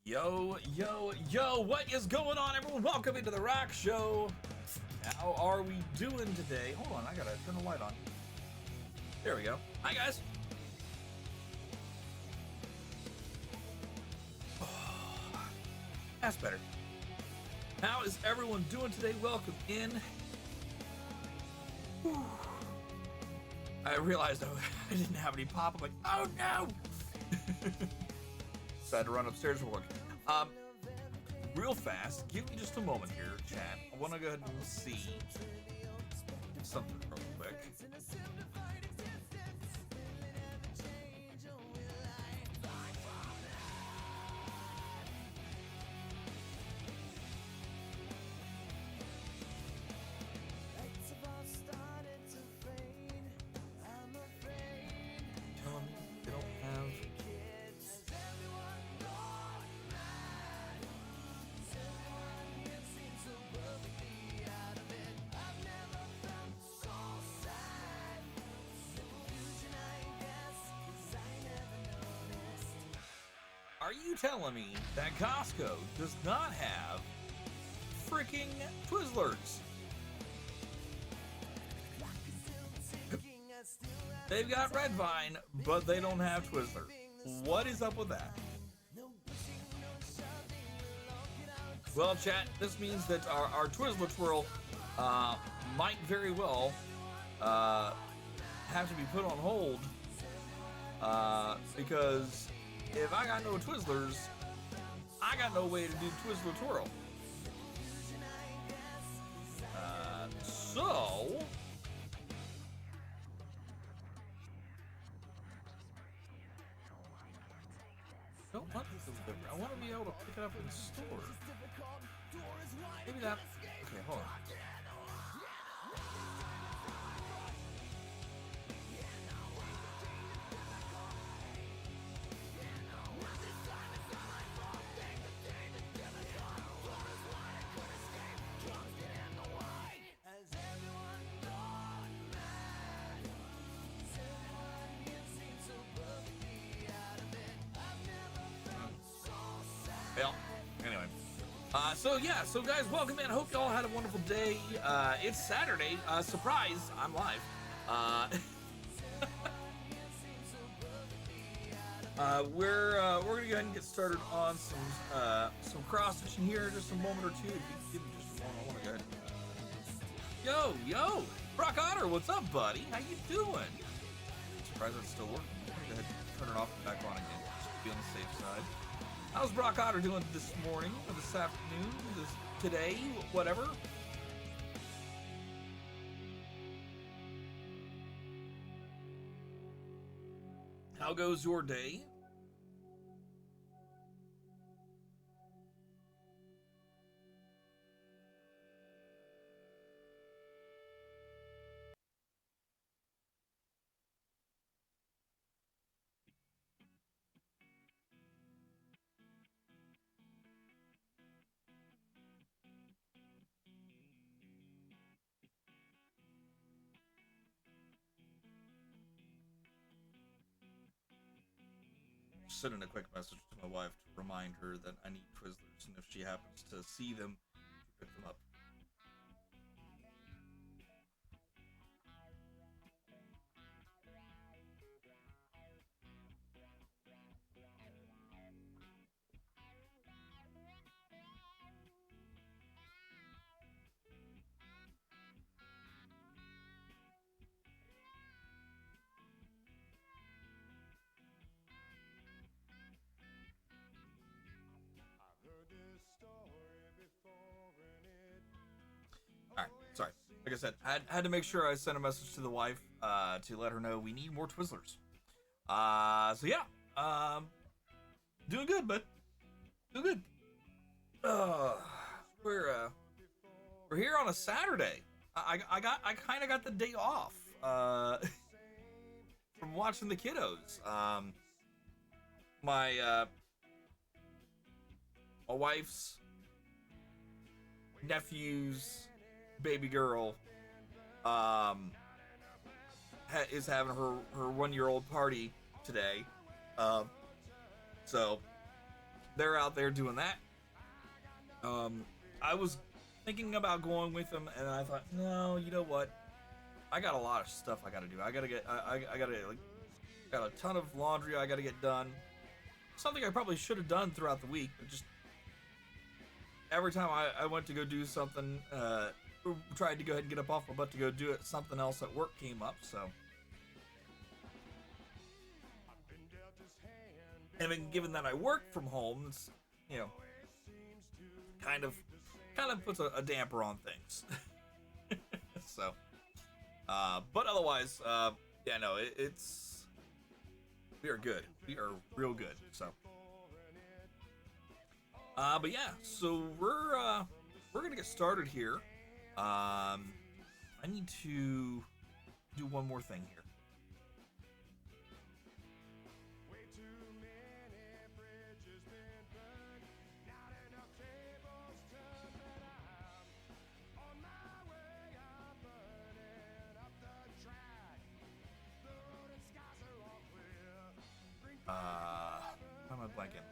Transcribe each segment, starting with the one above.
Yo, yo, yo, what is going on, everyone? Welcome into the Rock Show. How are we doing today? Hold on, I gotta turn the light on. There we go. Hi, guys. Oh, that's better. How is everyone doing today? Welcome in. Whew. I realized I didn't have any pop. I'm like, oh no! So I had to run upstairs real quick. Real fast, give me just a moment here, chat. I want to go ahead and see something real quick. Tell me they don't have. Are you telling me that Costco does not have freaking Twizzlers? They've got Red Vine, but they don't have Twizzler. What is up with that? Well, chat, this means that our Twizzler twirl might very well have to be put on hold because if I got no Twizzlers, I got no way to do Twizzler twirl. So don't want this delivery. I want to be able to pick it up in the store. Maybe that. Okay, hold on. Well, anyway. So guys, welcome in. I hope you all had a wonderful day. It's Saturday. Surprise, I'm live. We're gonna go ahead and get started on some cross stitching here. Just a moment or two. If you give me just a moment, I want to go ahead. Yo, Brock Otter, what's up, buddy? How you doing? Surprised it's still working. I'm gonna go ahead and turn it off and back on again, just to be on the safe side. How's Brock Otter doing this morning, or this afternoon, today, whatever? How goes your day? sending a quick message to my wife to remind her that I need Twizzlers, and if she happens to see them, to pick them up. All right, sorry. Like I said, I had to make sure I sent a message to the wife to let her know we need more Twizzlers. So yeah, doing good, bud. Doing good. Uh, we're uh, we're here on a Saturday. I kind of got the day off from watching the kiddos. My my wife's nephew's baby girl is having her 1 year old party today. Um, so they're out there doing that. I was thinking about going with them, and I thought, no, you know what? I got a lot of stuff I gotta do. I gotta like, got a ton of laundry I gotta get done. Something I probably should have done throughout the week, but just every time I went to go do something, tried to go ahead and get up off my butt to go do it, something else at work came up, so. And then given that I work from home, it's, you know, kind of puts a damper on things. So, but otherwise, yeah, no, we are good. We are real good. So, but yeah, so we're gonna get started here. I need to do one more thing here. How am I blanking?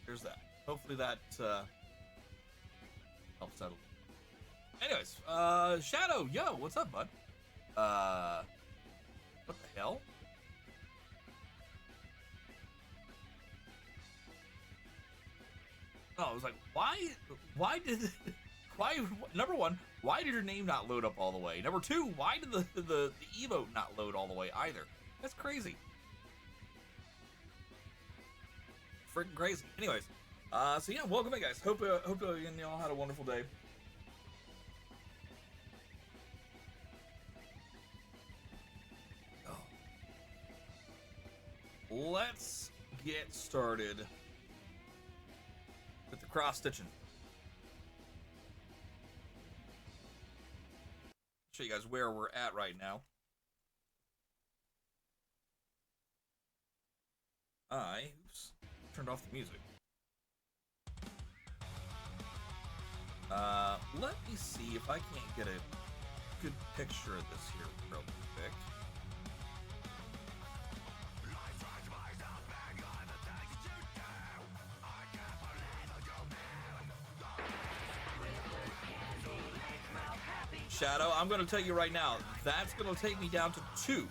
There's that. Hopefully that helps out. Anyways, Shadow, yo, what's up, bud? What the hell? Oh, I was like, why did, why, number one, why did your name not load up all the way? Number two, why did the emote not load all the way either? That's crazy. Freaking crazy. Anyways, so yeah, welcome in, guys. Hope you all had a wonderful day. Oh. Let's get started with the cross stitching. show you guys where we're at right now. Oops, turned off the music. Let me see if I can't get a good picture of this here real quick. Shadow, I'm going to tell you right now, that's going to take me down to 2.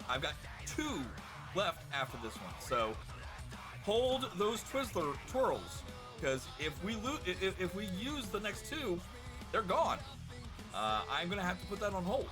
I've got 2 left after this one, so hold those twirls, because if we use the next 2, they're gone. I'm going to have to put that on hold.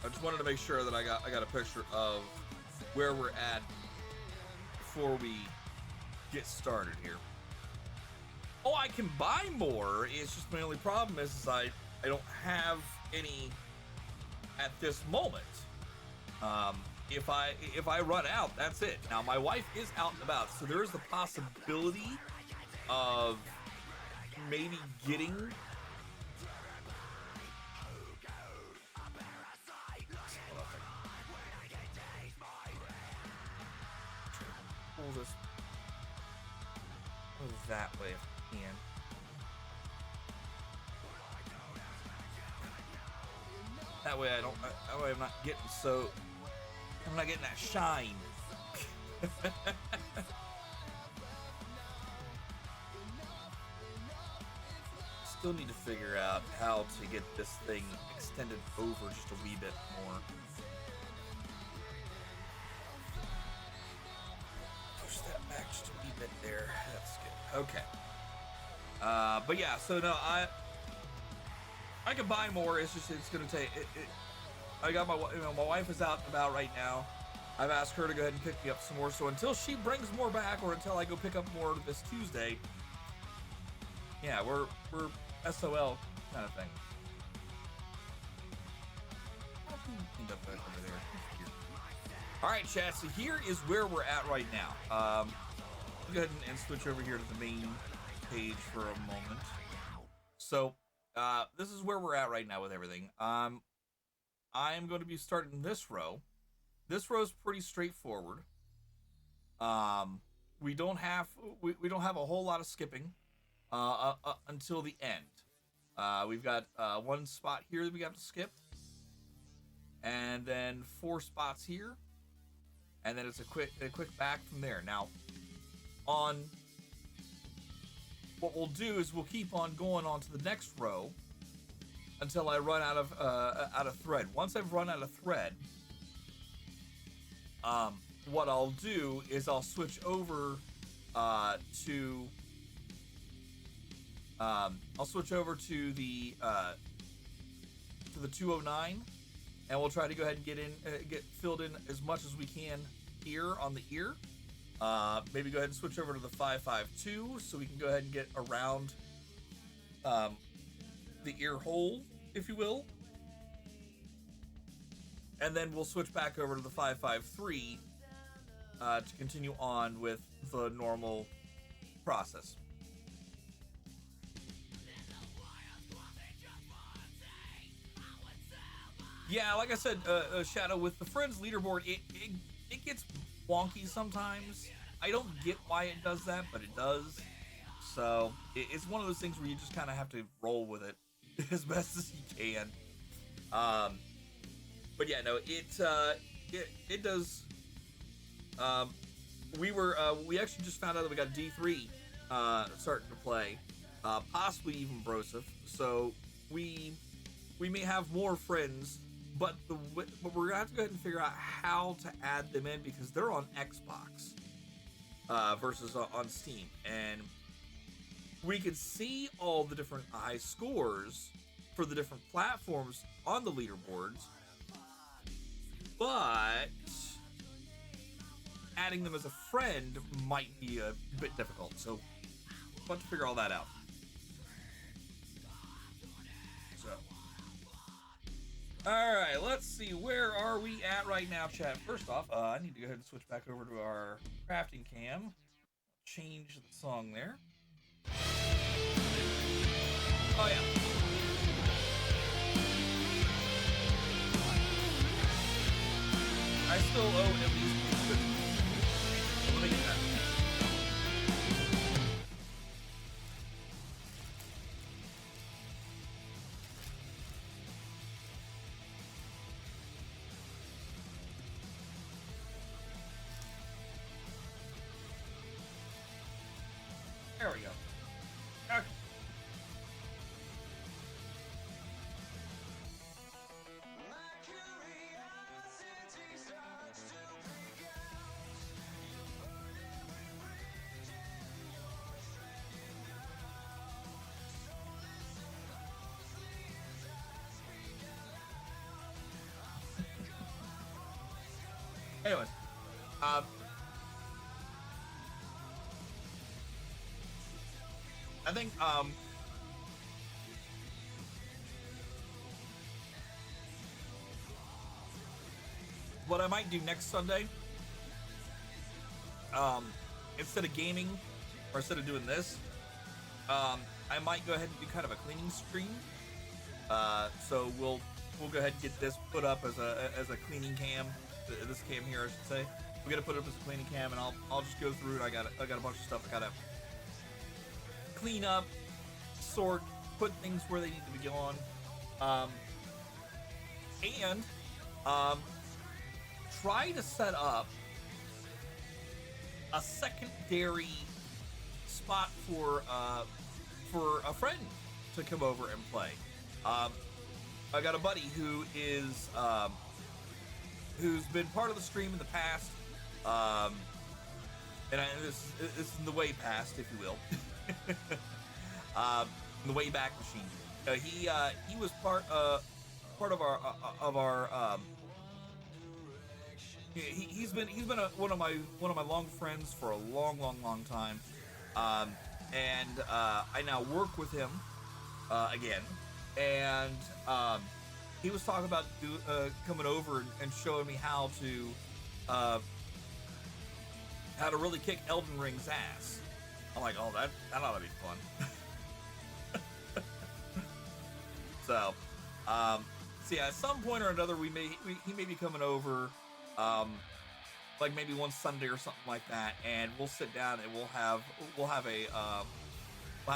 I just wanted to make sure that I got a picture of where we're at before we get started here. Oh, I can buy more. It's just my only problem is I don't have any at this moment. If I run out, that's it. Now my wife is out and about, so there is the possibility of maybe getting this that way if I can. That way that way I'm not getting that shine. Still need to figure out how to get this thing extended over just a wee bit more. Back just a wee bit there. That's good. Okay. But yeah, so no, I can buy more. It's just it's gonna take it. I got my wife is out and about right now. I've asked her to go ahead and pick me up some more. So until she brings more back, or until I go pick up more this Tuesday, yeah, we're SOL kind of thing. End up back over there. All right, chat, so here is where we're at right now. Go ahead and switch over here to the main page for a moment. So, this is where we're at right now with everything. I'm going to be starting this row. This row is pretty straightforward. We don't have a whole lot of skipping until the end. We've got one spot here that we have to skip, and then 4 spots here. And then it's a quick back from there. Now, on what we'll do is we'll keep on going on to the next row until I run out of thread. Once I've run out of thread, what I'll do is I'll switch over to the 209. And we'll try to go ahead and get filled in as much as we can here on the ear. Maybe go ahead and switch over to the 552 so we can go ahead and get around the ear hole, if you will. And then we'll switch back over to the 553 to continue on with the normal process. Yeah, like I said, Shadow, with the Friends leaderboard, it gets wonky sometimes. I don't get why it does that, but it does. So it's one of those things where you just kind of have to roll with it as best as you can. Um, but yeah, no, it does. Um, we actually just found out that we got D3 starting to play, possibly even Broseph. So we we may have more friends, but we're gonna have to go ahead and figure out how to add them in because they're on Xbox versus on Steam, and we can see all the different high scores for the different platforms on the leaderboards, but adding them as a friend might be a bit difficult. So, we'll have to figure all that out. So, all right, let's see. Where are we at right now, chat? First off, I need to go ahead and switch back over to our crafting cam. Change the song there. Oh yeah. I still owe at least 50. Let me get that. There we go. Okay. Anyways, I think what I might do next Sunday, um, instead of gaming or instead of doing this, I might go ahead and do kind of a cleaning stream. So we'll go ahead and get this put up as a cleaning cam. This cam here, I should say. We're gonna put it up as a cleaning cam, and I'll just go through it. I got a bunch of stuff I gotta clean up, sort, put things where they need to be gone, and try to set up a secondary spot for a friend to come over and play. I got a buddy who is who's been part of the stream in the past, and this is in the way past, if you will, in the way back machine. He was part of our. He's been one of my long friends for a long time, and I now work with him again, and he was talking about coming over and showing me how to really kick Elden Ring's ass. I'm like, oh, that ought to be fun. So yeah, at some point or another, he may be coming over, like maybe one Sunday or something like that, and we'll sit down and we'll have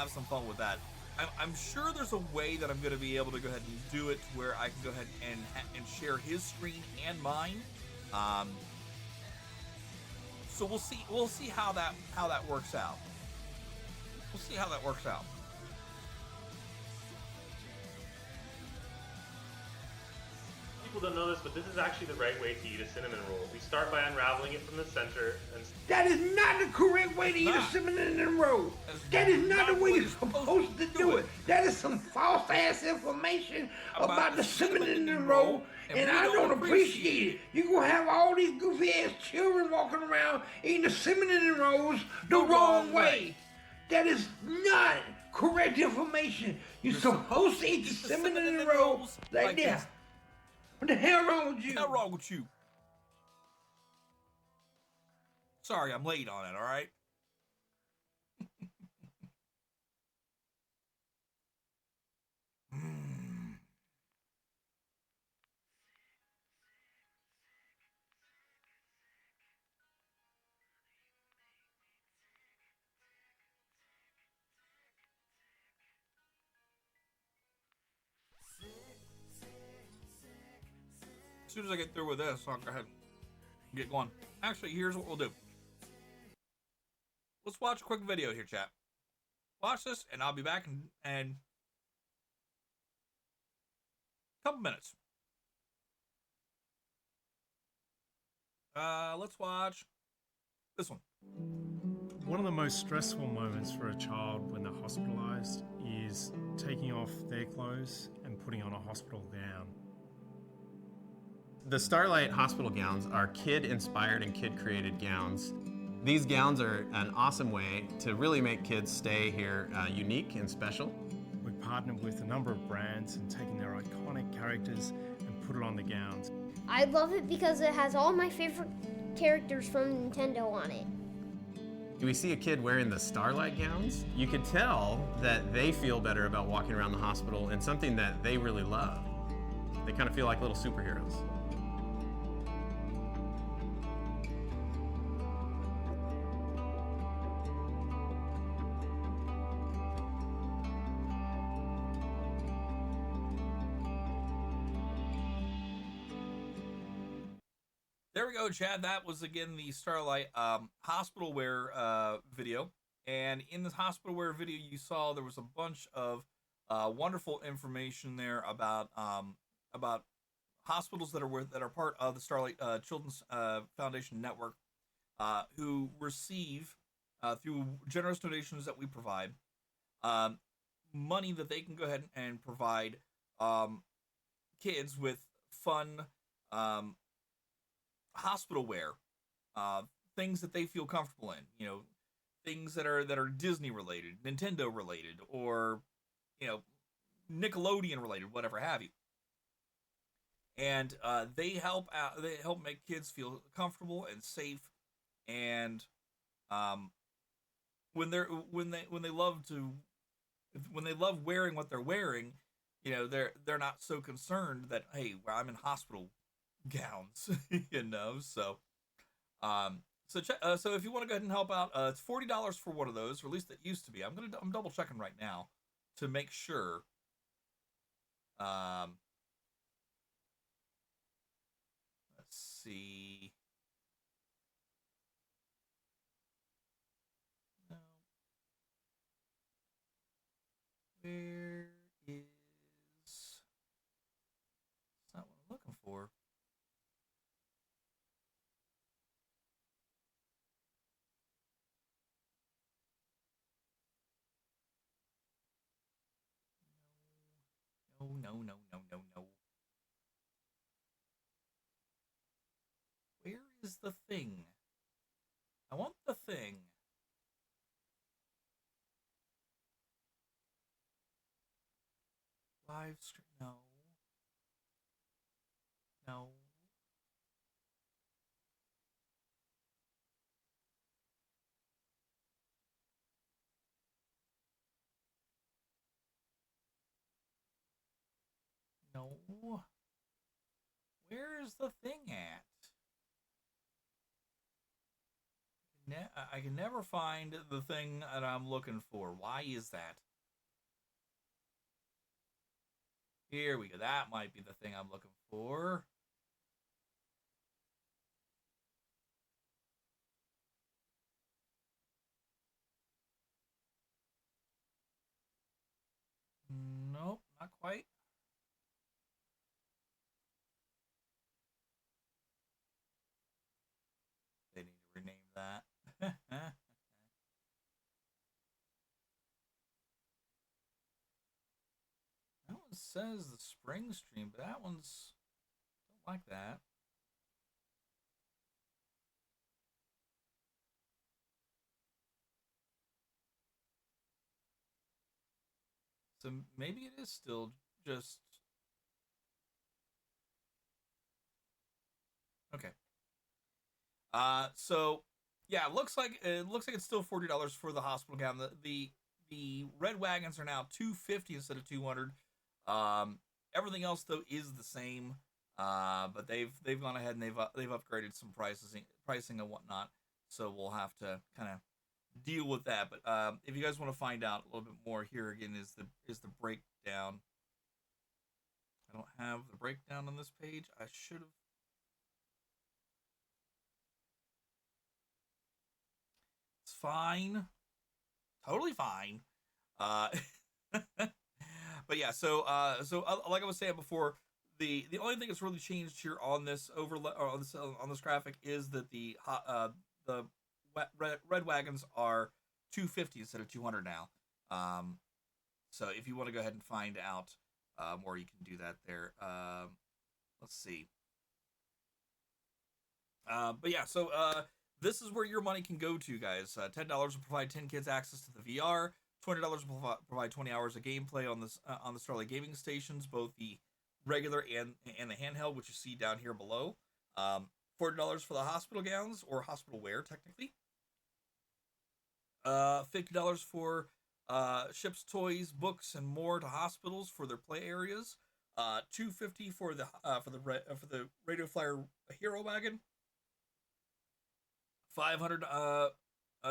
some fun with that. I'm sure there's a way that I'm going to be able to go ahead and do it to where I can go ahead and share his screen and mine. So we'll see how that works out. We'll see how that works out. People don't know this, but this is actually the right way to eat a cinnamon roll. We start by unraveling it from the center and... That is not the correct way to eat a cinnamon roll. That is not the way you're supposed to do it. That is some false ass information about the cinnamon roll, and I don't appreciate it. You're gonna have all these goofy ass children walking around eating the cinnamon rolls the wrong way. That is not correct information. You're supposed to eat the cinnamon rolls like this. What the hell wrong with you? What's wrong with you? Sorry, I'm late on it, all right? soon as I get through with this, I'll go ahead and get going. Actually, here's what we'll do. Let's watch a quick video here, chat. Watch this, and I'll be back in a couple minutes. Let's watch this one. One of the most stressful moments for a child when they're hospitalized is taking off their clothes and putting on a hospital gown. The Starlight hospital gowns are kid-inspired and kid-created gowns. These gowns are an awesome way to really make kids stay here unique and special. We partnered with a number of brands and taken their iconic characters and put it on the gowns. I love it because it has all my favorite characters from Nintendo on it. We see a kid wearing the Starlight gowns. You could tell that they feel better about walking around the hospital and something that they really love. They kind of feel like little superheroes. There we go, Chad. That was, again, the Starlight hospital wear video. And in this hospital wear video, you saw there was a bunch of wonderful information there about hospitals that are part of the Starlight Children's Foundation Network, who receive, through generous donations that we provide, money that they can go ahead and provide kids with fun hospital wear, things that they feel comfortable in, you know, things that are Disney related, Nintendo related, or, you know, Nickelodeon related, whatever have you. And they help make kids feel comfortable and safe, and when they love wearing what they're wearing, you know, they're not so concerned that, hey, well, I'm in hospital gowns, you know. So so if you want to go ahead and help out, it's $40 for one of those, or at least it used to be. I'm double checking right now to make sure. Let's see. No. Where is? It's not what I'm looking for. No. Where is the thing? I want the thing. Live stream. No. No. Where is the thing at? I can never find the thing that I'm looking for. Why is that? Here we go. That might be the thing I'm looking for. Nope, not quite. They need to rename that. That one says the spring stream, but that one's don't like that. So maybe it is still just okay. So yeah, it looks like it's still $40 for the hospital gown. The red wagons are now $250 instead of $200. Everything else though is the same. But they've gone ahead and they've upgraded some pricing and whatnot. So we'll have to kind of deal with that. But if you guys want to find out a little bit more, here again is the breakdown. I don't have the breakdown on this page. I should have fine, totally fine. But yeah, so like I was saying before, the only thing that's really changed here on this overlay or on this graphic is that the red wagons are 250 instead of 200 now. So if you want to go ahead and find out more, you can do that there. Let's see. But yeah, so this is where your money can go to, guys. $10 will provide 10 kids access to the VR. $20 will provide 20 hours of gameplay on this on the Starlight gaming stations, both the regular and the handheld, which you see down here below. $40 for the hospital gowns or hospital wear, technically. $50 for ships, toys, books, and more to hospitals for their play areas. $250 for the Radio Flyer Hero Wagon. $500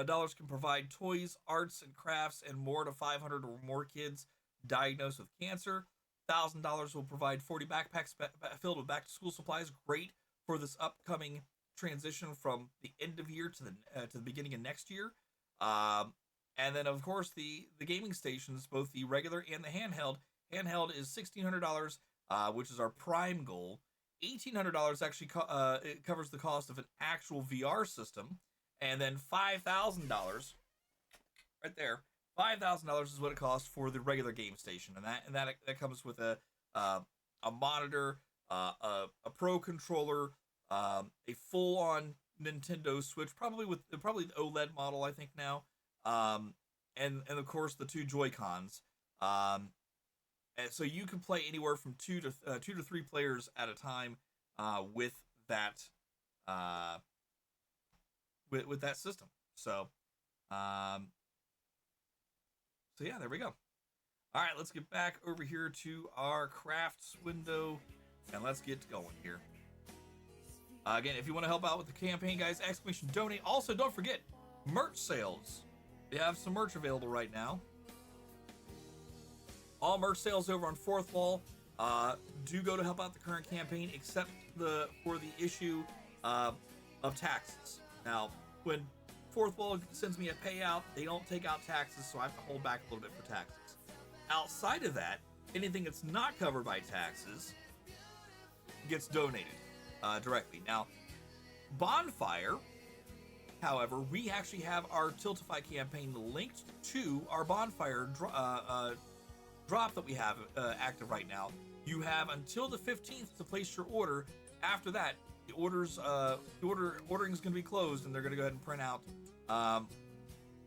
dollars can provide toys, arts, and crafts, and more to 500 or more kids diagnosed with cancer. $1,000 will provide 40 backpacks filled with back-to-school supplies. Great for this upcoming transition from the end of year to the beginning of next year. And then, of course, the gaming stations, both the regular and the handheld. Handheld is $1,600, which is our prime goal. $1,800 actually it covers the cost of an actual VR system. And then $5,000, right there, $5,000 is what it costs for the regular game station, and that comes with a monitor, a Pro controller, a full-on Nintendo Switch, probably the OLED model, I think now, and of course the 2 Joy-Cons. And so you can play anywhere from 2 to 3 players at a time with that. With that system. So yeah, there we go. All right, let's get back over here to our crafts window and let's get going here. Again, if you want to help out with the campaign, guys, !donate. Also, don't forget merch sales. They have some merch available right now. All merch sales over on Fourth Wall do go to help out the current campaign, except for the issue of taxes. Now, when Fourth Wall sends me a payout, they don't take out taxes, so I have to hold back a little bit for taxes. Outside of that, anything that's not covered by taxes gets donated directly. Now, Bonfire, however, we actually have our Tiltify campaign linked to our Bonfire drop that we have active right now. You have until the 15th to place your order. After that, the ordering is going to be closed, and they're going to go ahead and print out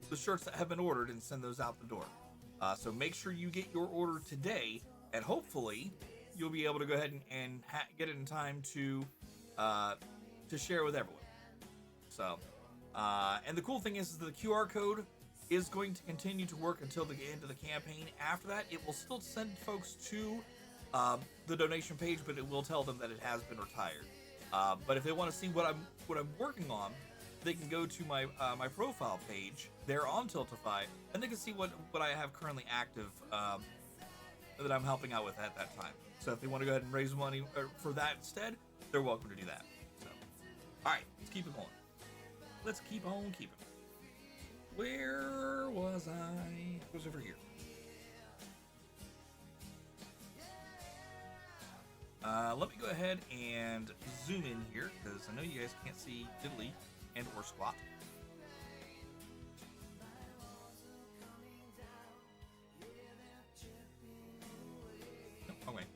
the shirts that have been ordered and send those out the door. So make sure you get your order today, and hopefully you'll be able to go ahead and get it in time to share with everyone. So, and the cool thing is that the QR code is going to continue to work until the end of the campaign. After that, it will still send folks to the donation page, but it will tell them that it has been retired. But if they want to see what I'm working on, they can go to my my profile page there on Tiltify, and they can see what I have currently active that I'm helping out with at that time. So if they want to go ahead and raise money for that instead, they're welcome to do that. So, all right, let's keep it going. Let's keep on keeping. Where was I? It was over here. Let me go ahead and zoom in here, because I know you guys can't see diddly and or squat. No, oh wait.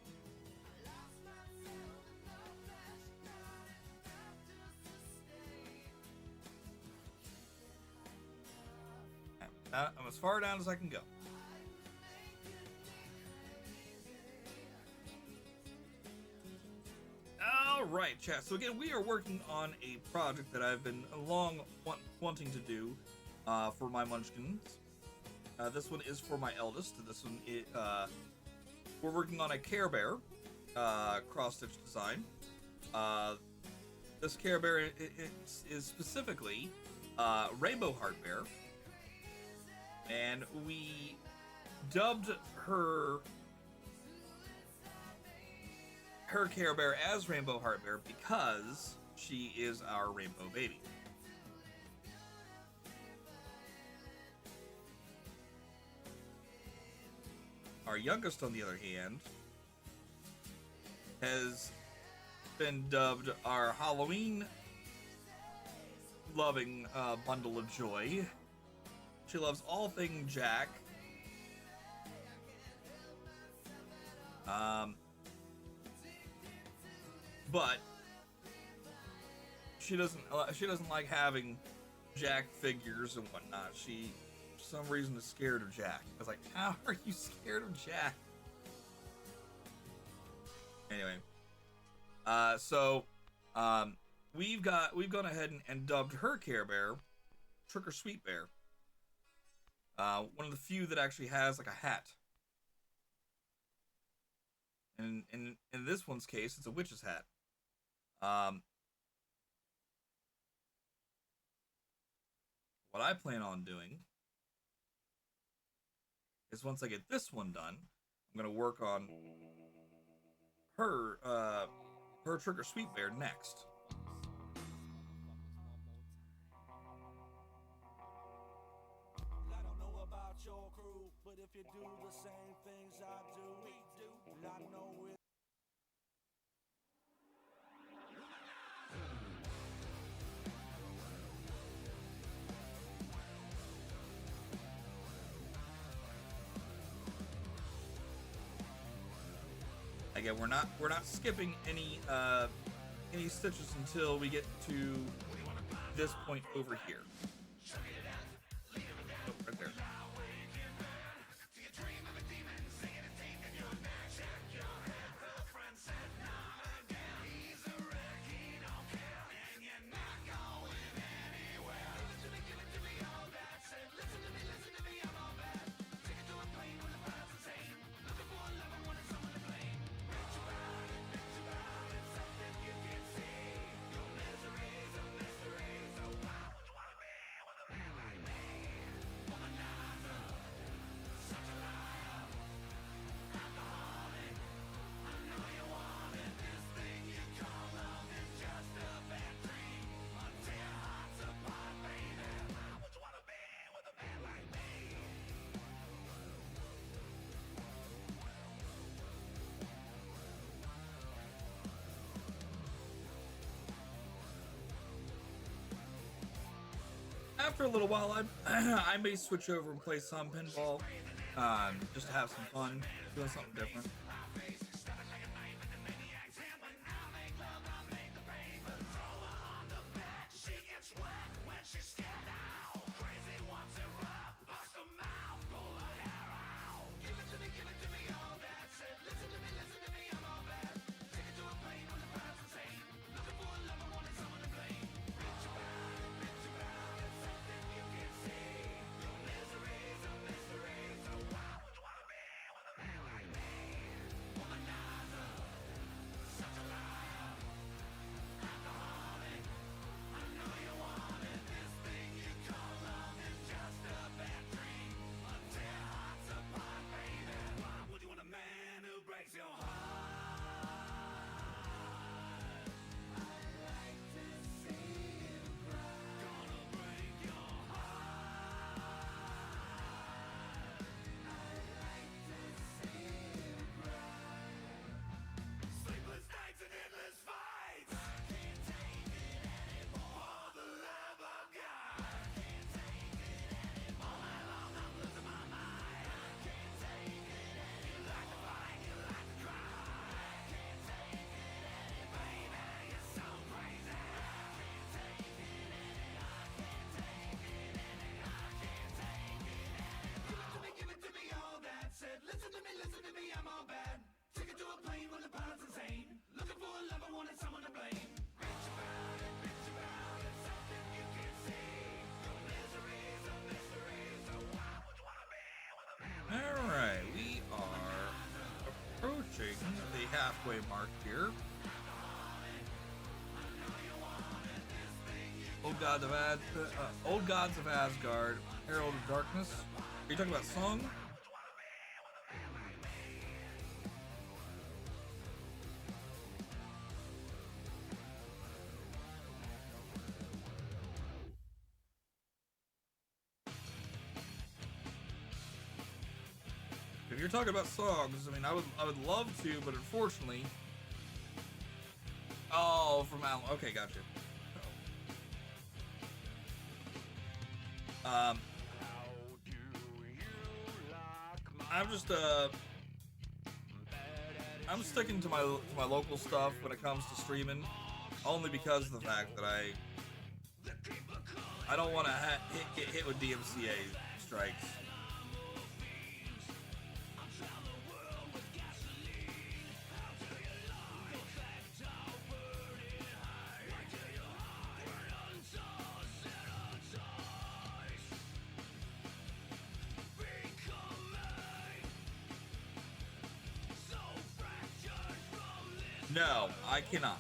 I'm as far down as I can go. Alright, chat. So again, we are working on a project that I've been long wanting to do for my munchkins. This one is for my eldest. This one, we're working on a Care Bear cross-stitch design. This Care Bear is specifically Rainbow Heart Bear. And we dubbed her Care Bear as Rainbow Heart Bear because she is our rainbow baby. Our youngest, on the other hand, has been dubbed our Halloween loving bundle of joy. She loves all things Jack. But she doesn't like having Jack figures and whatnot. She, for some reason, is scared of Jack. I was like, how are you scared of Jack? Anyway, we've gone ahead and dubbed her Care Bear Trick or Sweet Bear. One of the few that actually has like a hat. And in this one's case, it's a witch's hat. What I plan on doing is once I get this one done, I'm gonna work on her Trick or Sweet Bear next. I don't know about your crew, but if you do the same things I do, we do. I know it. Again, we're not skipping any stitches until we get to this point over here. Oh, right there. After a little while, I may switch over and play some pinball, just to have some fun, doing something different. Alright, we are approaching the halfway mark here. Old Gods of Asgard, Herald of Darkness. Are you talking about song? If you're talking about songs, I mean, I would love to, but unfortunately, oh, from Alan. Okay, gotcha. I'm just I'm sticking to my local stuff when it comes to streaming, only because of the fact that I don't want to get hit with DMCA strikes. No, I cannot.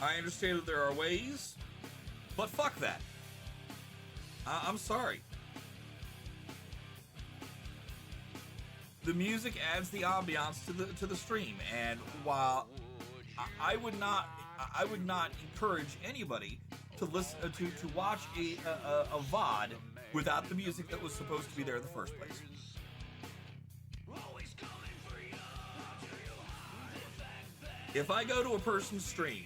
I understand that there are ways, but fuck that. I'm sorry. The music adds the ambiance to the stream, and while I would not encourage anybody to listen to watch a VOD without the music that was supposed to be there in the first place. If I go to a person's stream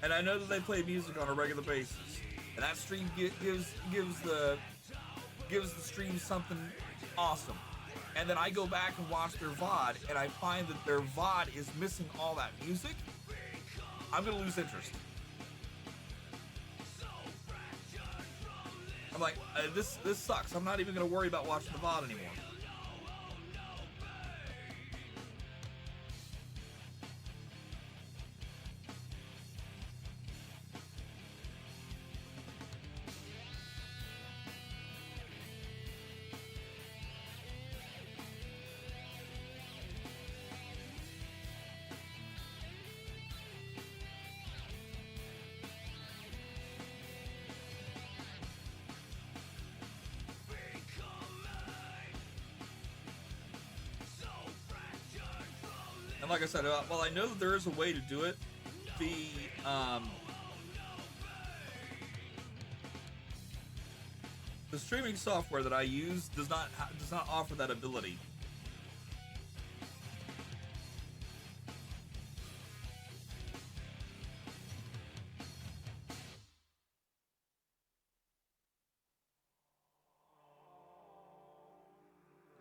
and I know that they play music on a regular basis, and that stream gives the stream something awesome, and then I go back and watch their VOD and I find that their VOD is missing all that music, I'm gonna lose interest. I'm like, this sucks. I'm not even gonna worry about watching the VOD anymore. And like I said, while I know that there is a way to do it, the streaming software that I use does not offer that ability.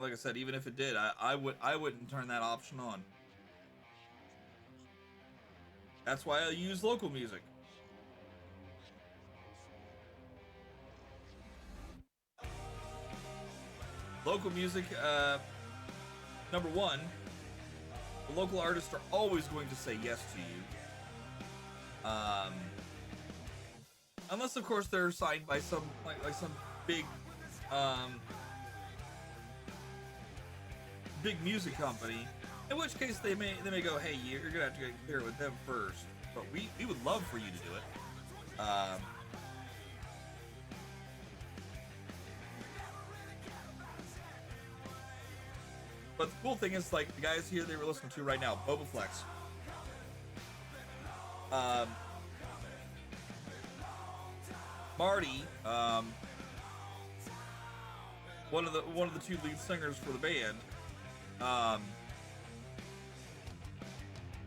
Like I said, even if it did, I wouldn't turn that option on. That's why I use local music. Local music, number one, the local artists are always going to say yes to you. Unless of course they're signed by some like some big big music company, in which case they may go, hey, you're gonna have to get clear with them first, but we would love for you to do it. But the cool thing is, like, the guys here they were listening to right now, Boba Flex. Marty, one of the two lead singers for the band,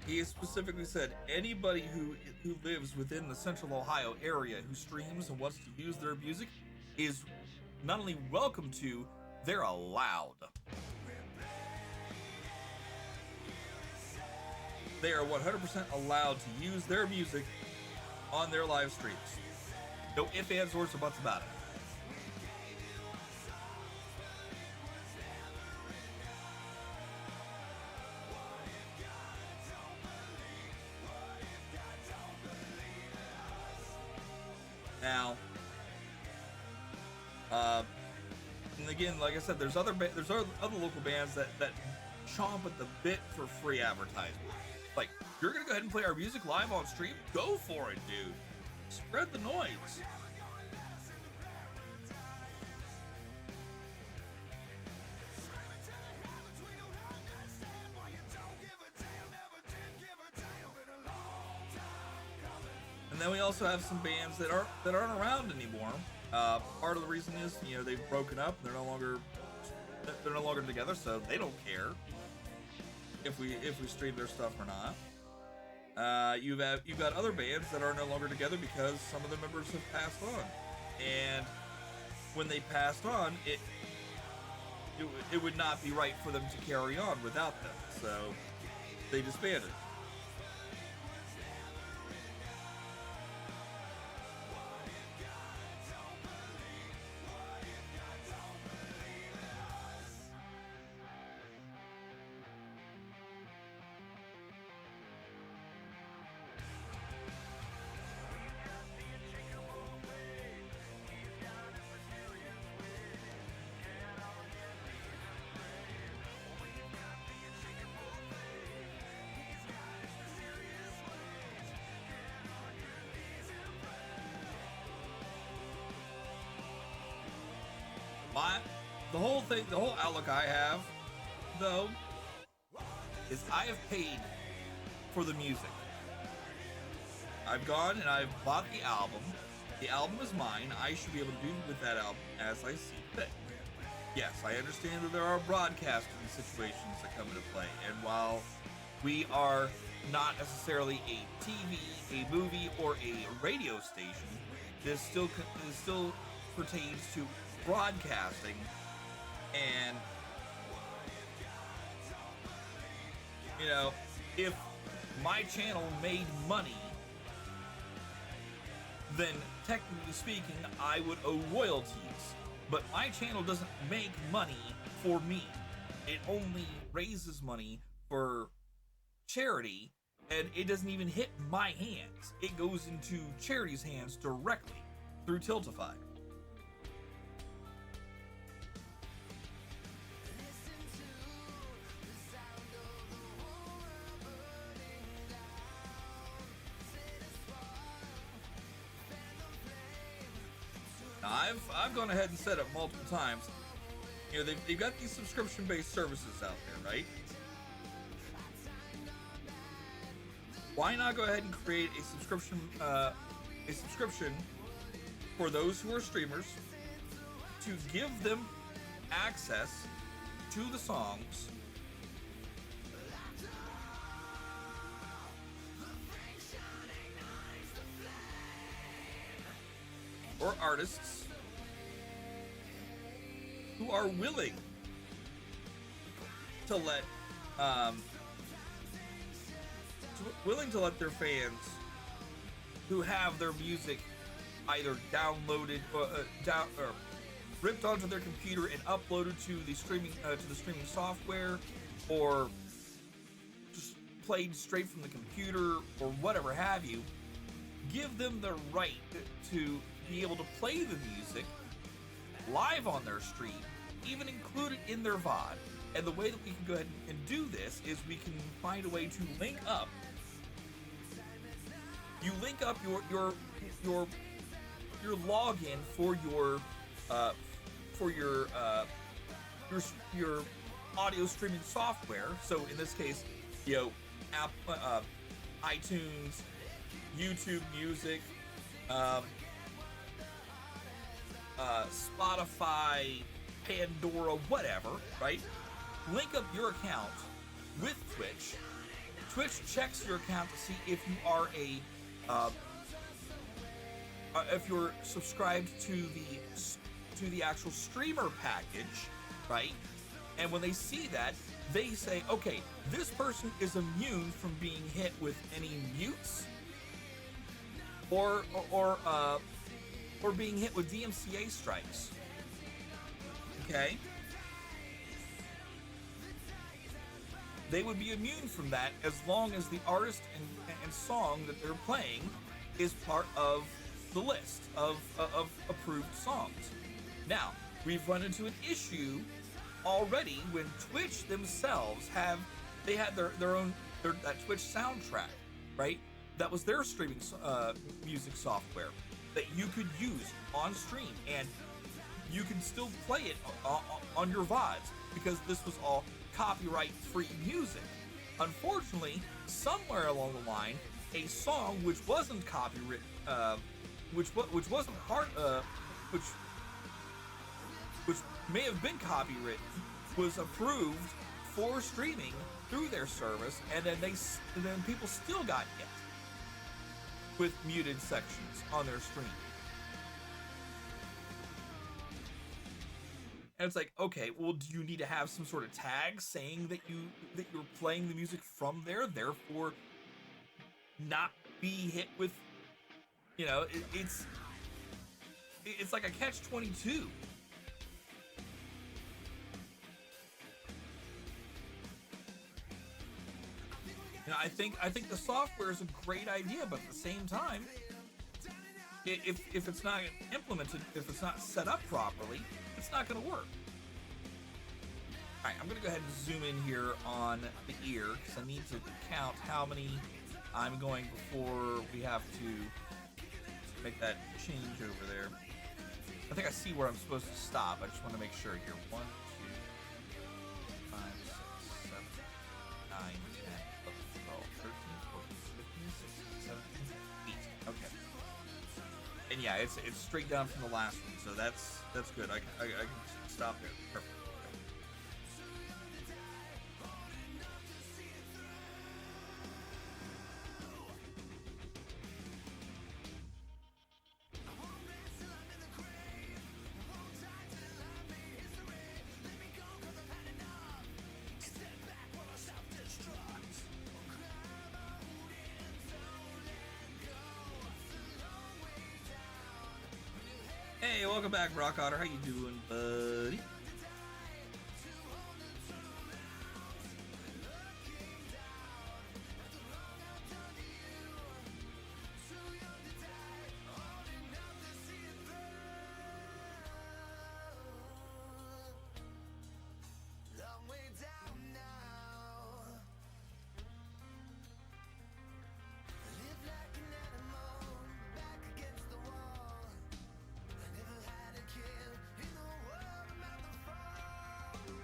he specifically said anybody who lives within the Central Ohio area who streams and wants to use their music is not only welcome to, they're allowed. They are 100% allowed to use their music on their live streams. No ifs, ands, or buts about it. Now, and again, like I said, there's other local bands that chomp at the bit for free advertising. Like, you're gonna go ahead and play our music live on stream? Go for it, dude. Spread the noise. And then we also have some bands that aren't around anymore. Part of the reason is, you know, they've broken up and they're no longer together, so they don't care if we stream their stuff or not. You've got other bands that are no longer together because some of the members have passed on, and when they passed on, it would not be right for them to carry on without them, so they disbanded. The whole outlook I have, though, is I have paid for the music. I've gone and I've bought the album. The album is mine. I should be able to do with that album as I see fit. Yes, I understand that there are broadcasting situations that come into play, and while we are not necessarily a TV, a movie, or a radio station, this still pertains to broadcasting. And, you know, if my channel made money, then technically speaking, I would owe royalties. But my channel doesn't make money for me. It only raises money for charity, and it doesn't even hit my hands. It goes into charity's hands directly through Tiltify. Now, I've gone ahead and said it multiple times. You know, they've got these subscription-based services out there, right? Why not go ahead and create a subscription for those who are streamers to give them access to the songs or artists who are willing to let their fans who have their music either downloaded or ripped onto their computer and uploaded to the streaming software, or just played straight from the computer or whatever have you, give them the right to be able to play the music live on their stream, even include it in their VOD. And the way that we can go ahead and do this is we can find a way to link up. You link up your login for your audio streaming software. So in this case, you know, iTunes, YouTube Music, Spotify, Pandora, whatever, right? Link up your account with Twitch. Twitch checks your account to see if you are if you're subscribed to the actual streamer package, right? And when they see that, they say, okay, this person is immune from being hit with any mutes or being hit with DMCA strikes. Okay? They would be immune from that as long as the artist and song that they're playing is part of the list of approved songs. Now, we've run into an issue already when Twitch themselves had their own that Twitch soundtrack, right? That was their streaming music software that you could use on stream, and you can still play it on your VODs because this was all copyright-free music. Unfortunately, somewhere along the line, a song which wasn't copywritten, which wasn't hard, which may have been copywritten, was approved for streaming through their service, and then people still got hit with muted sections on their stream. And it's like, okay, well, do you need to have some sort of tag saying that you're playing the music from there, therefore not be hit with, you know, it's like a catch-22. You know, I think the software is a great idea, but at the same time, if it's not implemented, if it's not set up properly, it's not going to work. All right, I'm going to go ahead and zoom in here on the ear because I need to count how many I'm going before we have to make that change over there. I think I see where I'm supposed to stop. I just want to make sure here. 1, 2, 5, 6, 7, 9, 10, 11, 12, 13, 14, 15, 16, 17, 18. Okay. And yeah, it's straight down from the last one, so that's good. I can stop there. Perfect. Hey, welcome back, Rock Otter. How you doing, buddy?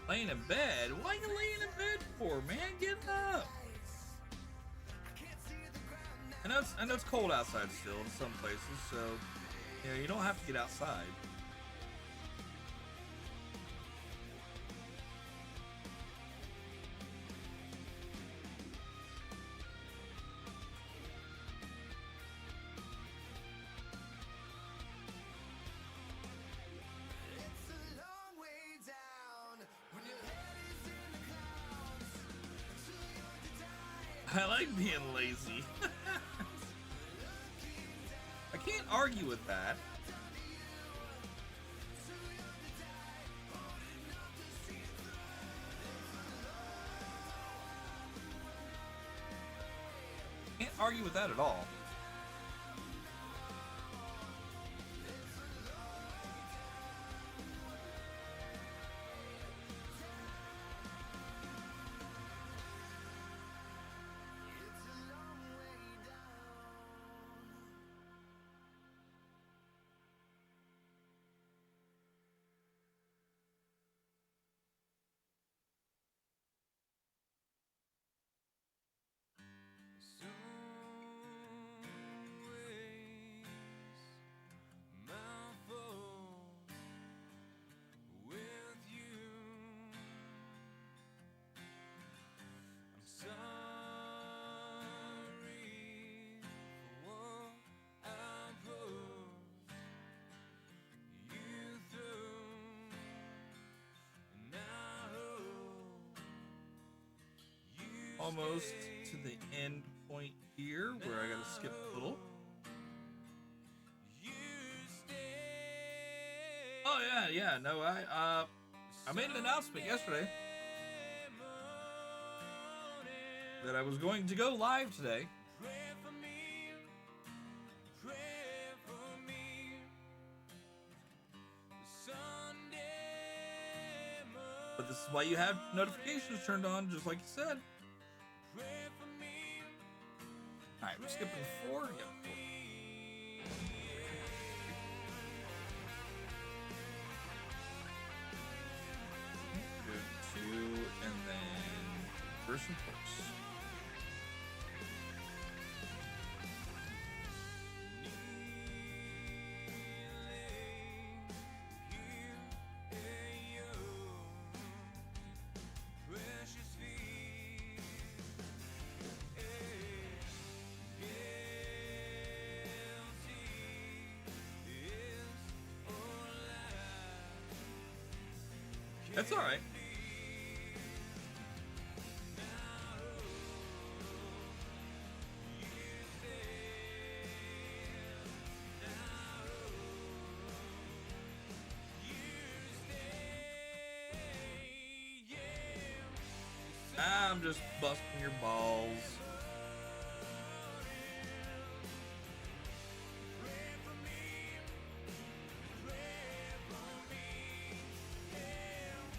Laying in bed? Why are you laying in bed for, man? Get up! I know it's cold outside still in some places, so you know you don't have to get outside. I like being lazy. I can't argue with that. Can't argue with that at all. Almost to the end point here where I gotta skip a little. Oh yeah, no, I made an announcement yesterday that I was going to go live today. But this is why you have notifications turned on, just like you said. Alright, we're skipping 4. Yep, 4. Good, 2, and then reverse and force. That's all right. I'm just busting your balls.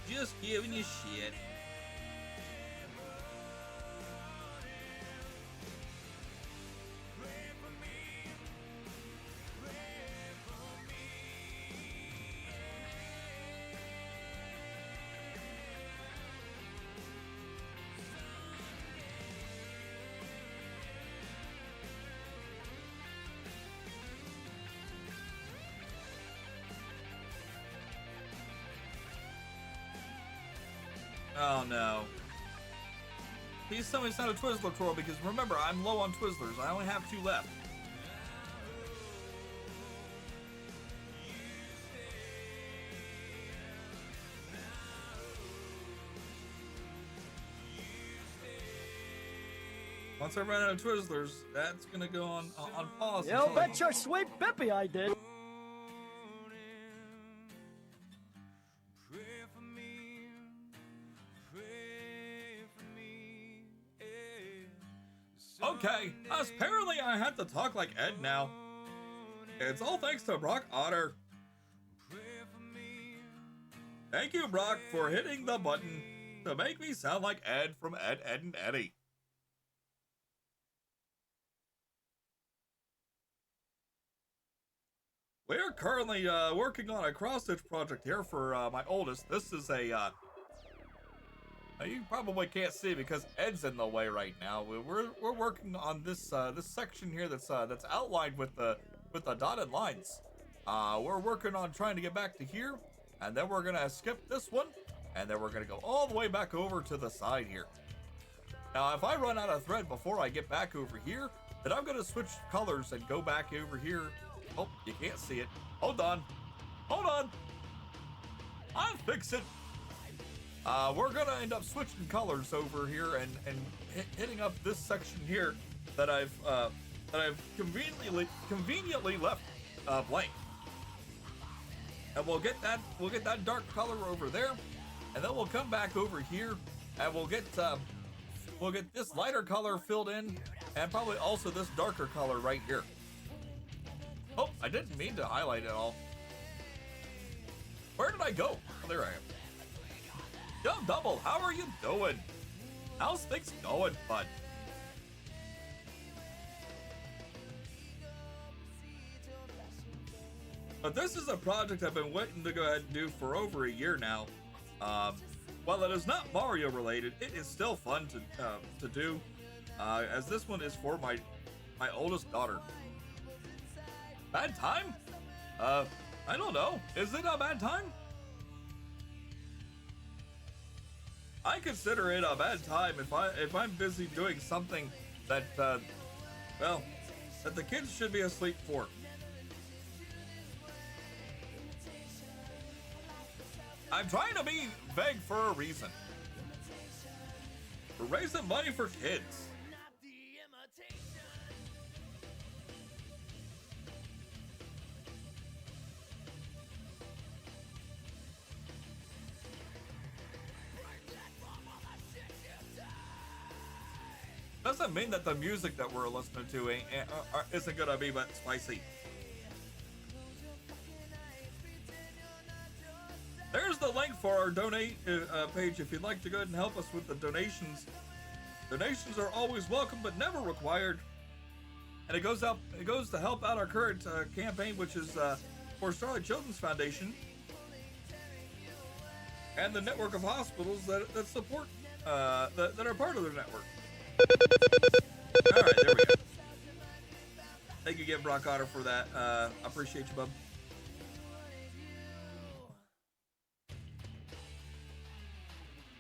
Just giving you shit. Oh no. Please tell me it's not a Twizzler troll, because remember, I'm low on Twizzlers. I only have 2 left. Once I run out of Twizzlers, that's gonna go on pause. You bet your sweet Bippy I did. Okay, apparently I have to talk like Ed now. It's all thanks to Brock Otter. Thank you, Brock, for hitting the button to make me sound like Ed from Ed, Ed, and Eddie. We're currently working on a cross-stitch project here for my oldest. This is a you probably can't see because Ed's in the way right now. We're working on this this section here that's outlined with the dotted lines. We're working on trying to get back to here, and then we're gonna skip this one, and then we're gonna go all the way back over to the side here. Now, if I run out of thread before I get back over here, then I'm gonna switch colors and go back over here. Oh, you can't see it. Hold on. Hold on. I'll fix it. We're gonna end up switching colors over here and hitting up this section here that I've conveniently left blank. And we'll get that dark color over there, and then we'll come back over here and we'll get this lighter color filled in, and probably also this darker color right here. Oh, I didn't mean to highlight it all. Where did I go? Oh, there I am. Yo, Double, how are you doing? How's things going, bud? But this is a project I've been waiting to go ahead and do for over a year now. While it is not Mario related, it is still fun to do, as this one is for my oldest daughter. Bad time? I don't know. Is it a bad time? I consider it a bad time if I'm busy doing something that that the kids should be asleep for. I'm trying to be vague for a reason. We're raising money for kids. Doesn't mean that the music that we're listening to isn't gonna be but spicy. There's the link for our donate page if you'd like to go ahead and help us with the donations. Donations are always welcome but never required. And it goes to help out our current campaign, which is for Starlight Children's Foundation and the network of hospitals that support that are part of their network. All right, there we go. Thank you again, Brock Otter, for that. I appreciate you, bub.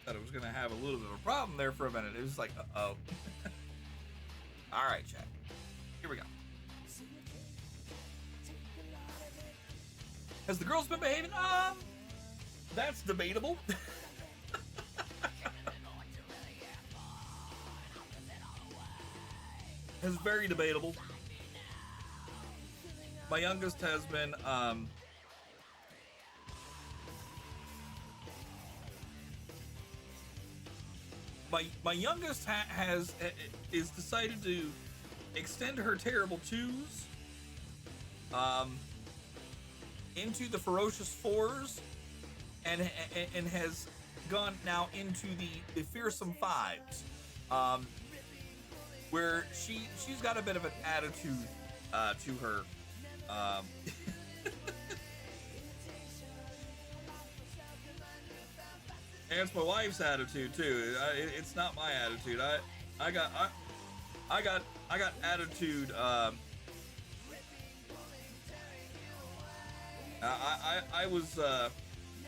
Thought it was gonna have a little bit of a problem there for a minute. It was like, uh-oh. All right, chat. Here we go. Has the girls been behaving? That's debatable. It's very debatable. My youngest has been my youngest is decided to extend her terrible twos into the ferocious fours and has gone now into the fearsome fives, where she's got a bit of an attitude to her. And it's my wife's attitude too. It's not my attitude. I got attitude. I was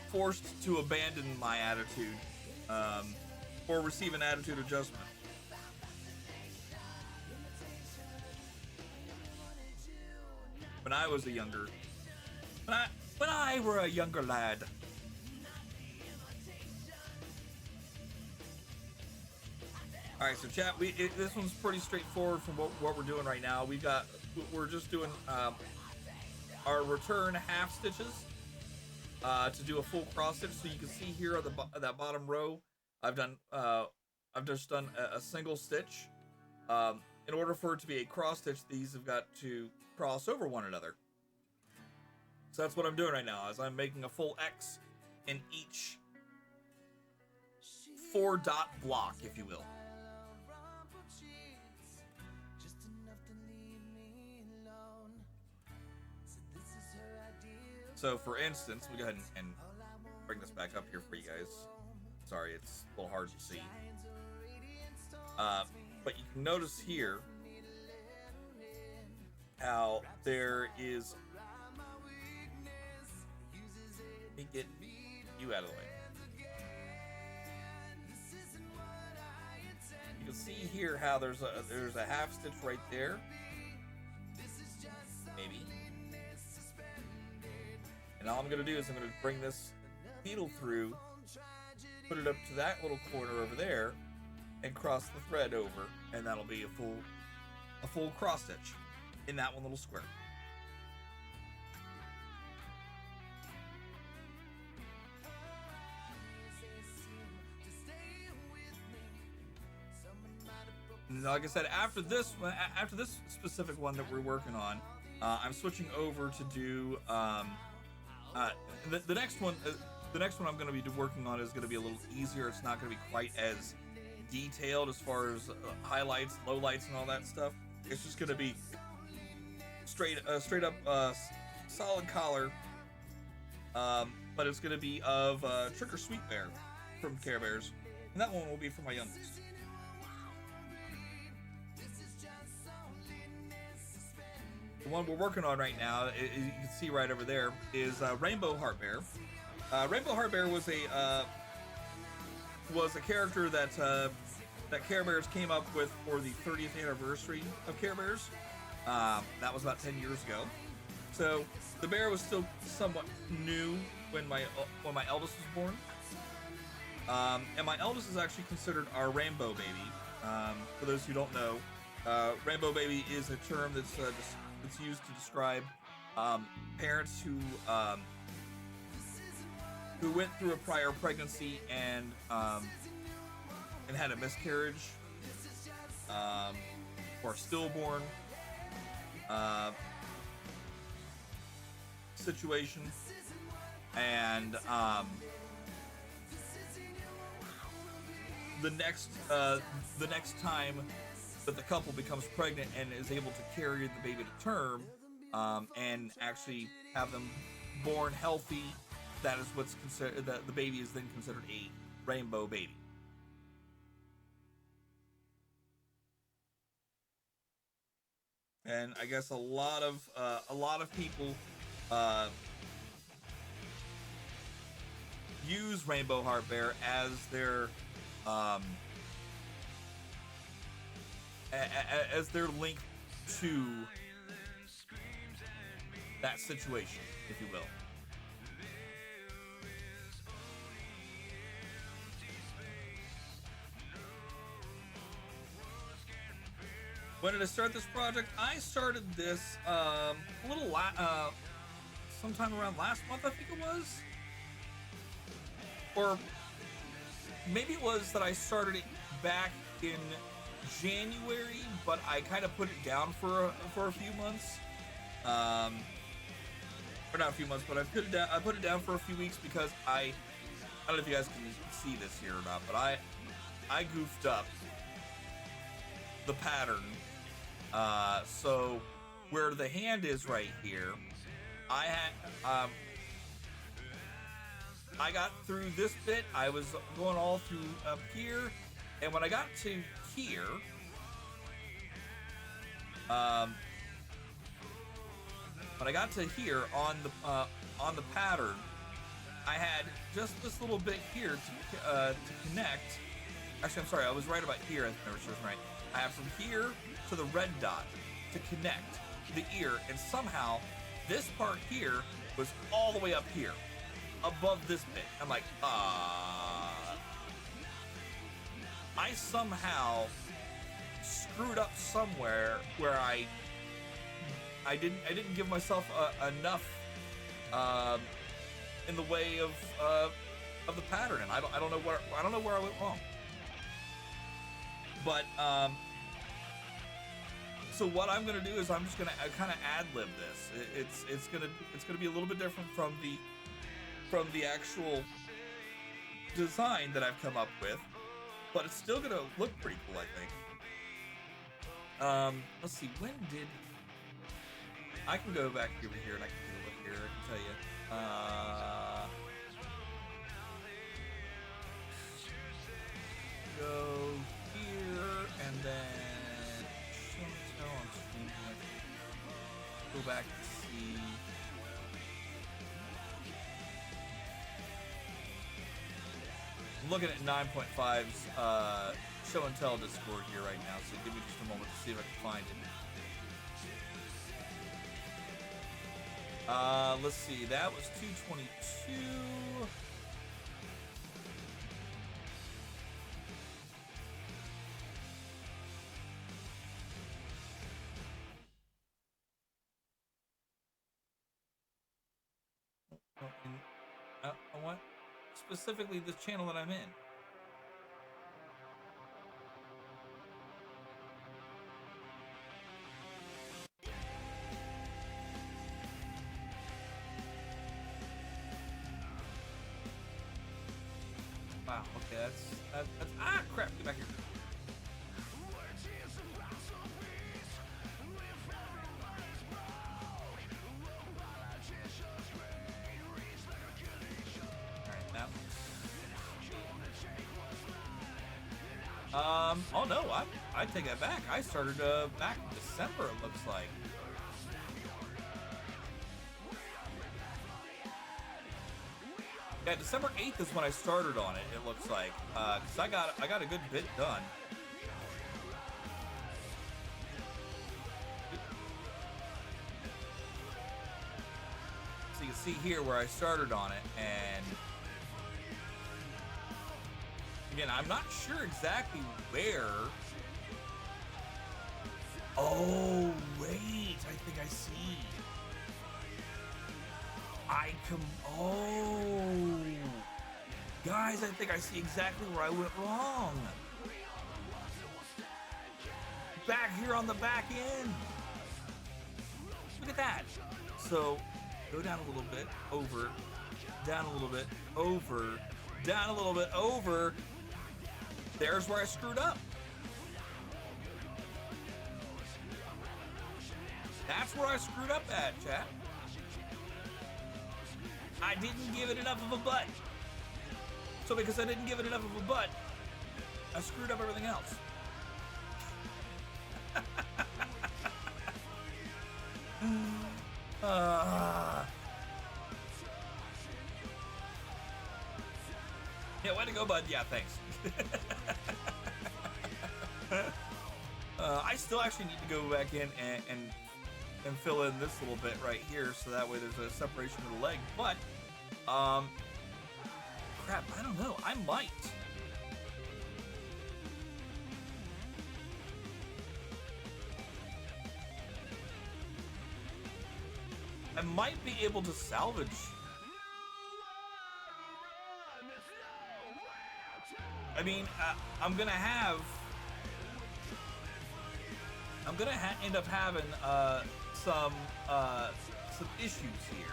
forced to abandon my attitude or receive an attitude adjustment. When I was when I were a younger lad. All right, so chat, this one's pretty straightforward from what we're doing right now. We're just doing our return half stitches to do a full cross stitch. So you can see here on that bottom row, I've just done a single stitch. In order for it to be a cross stitch, these have got to cross over one another. So that's what I'm doing right now, is I'm making a full X in each 4-dot block, if you will. So for instance, we go ahead and bring this back up here for you guys. Sorry, it's a little hard to see. But you can notice here how there is. Let me get you out of the way. You can see here how there's a half stitch right there. Maybe. And all I'm going to do is I'm going to bring this needle through, put it up to that little corner over there, and cross the thread over, and that'll be a full cross stitch in that one little square. And like I said, after this specific one that we're working on, I'm switching over to do the next one. The next one I'm going to be working on is going to be a little easier. It's not going to be quite as detailed as far as highlights, lowlights, and all that stuff. It's just going to be straight up solid collar, but it's going to be of Trick or Sweet Bear from Care Bears, and that one will be for my youngest. The one we're working on right now, you can see right over there, is Rainbow Heart Bear. Rainbow Heart Bear was a character that Care Bears came up with for the 30th anniversary of Care Bears. That was about 10 years ago. So the bear was still somewhat new when my eldest was born. And my eldest is actually considered our rainbow baby. For those who don't know, rainbow baby is a term that's used to describe parents who went through a prior pregnancy and had a miscarriage, or stillborn situation, and the next time that the couple becomes pregnant and is able to carry the baby to term, and actually have them born healthy, that is what's considered. The baby is then considered a rainbow baby. And I guess a lot of people use Rainbow Heart Bear as their link to that situation, if you will. When did I start this project? I started this a little sometime around last month, I think it was. Or maybe it was that I started it back in January, but I kind of put it down for a few months. Or not a few months, but I put it down for a few weeks because I don't know if you guys can see this here or not, but I goofed up the pattern. So where the hand is right here, I had I got through this bit. I was going all through up here, and when I got to here, when I got to here on the pattern, I had just this little bit here to connect. Actually, I'm sorry, I was right about here. I never sure right. I have from here to the red dot to connect the ear, and somehow this part here was all the way up here, above this bit. I'm like, I somehow screwed up somewhere where I didn't give myself enough in the way of the pattern, and I don't know where I went wrong. But so what I'm gonna do is I'm just gonna kind of ad-lib this. It's gonna be a little bit different from the actual design that I've come up with, but it's still gonna look pretty cool, I think. Let's see, when did I can go back over here and I can do a look here. I can tell you. Go here and then show and tell on screen here. Go back to see. I'm looking at 9.5's show and tell Discord here right now, so give me just a moment to see if I can find it. Let's see, that was 222. I want specifically the channel that I'm in. Wow, okay, that's crap, get back here. Alright, now. Oh no, I take that back. I started back in December, it looks like. Yeah, December 8th is when I started on it, it looks like. Cause I got a good bit done. So you can see here where I started on it, and again, I'm not sure exactly where. Oh, wait, I think I see. Oh, guys, I think I see exactly where I went wrong. Back here on the back end. Look at that. So, go down a little bit, over, down a little bit, over, down a little bit, over. There's where I screwed up. That's where I screwed up at, chat. I didn't give it enough of a butt. So because I didn't give it enough of a butt, I screwed up everything else. Yeah, way to go, bud. Yeah, thanks. I still actually need to go back in and fill in this little bit right here, so that way there's a separation of the leg. But crap, I don't know. I might. I might be able to salvage. I mean, I'm gonna end up having some issues here.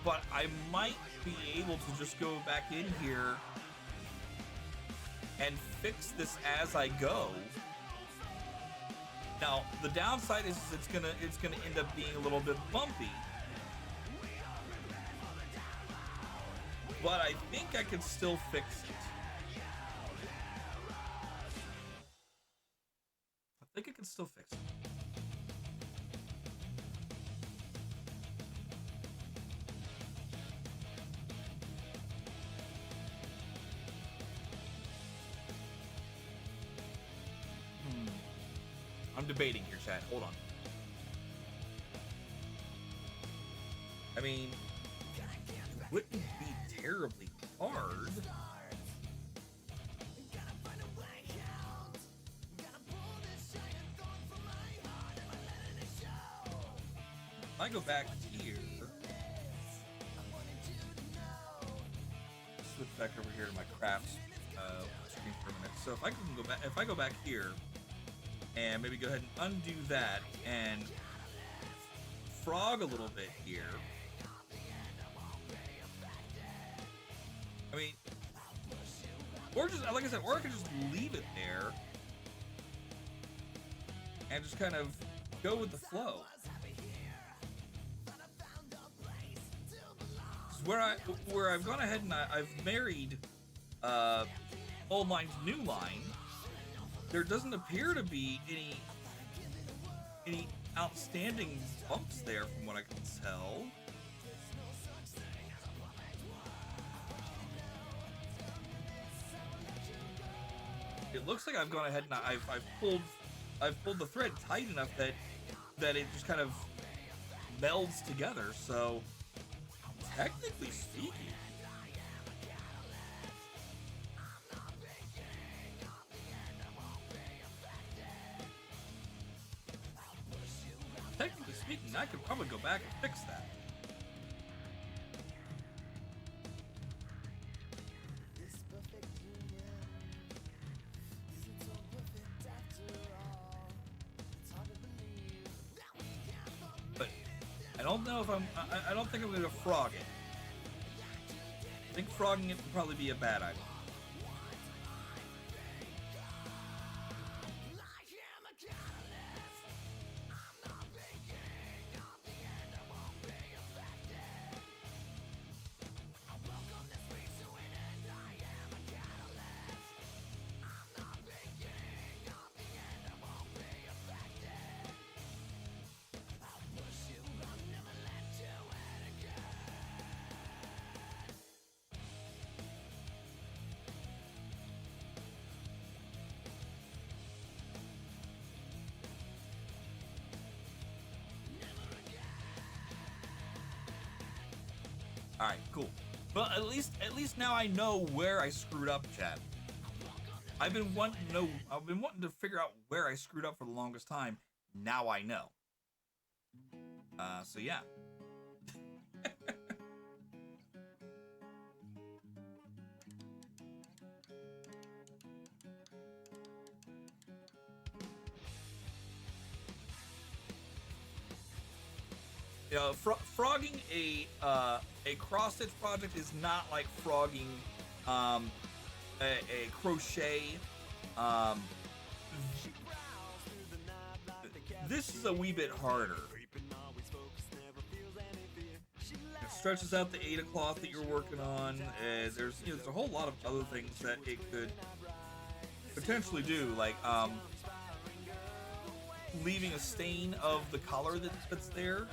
But I might be able to just go back in here and fix this as I go. Now, the downside is it's gonna end up being a little bit bumpy. But I think I can still fix it. I think I can still fix it. I'm debating here, chat. Hold on. I mean, it wouldn't be terribly hard. If I go back here, switch back over here to my crafts screen for a minute. So if I can go back, if I go back here and maybe go ahead and undo that and frog a little bit here. I mean, or just, like I said, or I could just leave it there and just kind of go with the flow. Where I've gone ahead and I've married old line to new line, there doesn't appear to be any outstanding bumps there from what I can tell. It looks like I've gone ahead and I've pulled the thread tight enough that it just kind of melds together. So technically speaking, I could probably go back and fix that. But I don't know if I don't think I'm going to frog it. I think frogging it would probably be a bad idea. All right, cool. Well, at least now I know where I screwed up, chat. I've been wanting to figure out where I screwed up for the longest time. Now I know. So yeah. You know, frogging a cross-stitch project is not like frogging a crochet. This is a wee bit harder. It stretches out the Ada cloth that you're working on. There's a whole lot of other things that it could potentially do, like leaving a stain of the color that's there.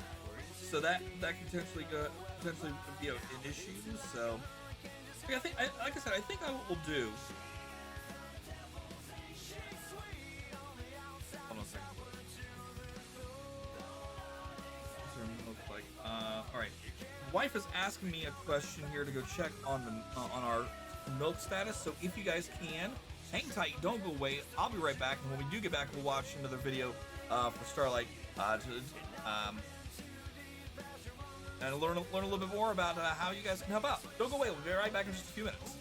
So that could potentially be an issue. So I think, like I said, I think what we'll do. Hold on a second. What's it look like? All right. Wife is asking me a question here to go check on our milk status. So if you guys can hang tight, don't go away. I'll be right back, and when we do get back, we'll watch another video for Starlight and learn a little bit more about how you guys can help out. Don't go away. We'll be right back in just a few minutes.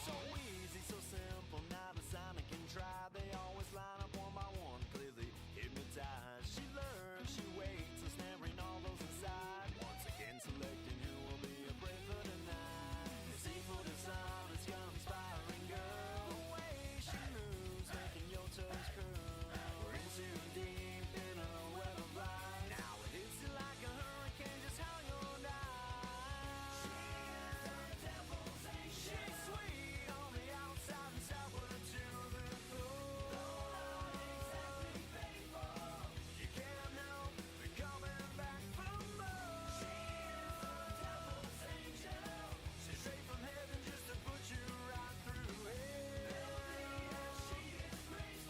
So easy, so simple, not a sign I can try. They always line up one by one, clearly hypnotized. She learns, she waits, ensnaring all those inside. Once again selecting who will be a prey for tonight. Seafood and sun, this young inspiring girl. The way she moves, making your toes curl. We're in too deep in a web of light. Now it hits you like a hurricane, just how you'll die. She's sweet on the outside and sour to the core. You can't help but coming back for more. She's straight from heaven just to put you right through hell.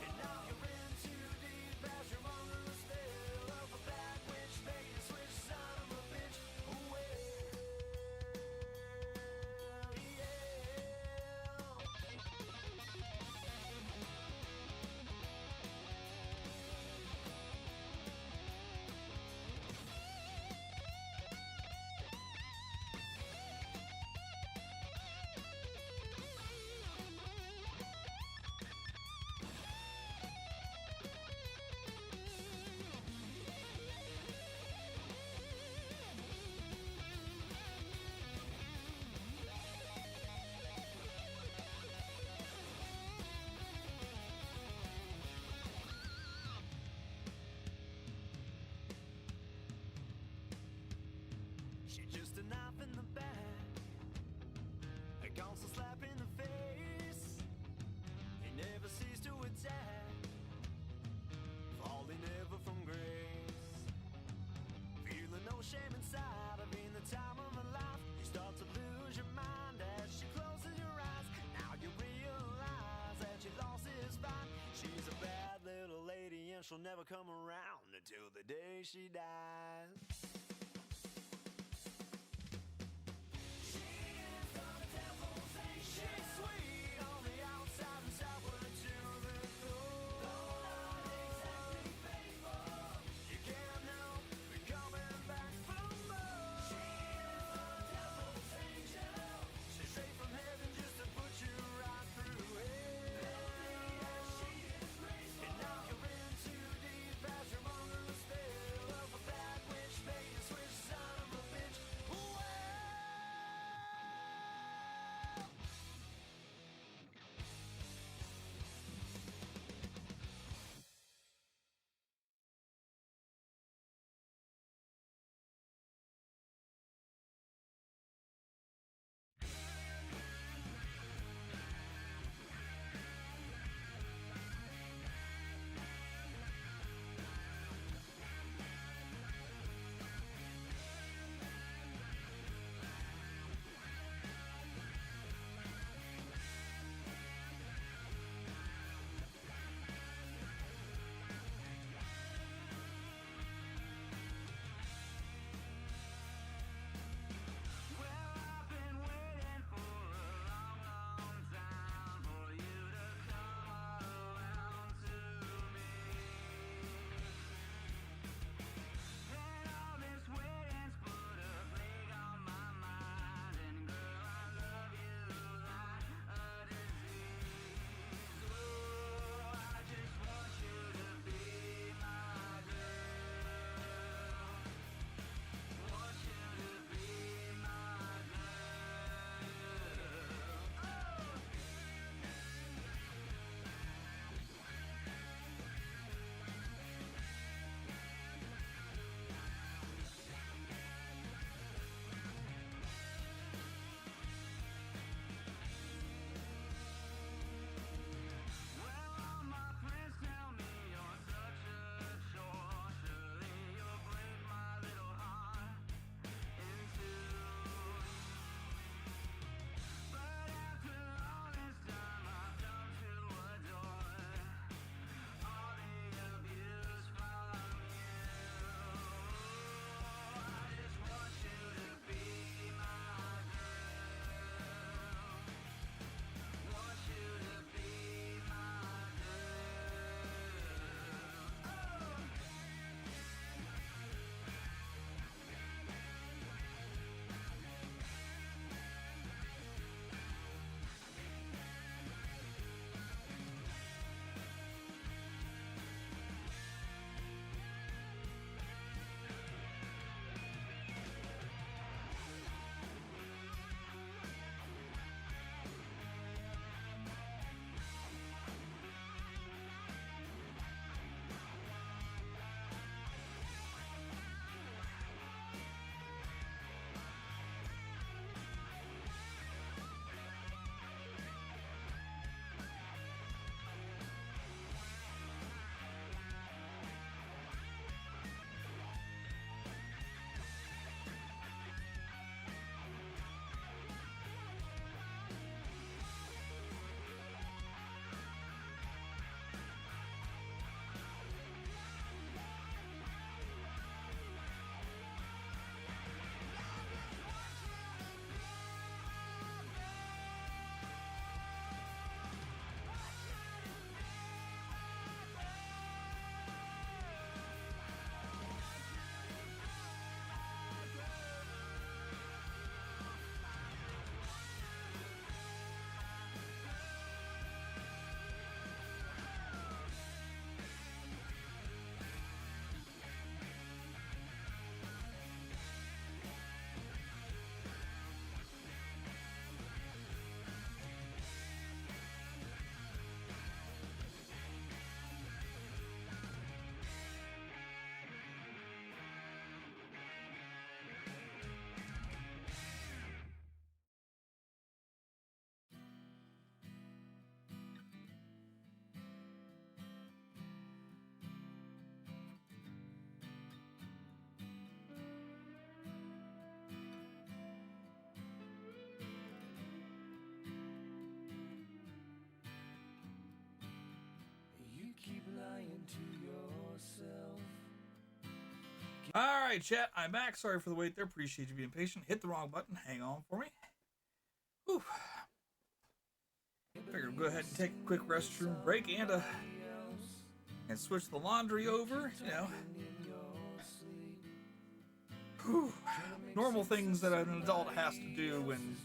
And now you're in too deep as you're under the spell of a black witch, bait and switch, son of a bitch. Well, yeah. She's just a knife in the back, a constant slap in the face. He never ceased to attack, falling ever from grace. Feeling no shame inside of being the time of her life. You start to lose your mind as she closes your eyes. Now you realize that she lost his fight. She's a bad little lady and she'll never come around until the day she dies. She's sweet on the outside and sour to the core. You can't help but coming back for more. She's straight from heaven just to put you right through hell. And now you're in too deep as you're under the spell of a black witch, bait All right, chat. I'm back. Sorry for the wait there. Appreciate you being patient. Hit the wrong button. Hang on for me. Whew. Figured we'll go ahead and take a quick restroom break and switch the laundry over. You know, whew. Normal things that an adult has to do when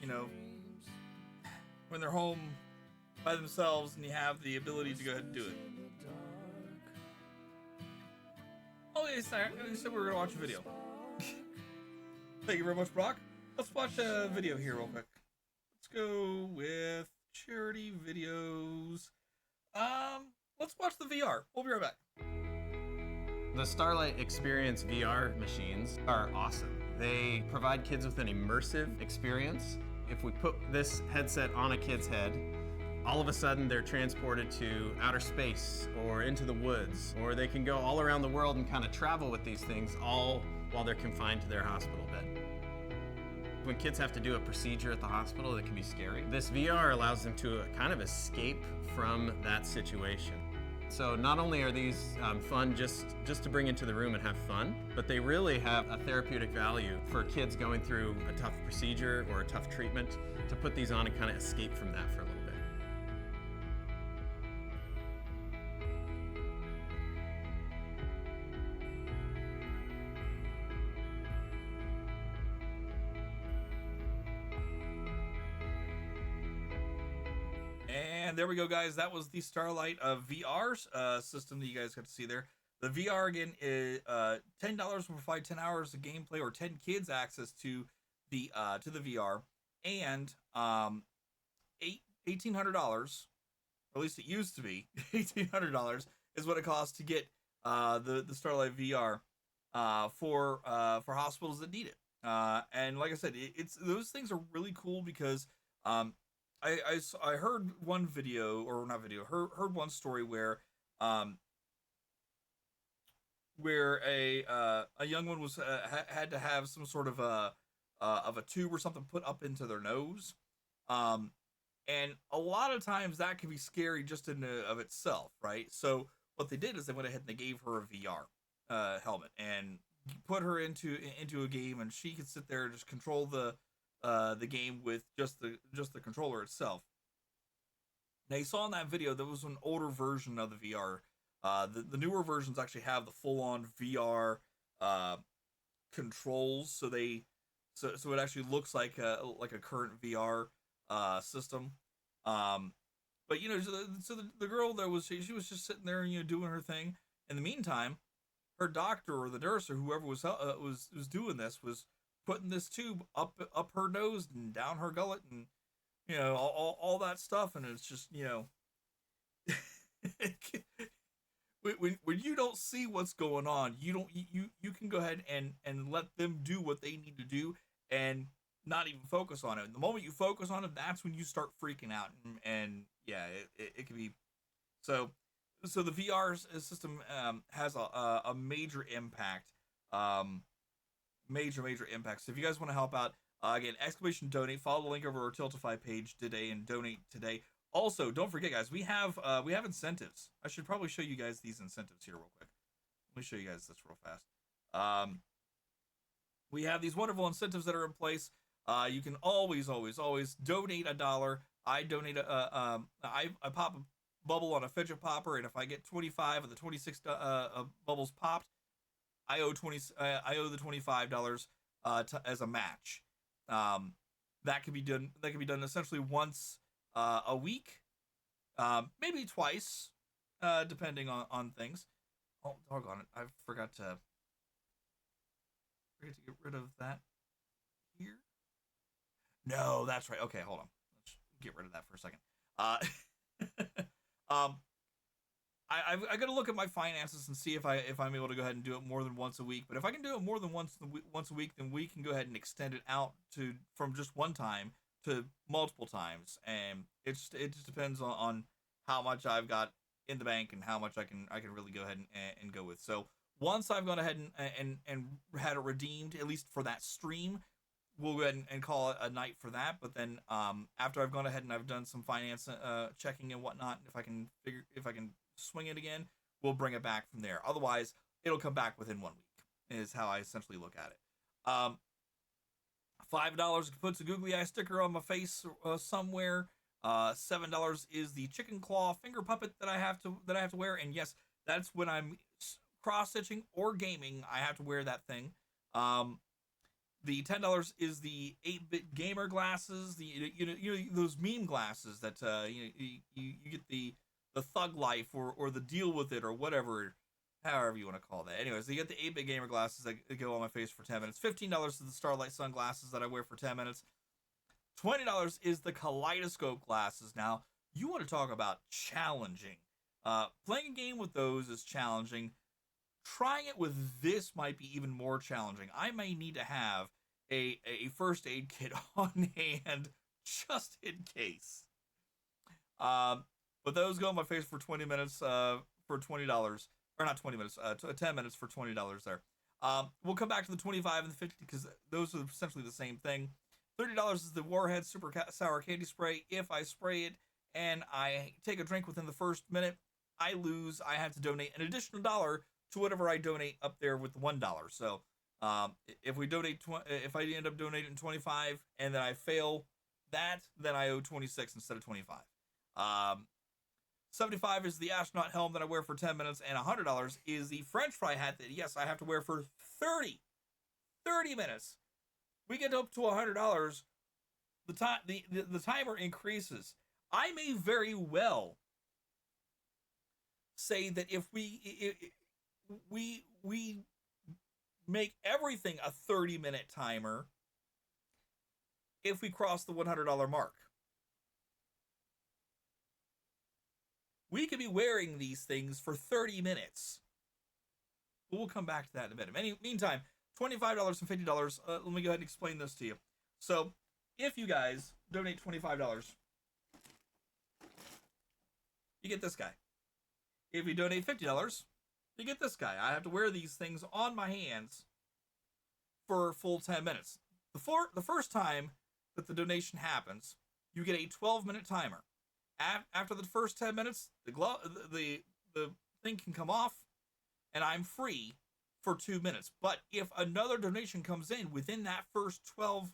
they're home by themselves and you have the ability to go ahead and do it. Oh, yeah, sorry. You said we were gonna watch a video. Thank you very much, Brock. Let's watch a video here real quick. Let's go with charity videos. Let's watch the VR. We'll be right back. The Starlight Experience VR machines are awesome. They provide kids with an immersive experience. If we put this headset on a kid's head, all of a sudden they're transported to outer space or into the woods, or they can go all around the world and kind of travel with these things all while they're confined to their hospital bed. When kids have to do a procedure at the hospital that can be scary, this VR allows them to kind of escape from that situation. So not only are these fun just to bring into the room and have fun, but they really have a therapeutic value for kids going through a tough procedure or a tough treatment, to put these on and kind of escape from that for a little bit. And there we go, guys. That was the Starlight VR system that you guys got to see there. The VR, again, is $10 will provide 10 hours of gameplay or 10 kids access to the VR, and $1,800, or at least it used to be $1,800, is what it costs to get the Starlight VR for hospitals that need it. And like I said, it's those things are really cool because I heard one video, or not video, heard one story where a young one was had to have some sort of a tube or something put up into their nose, and a lot of times that can be scary just in of itself, right? So what they did is they went ahead and they gave her a VR helmet and put her into a game, and she could sit there and just control the game with just the controller itself. Now, you saw in that video there was an older version of the VR. The newer versions actually have the full-on VR controls, so it actually looks like a current VR system. But so the girl there was she was just sitting there, doing her thing. In the meantime, her doctor or the nurse or whoever was doing this was putting this tube up her nose and down her gullet, and all that stuff, and it's just when you don't see what's going on, you can go ahead and let them do what they need to do and not even focus on it. And the moment you focus on it, that's when you start freaking out, and yeah, it can be so the VR system has a major impact. Major impact. So if you guys want to help out, again, _donate, follow the link over our Tiltify page today and donate today. Also, don't forget, guys, we have incentives. I should probably show you guys these incentives here real quick. Let me show you guys this real fast. We have these wonderful incentives that are in place. You can always donate $1. I donate I pop a bubble on a fidget popper, and if I get 25 of the 26 bubbles popped, I owe the $25 as a match. That can be done essentially once a week, maybe twice, depending on things. Oh, doggone it! I forgot to get rid of that here. No, that's right. Okay, hold on. Let's get rid of that for a second. I got to look at my finances and see if I'm able to go ahead and do it more than once a week. But if I can do it more than once a week, then we can go ahead and extend it out from just one time to multiple times. And it just depends on how much I've got in the bank and how much I can really go ahead and go with. So once I've gone ahead and had it redeemed, at least for that stream, we'll go ahead and call it a night for that. But then after I've gone ahead and I've done some finance checking and whatnot, if I can swing it again, we'll bring it back from there. Otherwise, it'll come back within 1 week. is how I essentially look at it. $5 puts a googly eye sticker on my face somewhere. $7 is the chicken claw finger puppet that I have to wear, and yes, that's when I'm cross stitching or gaming. I have to wear that thing. The $10 is the 8-bit gamer glasses. The those meme glasses that you get the thug life or the deal with it or whatever, however you want to call that. Anyways, you get the 8-bit gamer glasses that go on my face for 10 minutes. $15 is the Starlight sunglasses that I wear for 10 minutes. $20 is the kaleidoscope glasses. Now, you want to talk about challenging. Playing a game with those is challenging. Trying it with this might be even more challenging. I may need to have a first aid kit on hand just in case. But those go on my face for 20 minutes for $20. Or not 20 minutes, 10 minutes for $20 there. We'll come back to the 25 and the 50 because those are essentially the same thing. $30 is the Warhead Super Sour Candy Spray. If I spray it and I take a drink within the first minute, I lose. I have to donate an additional dollar to whatever I donate up there with the $1. So if I end up donating 25 and then I fail that, then I owe 26 instead of 25. $75 is the astronaut helm that I wear for 10 minutes, and $100 is the French fry hat that, yes, I have to wear for 30 minutes. We get up to $100, the timer increases. I may very well say that if we make everything a 30-minute timer if we cross the $100 mark. We could be wearing these things for 30 minutes. But we'll come back to that in a minute. Meantime, $25 and $50. Let me go ahead and explain this to you. So, if you guys donate $25, you get this guy. If you donate $50, you get this guy. I have to wear these things on my hands for a full 10 minutes. The first time that the donation happens, you get a 12-minute timer. After the first 10 minutes, the thing can come off, and I'm free for 2 minutes. But if another donation comes in within that first 12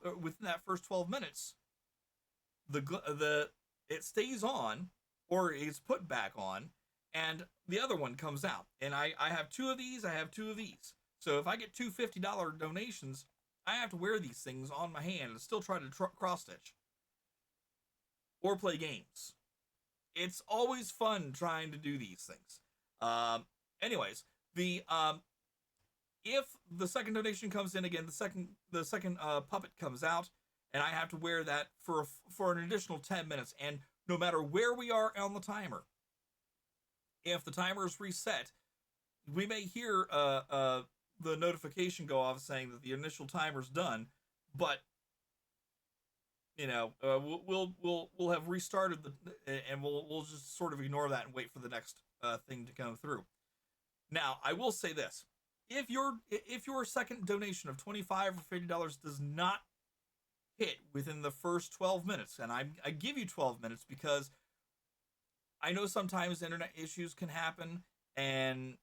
minutes, it stays on or is put back on, and the other one comes out. And I have two of these. I have two of these. So if I get two $50 donations, I have to wear these things on my hand and still try to cross stitch or play games. It's always fun trying to do these things. Anyways, if the second donation comes in again, the second puppet comes out, and I have to wear that for an additional 10 minutes. And no matter where we are on the timer, if the timer is reset, we may hear the notification go off saying that the initial timer's done, but we'll have restarted and we'll just sort of ignore that and wait for the next thing to come through. Now, I will say this: if your second donation of $25 or $50 does not hit within the first 12 minutes, and I give you 12 minutes because I know sometimes internet issues can happen and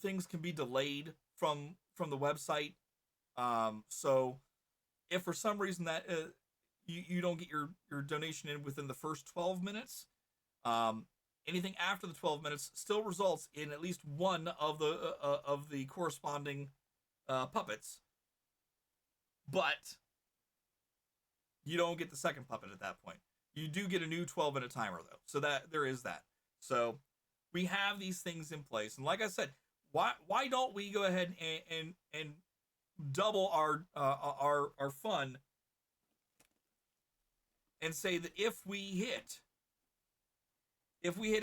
things can be delayed from the website. So if for some reason that you don't get your donation in within the first 12 minutes, anything after the 12 minutes still results in at least one of the corresponding puppets, but you don't get the second puppet at that point. You do get a new 12-minute timer though, so that there is that. So we have these things in place, and like I said, why don't we go ahead and double our fun and say that if we hit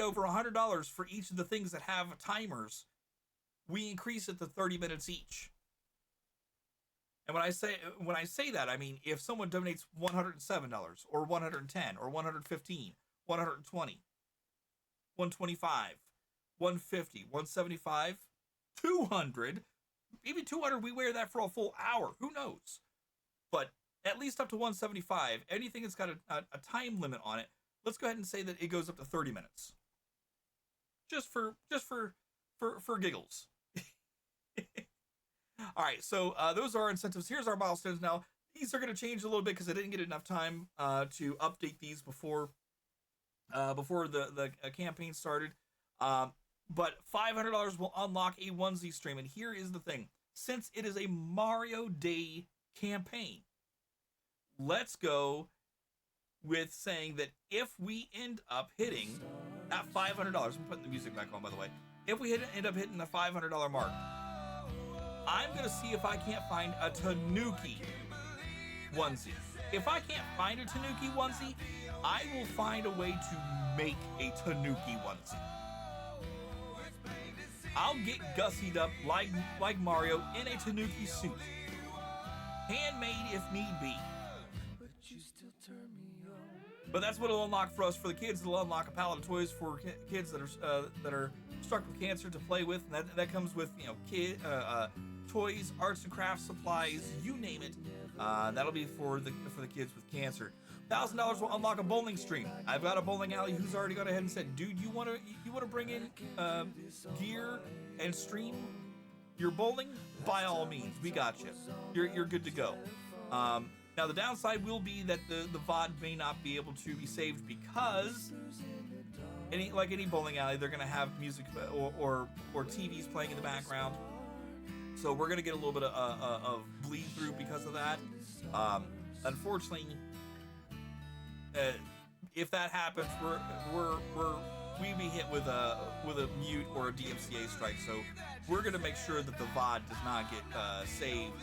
over $100 for each of the things that have timers, we increase it to 30 minutes each. And when I say that, I mean if someone donates $107 or $110 or $115, $120, $125, $150, $175, $200, maybe $200, we wear that for a full hour. Who knows? But at least up to $175. Anything that's got a time limit on it, let's go ahead and say that it goes up to 30 minutes. Just for giggles. All right, so those are incentives. Here's our milestones now. These are going to change a little bit because I didn't get enough time to update these before the campaign started. But $500 will unlock a onesie stream. And here is the thing. Since it is a Mario Day campaign, let's go with saying that if we end up hitting that $500, I'm putting the music back on, by the way. If we end up hitting the $500 mark, I'm going to see if I can't find a Tanuki onesie. If I can't find a Tanuki onesie, I will find a way to make a Tanuki onesie. I'll get gussied up like Mario in a Tanuki suit. Handmade if need be. But that's what it'll unlock for us. For the kids, it'll unlock a pallet of toys for kids that are struck with cancer to play with. And that comes with, you know, toys, arts and crafts supplies, you name it. That'll be for the kids with cancer. $1,000 will unlock a bowling stream. I've got a bowling alley who's already gone ahead and said, dude, you want to bring in gear and stream your bowling? By all means, we got you. You're good to go. Now the downside will be that the VOD may not be able to be saved because like any bowling alley, they're gonna have music or TVs playing in the background. So we're gonna get a little bit of bleed through because of that. Unfortunately, if that happens, we be hit with a mute or a DMCA strike. So we're gonna make sure that the VOD does not get saved,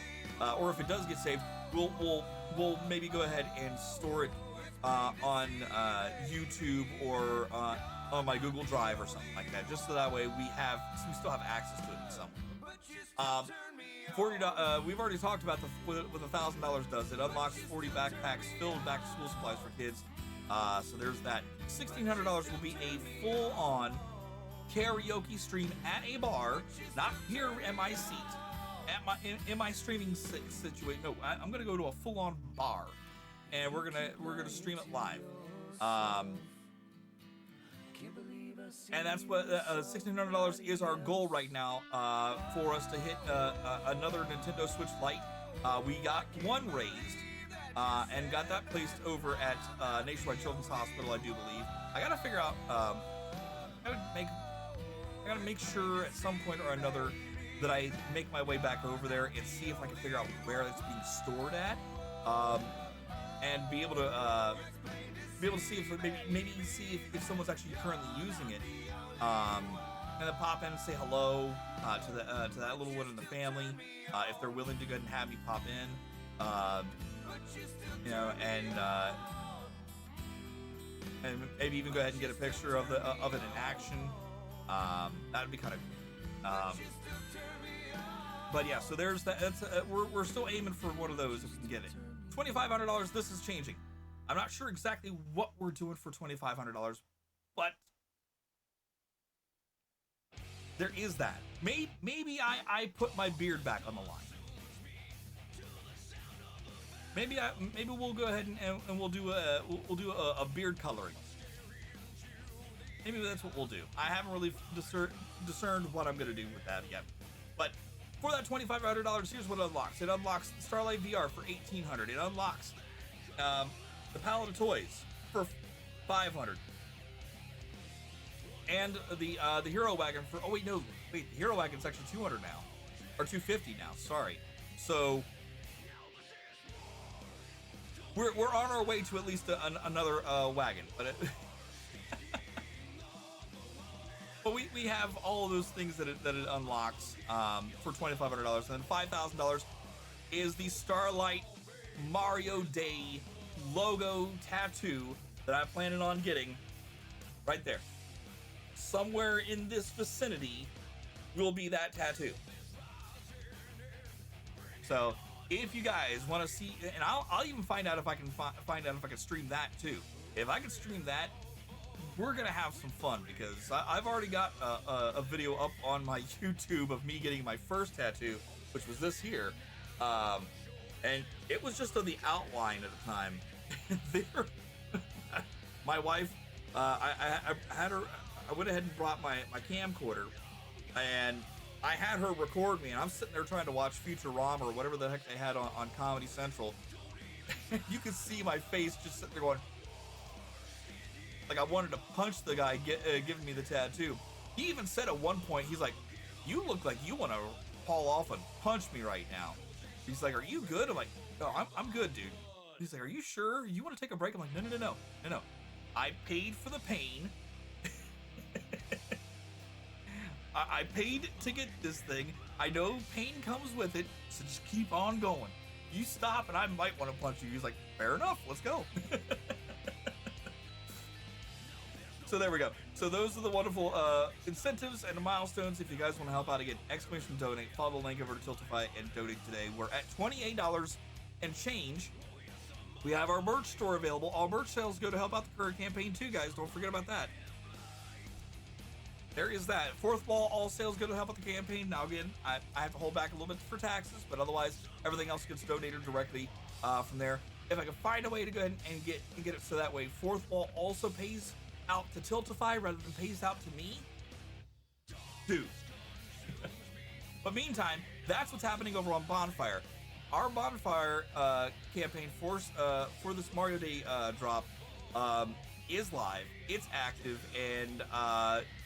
or if it does get saved, we'll maybe go ahead and store it on YouTube or on my Google Drive or something like that, just so that way we still have access to it in some way. $40. We've already talked about what $1,000 does. It unlocks 40 backpacks filled back to school supplies for kids. So there's that. $1,600 will be a full-on karaoke stream at a bar, not here in my seat, in my streaming situation. No, I'm gonna go to a full-on bar, and we're gonna stream it live. And that's what $1,600 is our goal right now for us to hit another Nintendo Switch Lite. We got one raised and got that placed over at Nationwide Children's Hospital, I do believe. I gotta figure out. I gotta make sure at some point or another that I make my way back over there and see if I can figure out where it's being stored at, and be able to see if maybe see if someone's actually currently using it, and then pop in and say hello to that little one in the family, if they're willing to go ahead and have me pop in, you know, and maybe even go ahead and get a picture of it in action. That'd be kind of. But yeah, so there's that. We're still aiming for one of those if we can get it. $2,500. This is changing. I'm not sure exactly what we're doing for $2,500, but there is that. Maybe I put my beard back on the line. Maybe we'll go ahead and we'll do a beard coloring. Maybe that's what we'll do. I haven't really discerned what I'm gonna do with that yet. But for that $2,500, here's what it unlocks. It unlocks Starlight VR for $1,800. It unlocks the pallet of toys for $500, and the hero wagon for the hero wagon's actually $200 now, or $250 now. Sorry. So we're on our way to at least another wagon, but but we have all of those things that it unlocks for $2,500, and then $5,000 is the Starlight Mario Day logo tattoo that I'm planning on getting right there. Somewhere in this vicinity will be that tattoo. So if you guys want to see, and I'll even find out if I can find out if I can stream that too. If I can stream that, we're gonna have some fun, because I've already got a video up on my YouTube of me getting my first tattoo, which was this here. And it was just on the outline at the time. My wife, I went ahead and brought my camcorder, and I had her record me, and I'm sitting there trying to watch Futurama or whatever the heck they had on Comedy Central. You could see my face just sitting there going, like I wanted to punch the guy giving me the tattoo. He even said at one point, he's like, "You look like you want to haul off and punch me right now." He's like, "Are you good?" I'm like, "No, I'm good, dude." He's like, "Are you sure? You want to take a break?" I'm like, No. I paid for the pain. I paid to get this thing. I know pain comes with it, so just keep on going. You stop and I might want to punch you. He's like, "Fair enough, let's go." So there we go. So those are the wonderful incentives and milestones. If you guys want to help out again, ! donate. Follow the link over to Tiltify and donate today. We're at $28 and change. We have our merch store available. All merch sales go to help out the current campaign too, guys. Don't forget about that. There is that. Fourth wall, all sales go to help out the campaign. Now again, I have to hold back a little bit for taxes, but otherwise everything else gets donated directly from there. If I can find a way to go ahead and get it so that way fourth wall also pays out to Tiltify rather than pays out to me, dude. But meantime, that's what's happening over on Bonfire. Our Bonfire campaign for this Mario Day drop is live. It's active, and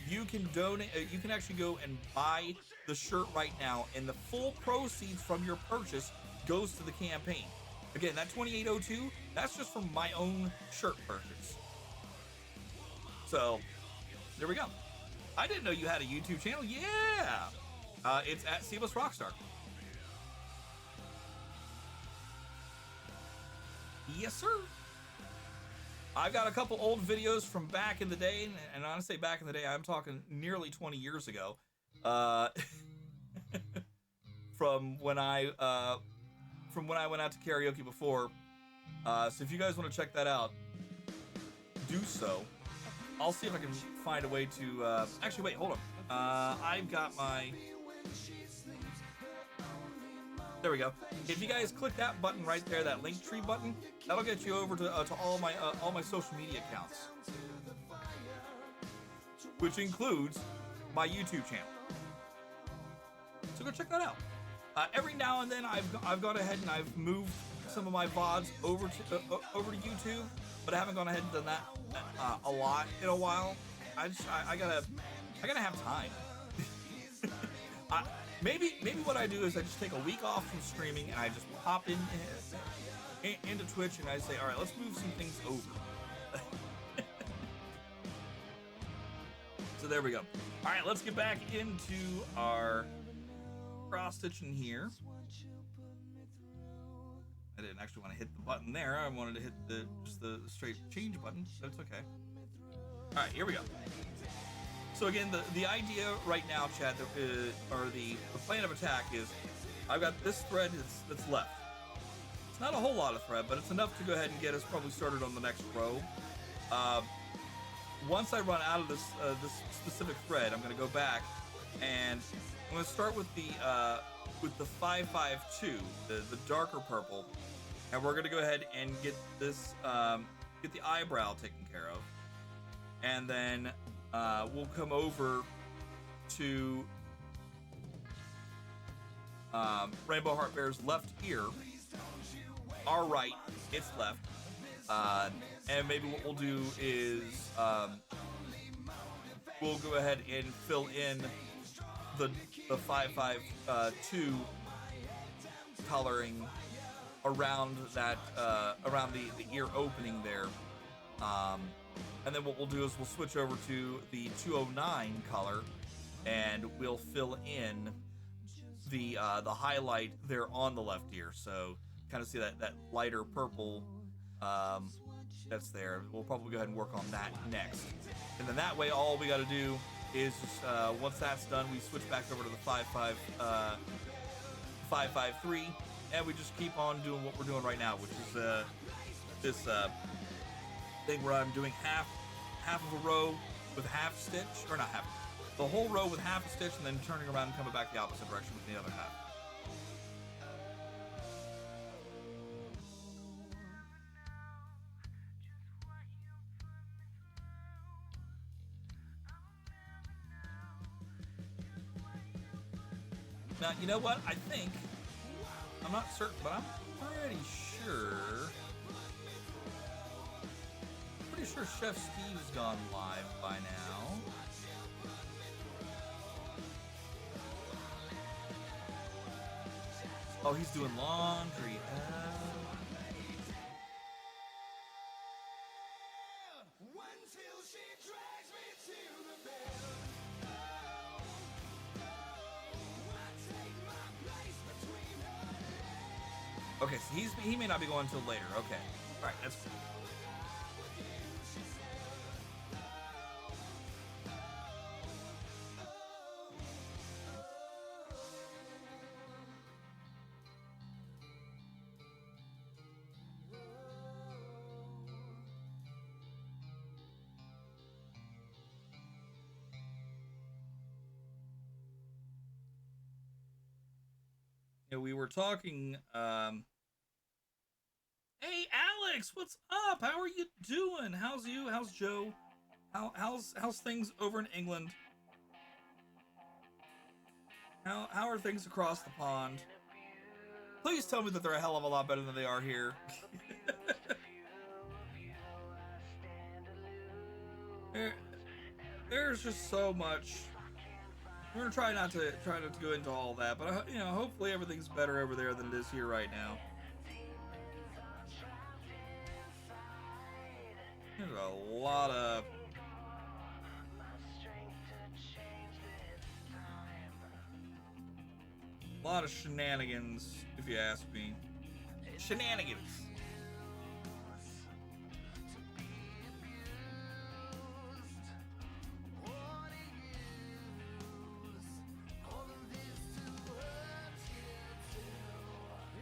you can donate. You can actually go and buy the shirt right now, and the full proceeds from your purchase goes to the campaign. Again, that $28.02, that's just from my own shirt purchase. So there we go. I didn't know you had a YouTube channel. Yeah, it's at Seamus Rockstar. Yes, sir. I've got a couple old videos from back in the day, and when I say back in the day, I'm talking nearly 20 years ago. From when I went out to karaoke before. So if you guys want to check that out, do so. I'll see if I can find a way to. Actually, wait, hold on. I've got my. There we go. If you guys click that button right there, that link tree button, that'll get you over to all my social media accounts, which includes my YouTube channel. So go check that out. Every now and then, I've gone ahead and I've moved some of my VODs over to YouTube, but I haven't gone ahead and done that a lot in a while. I gotta have time. Maybe what I do is I just take a week off from streaming and I just pop into Twitch and I say, all right, let's move some things over. So there we go. All right, let's get back into our cross stitching here. I didn't actually want to hit the button there. I wanted to hit just the straight change button, but it's okay. All right, here we go. So again, the idea right now, chat, or the plan of attack is, I've got this thread that's left. It's not a whole lot of thread, but it's enough to go ahead and get us probably started on the next row. Once I run out of this specific thread, I'm going to go back and I'm going to start with the 552, the darker purple, and we're going to go ahead and get this get the eyebrow taken care of, and then we'll come over to Rainbow Heart Bear's left ear, our right, its left, and maybe what we'll do is we'll go ahead and fill in the 552 coloring around that around the ear opening there, and then what we'll do is we'll switch over to the 209 color and we'll fill in the highlight there on the left ear, so kind of see that lighter purple that's there. We'll probably go ahead and work on that next, and then that way all we got to do is just, once that's done, we switch back over to the 553, and we just keep on doing what we're doing right now, which is this thing where I'm doing half of a row with half stitch, or not half, the whole row with half a stitch, and then turning around and coming back the opposite direction with the other half. Now, you know what? I think, I'm not certain, but I'm pretty sure. Pretty sure Chef Steve's gone live by now. Oh, he's doing laundry. Okay, so he may not be going until later. Okay, all right, that's. Yeah, we were talking. Hey, Alex, what's up? How are you doing? How's you? How's Joe? How's things over in England? How are things across the pond? Please tell me that they're a hell of a lot better than they are here. There's just so much. We're gonna try not to go into all that, but you know, hopefully everything's better over there than it is here right now. There's a lot of shenanigans, if you ask me. Shenanigans.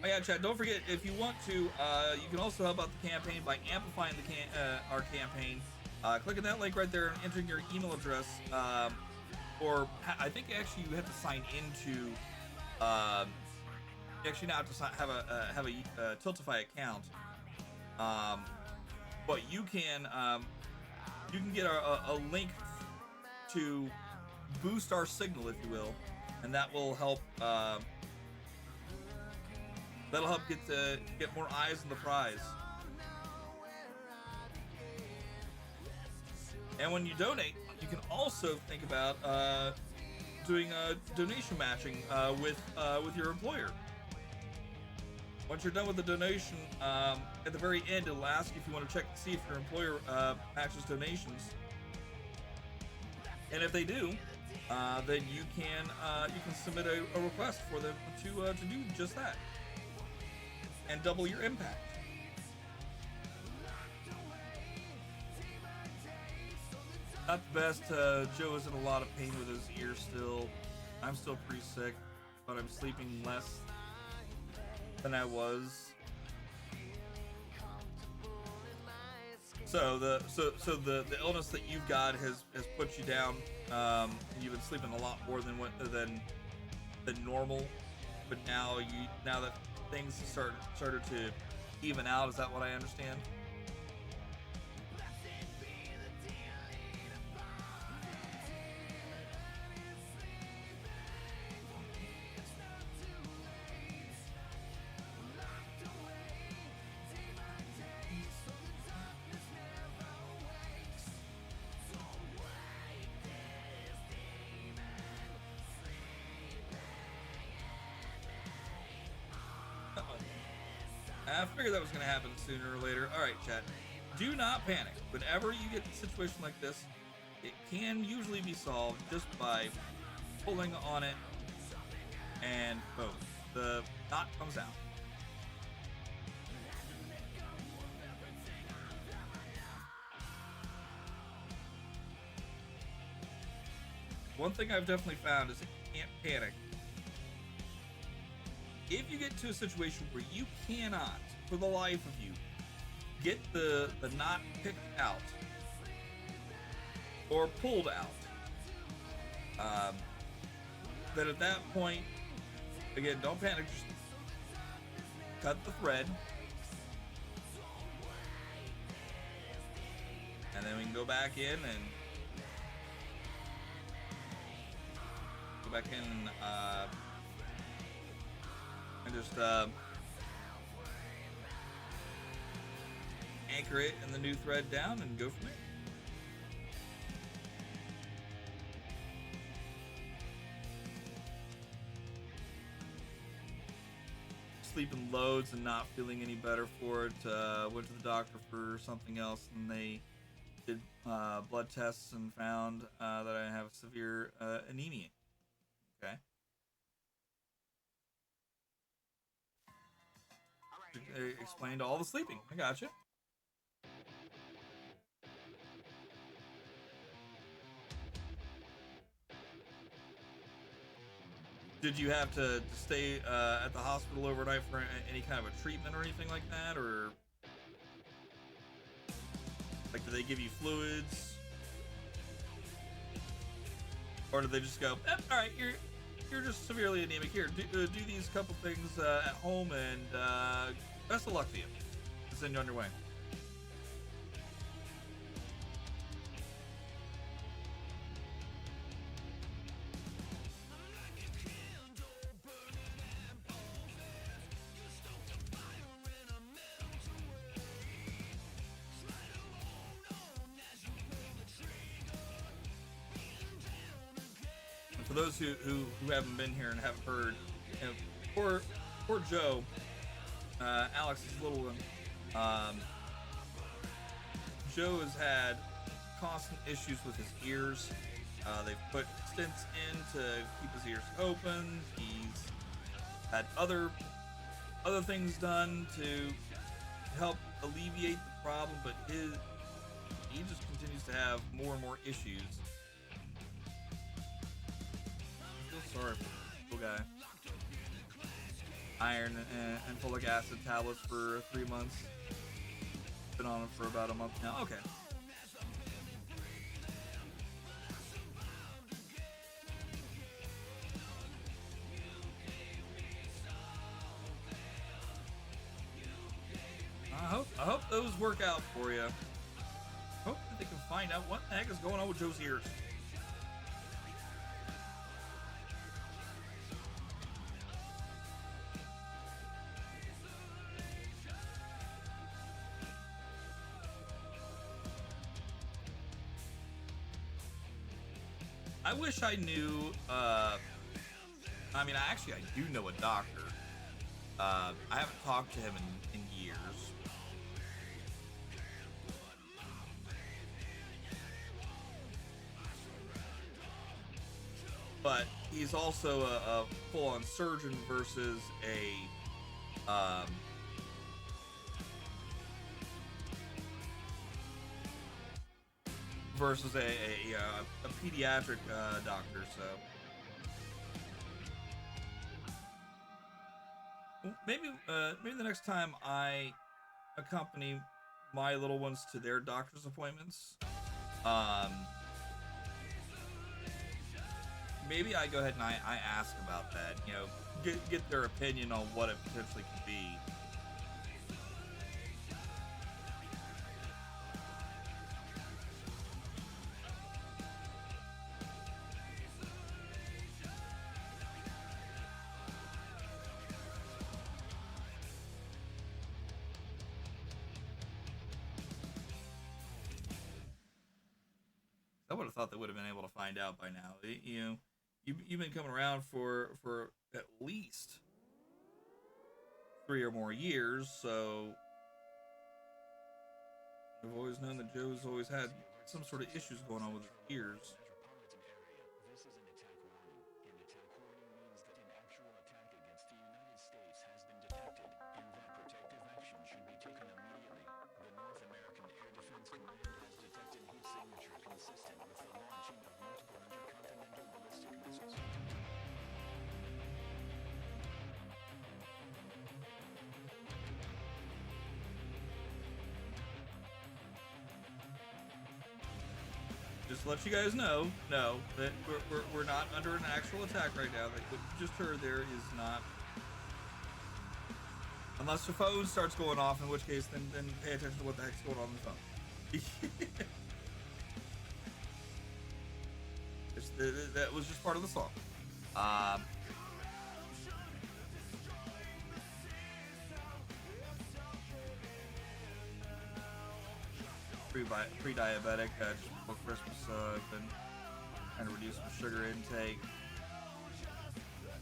Oh yeah, chat, don't forget, if you want to, you can also help out the campaign by amplifying our campaign. Clicking that link right there and entering your email address. Or I think actually you have to sign into, you actually now have to have a Tiltify account. But you can get a link to boost our signal, if you will, and that will help. That'll help get more eyes on the prize. And when you donate, you can also think about doing a donation matching with your employer. Once you're done with the donation, at the very end, it'll ask if you want to check to see if your employer matches donations. And if they do, then you can submit a request for them to do just that. And double your impact. Not the best. Joe is in a lot of pain with his ear still. I'm still pretty sick, but I'm sleeping less than I was. So the illness that you've got has put you down. You've been sleeping a lot more than normal, but now that things started to even out. Is that what I understand? I figured that was going to happen sooner or later. All right, chat. Do not panic. Whenever you get in a situation like this, it can usually be solved just by pulling on it, and boom, the knot comes out. One thing I've definitely found is that you can't panic. If you get to a situation where you cannot, for the life of you, get the knot picked out or pulled out, then at that point, again, don't panic, just cut the thread, and then we can go back in and I just anchor it and the new thread down and go from there. Sleeping loads and not feeling any better for it. Went to the doctor for something else, and they did blood tests and found that I have severe anemia. Okay. Explained all the sleeping. I gotcha. Did you have to stay at the hospital overnight for any kind of a treatment or anything like that, or like did they give you fluids, or did they just go, all right, you're just severely anemic. Here, do these couple things at home, and best of luck to you. Send you on your way. For those who haven't been here and haven't heard, you know, poor Joe, Alex's little one, Joe has had constant issues with his ears. They've put stents in to keep his ears open. He's had other things done to help alleviate the problem, but he just continues to have more and more issues. Sorry for the little guy. Iron and folic acid tablets for 3 months. Been on it for about a month now. Okay. I hope those work out for you. Hope that they can find out what the heck is going on with Joe's ears. I wish I knew, I mean, I do know a doctor. I haven't talked to him in years. But he's also a full-on surgeon versus a, versus a pediatric doctor, so maybe the next time I accompany my little ones to their doctor's appointments, maybe I go ahead and I ask about that, you know, get their opinion on what it potentially could be. I would have thought they would have been able to find out by now. You know, you've been coming around for at least 3 or more years, so I've always known that Joe's always had some sort of issues going on with his ears. This is an attack warning. An attack warning means that an actual attack against the United States has been detected, and that protective action should be taken immediately. The North American Air Defense Command has detected heat signature consistent with the launching of multiple intercontinental ballistic missiles. Just to let you guys know, no, that we're not under an actual attack right now. Like what you just heard there is not. Unless your phone starts going off, in which case then pay attention to what the heck's going on the phone. That was just part of the song. pre-diabetic, just before Christmas, so I've been trying to reduce my sugar intake.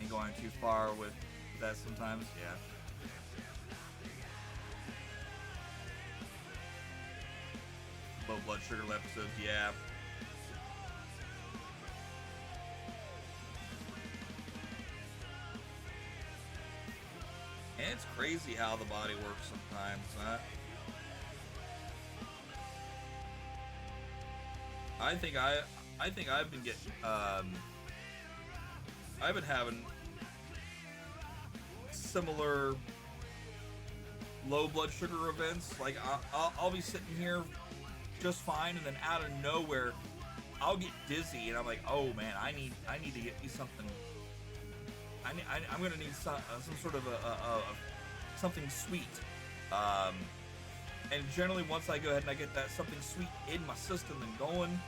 Ain't going too far with that sometimes, yeah. Low blood sugar episodes, yeah. And it's crazy how the body works sometimes, huh? I think I've been getting I've been having similar low blood sugar events. Like I'll be sitting here just fine, and then out of nowhere I'll get dizzy, and I'm like, oh man, I need to get me something. I'm gonna need some sort of a something sweet. And generally, once I go ahead and I get that something sweet in my system and going,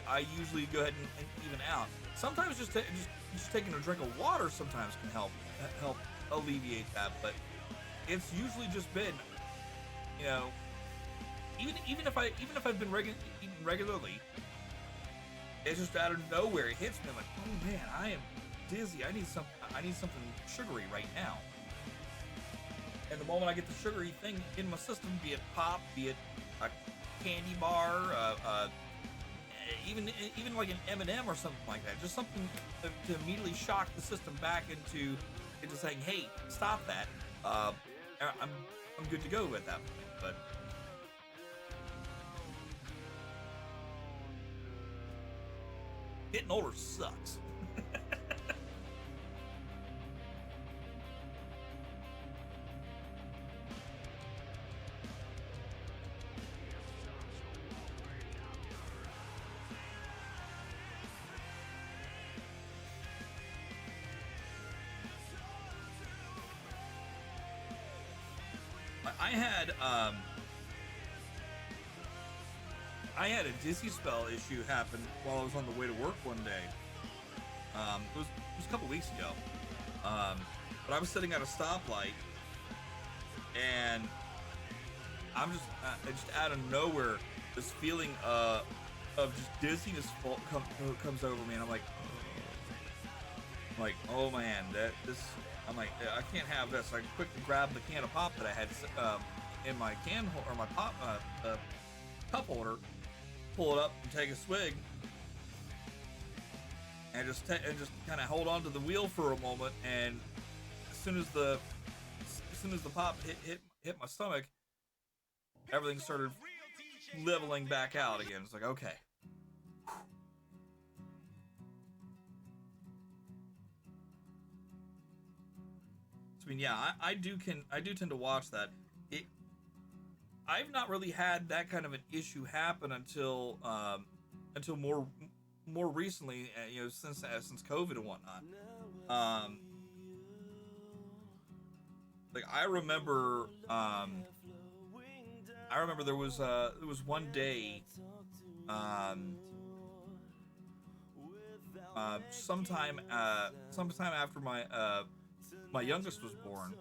I usually go ahead and even out. Sometimes just taking a drink of water sometimes can help alleviate that, but it's usually just been, you know, even if I've been eating regularly, it's just out of nowhere it hits me. I'm like, oh man, I am dizzy. I need something sugary right now. And the moment I get the sugary thing in my system, be it pop, be it a candy bar, even like an M&M or something like that, just something to immediately shock the system back into saying, hey, stop that. I'm good to go at that point. But getting older sucks. I had a dizzy spell issue happen while I was on the way to work one day. It was a couple weeks ago. But I was sitting at a stoplight, and I'm just out of nowhere, this feeling of just dizziness comes over me, and I'm like, oh man, I'm like, I can't have this. I quickly grabbed the can of pop that I had in my can or my pop cup holder, pull it up and take a swig, and just kind of hold on to the wheel for a moment. And as soon as the pop hit my stomach, everything started leveling back out again. It's like, okay. I mean, yeah, I do tend to watch that. I've not really had that kind of an issue happen until more recently, you know, since COVID and whatnot. Like I remember there was one day, sometime after my youngest was born.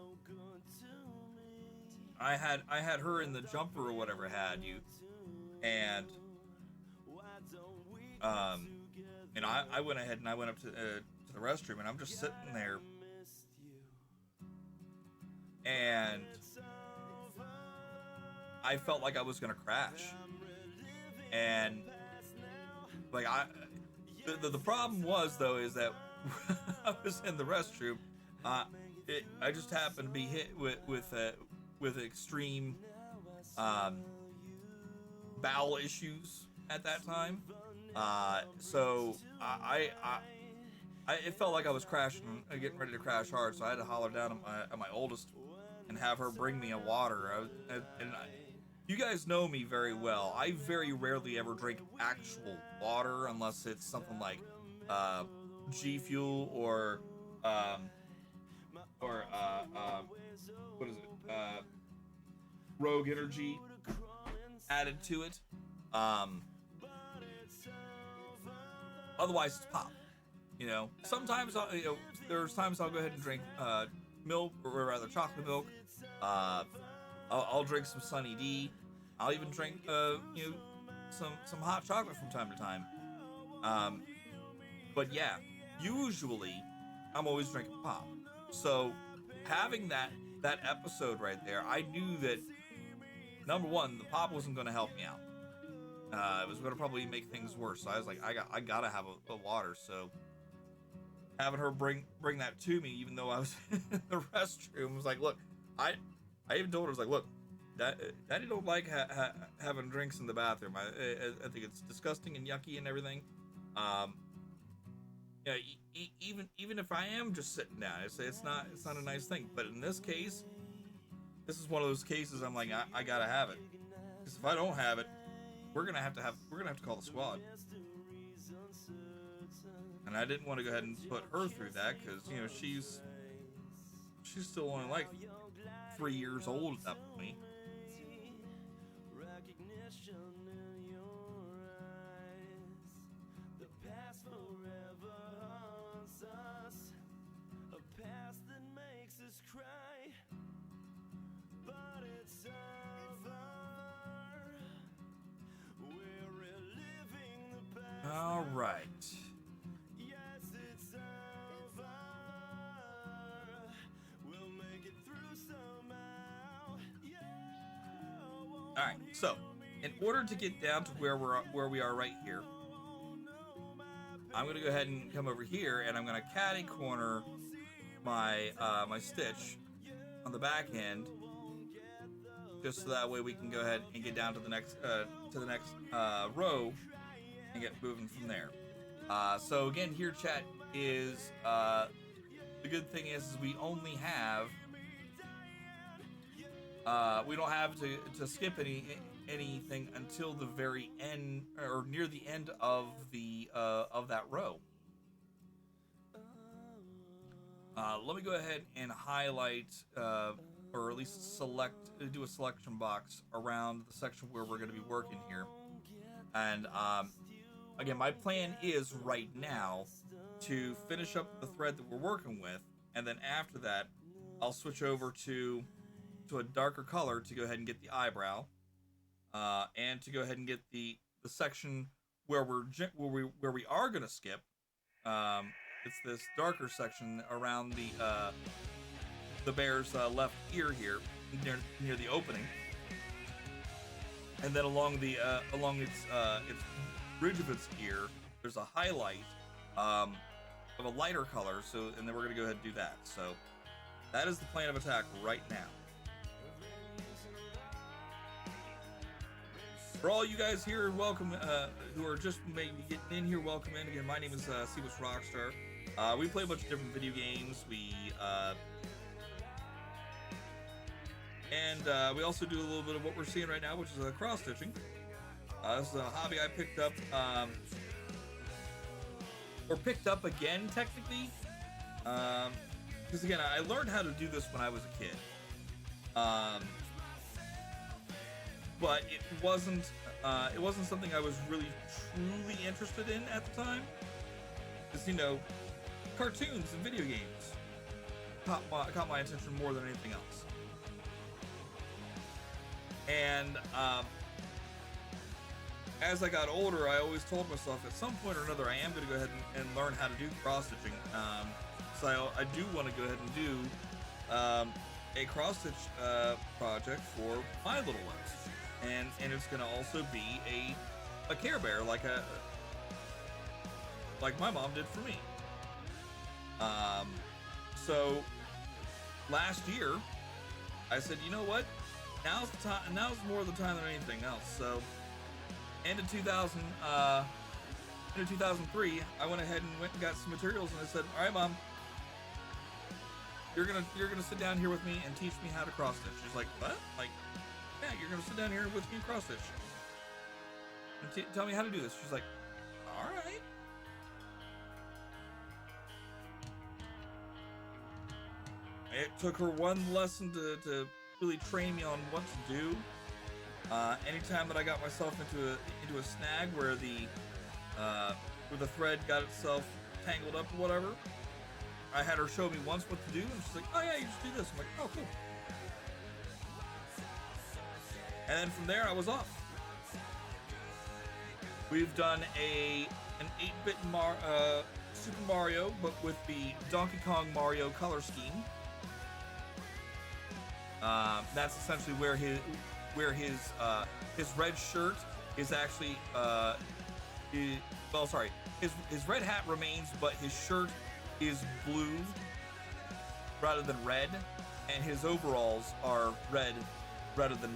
I had her in the jumper or whatever had you, and I went ahead and I went up to the restroom, and I'm just sitting there, and I felt like I was gonna crash, and like the problem was though is that I was in the restroom. I just happened to be hit with extreme bowel issues at that time. So it felt like I was crashing, getting ready to crash hard. So I had to holler down at my oldest and have her bring me a water. You guys know me very well. I very rarely ever drink actual water unless it's something like G Fuel or what is it? Rogue Energy added to it. Otherwise, it's pop. You know, sometimes there's times I'll go ahead and drink milk, or rather chocolate milk. I'll drink some Sunny D. I'll even drink, you know, some hot chocolate from time to time. But yeah, usually I'm always drinking pop. So having that episode right there, I knew that number one, the pop wasn't going to help me out. It was going to probably make things worse. So I was like, I gotta have a water. So having her bring that to me, even though I was in the restroom, was like, look, I even told her, I was like, look, Daddy don't like having drinks in the bathroom. I think it's disgusting and yucky and everything. Yeah, even if I am just sitting down, it's not a nice thing. But in this case, this is one of those cases I'm like, I gotta have it, because if I don't have it, we're gonna have to call the squad. And I didn't want to go ahead and put her through that, because you know she's still only like 3 years old at that point. All right. All right. So, in order to get down to where we are right here, I'm gonna go ahead and come over here, and I'm gonna catty corner my my stitch on the back end, just so that way we can go ahead and get down to the next row and get moving from there. So again, here, chat, is the good thing is we only have we don't have to skip anything until the very end, or near the end of the of that row. Let me go ahead and highlight, or at least do a selection box around the section where we're going to be working here. And again, my plan is right now to finish up the thread that we're working with, and then after that, I'll switch over to a darker color to go ahead and get the eyebrow, and to go ahead and get the section where we are going to skip. It's this darker section around the bear's left ear here, near the opening, and then along its bridge of its ear, there's a highlight of a lighter color. So, and then we're gonna go ahead and do that. So that is the plan of attack right now. For all you guys here, welcome, who are just maybe getting in here, welcome in. Again, my name is Seabush Rockstar. We play a bunch of different video games. And we also do a little bit of what we're seeing right now, which is cross-stitching. This is a hobby I picked up, or picked up again, technically. Because again, I learned how to do this when I was a kid. But it wasn't something I was really truly interested in at the time. Because, you know, cartoons and video games caught my attention more than anything else. And as I got older, I always told myself at some point or another I am going to go ahead and learn how to do cross-stitching. So I do want to go ahead and do a cross-stitch project for my little ones. And it's going to also be a Care Bear, like my mom did for me. So last year, I said, you know what? Now's the time. Now's more of the time than anything else. So, end of 2003, I went ahead and went and got some materials, and I said, "All right, Mom, you're gonna sit down here with me and teach me how to cross stitch." She's like, "What?" Like, "Yeah, you're gonna sit down here with me and cross stitch and tell me how to do this." She's like, "All right." It took her one lesson to really train me on what to do. Anytime that I got myself into a snag where the thread got itself tangled up or whatever, I had her show me once what to do, and she's like, "Oh yeah, you just do this." I'm like, "Oh, cool." And then from there, I was off. We've done an 8-bit Super Mario, but with the Donkey Kong Mario color scheme. That's essentially where his red shirt is actually his red hat remains, but his shirt is blue rather than red, and his overalls are red rather than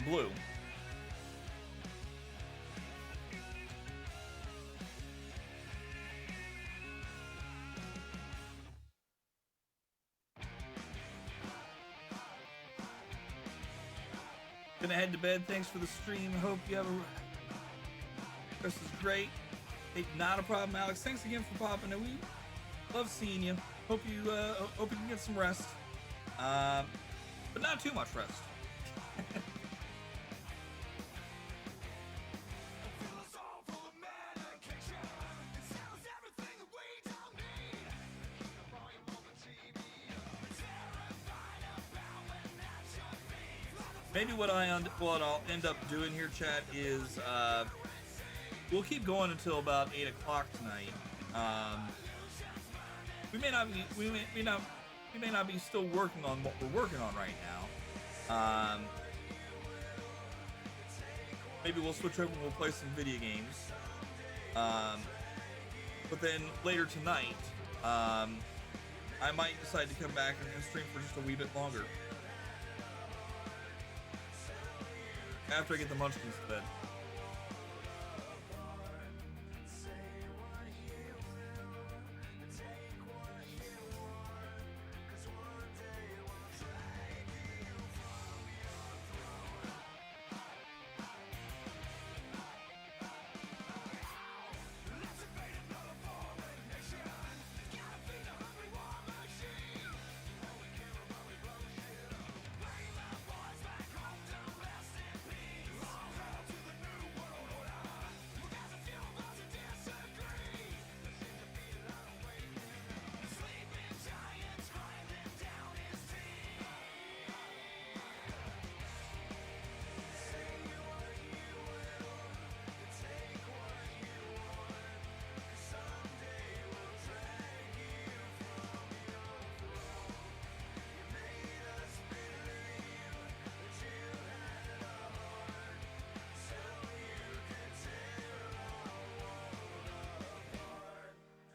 blue. Gonna head to bed. Thanks for the stream. Hope you have a. This is great. Hey, not a problem, Alex. Thanks again for popping in. We love seeing you. Hope you can get some rest. But not too much rest. Maybe what I'll end up doing here, chat, is we'll keep going until about 8 o'clock tonight. We may not be still working on what we're working on right now. Maybe we'll switch over and we'll play some video games. But then later tonight, I might decide to come back and stream for just a wee bit longer. After I get the munchkins to bed.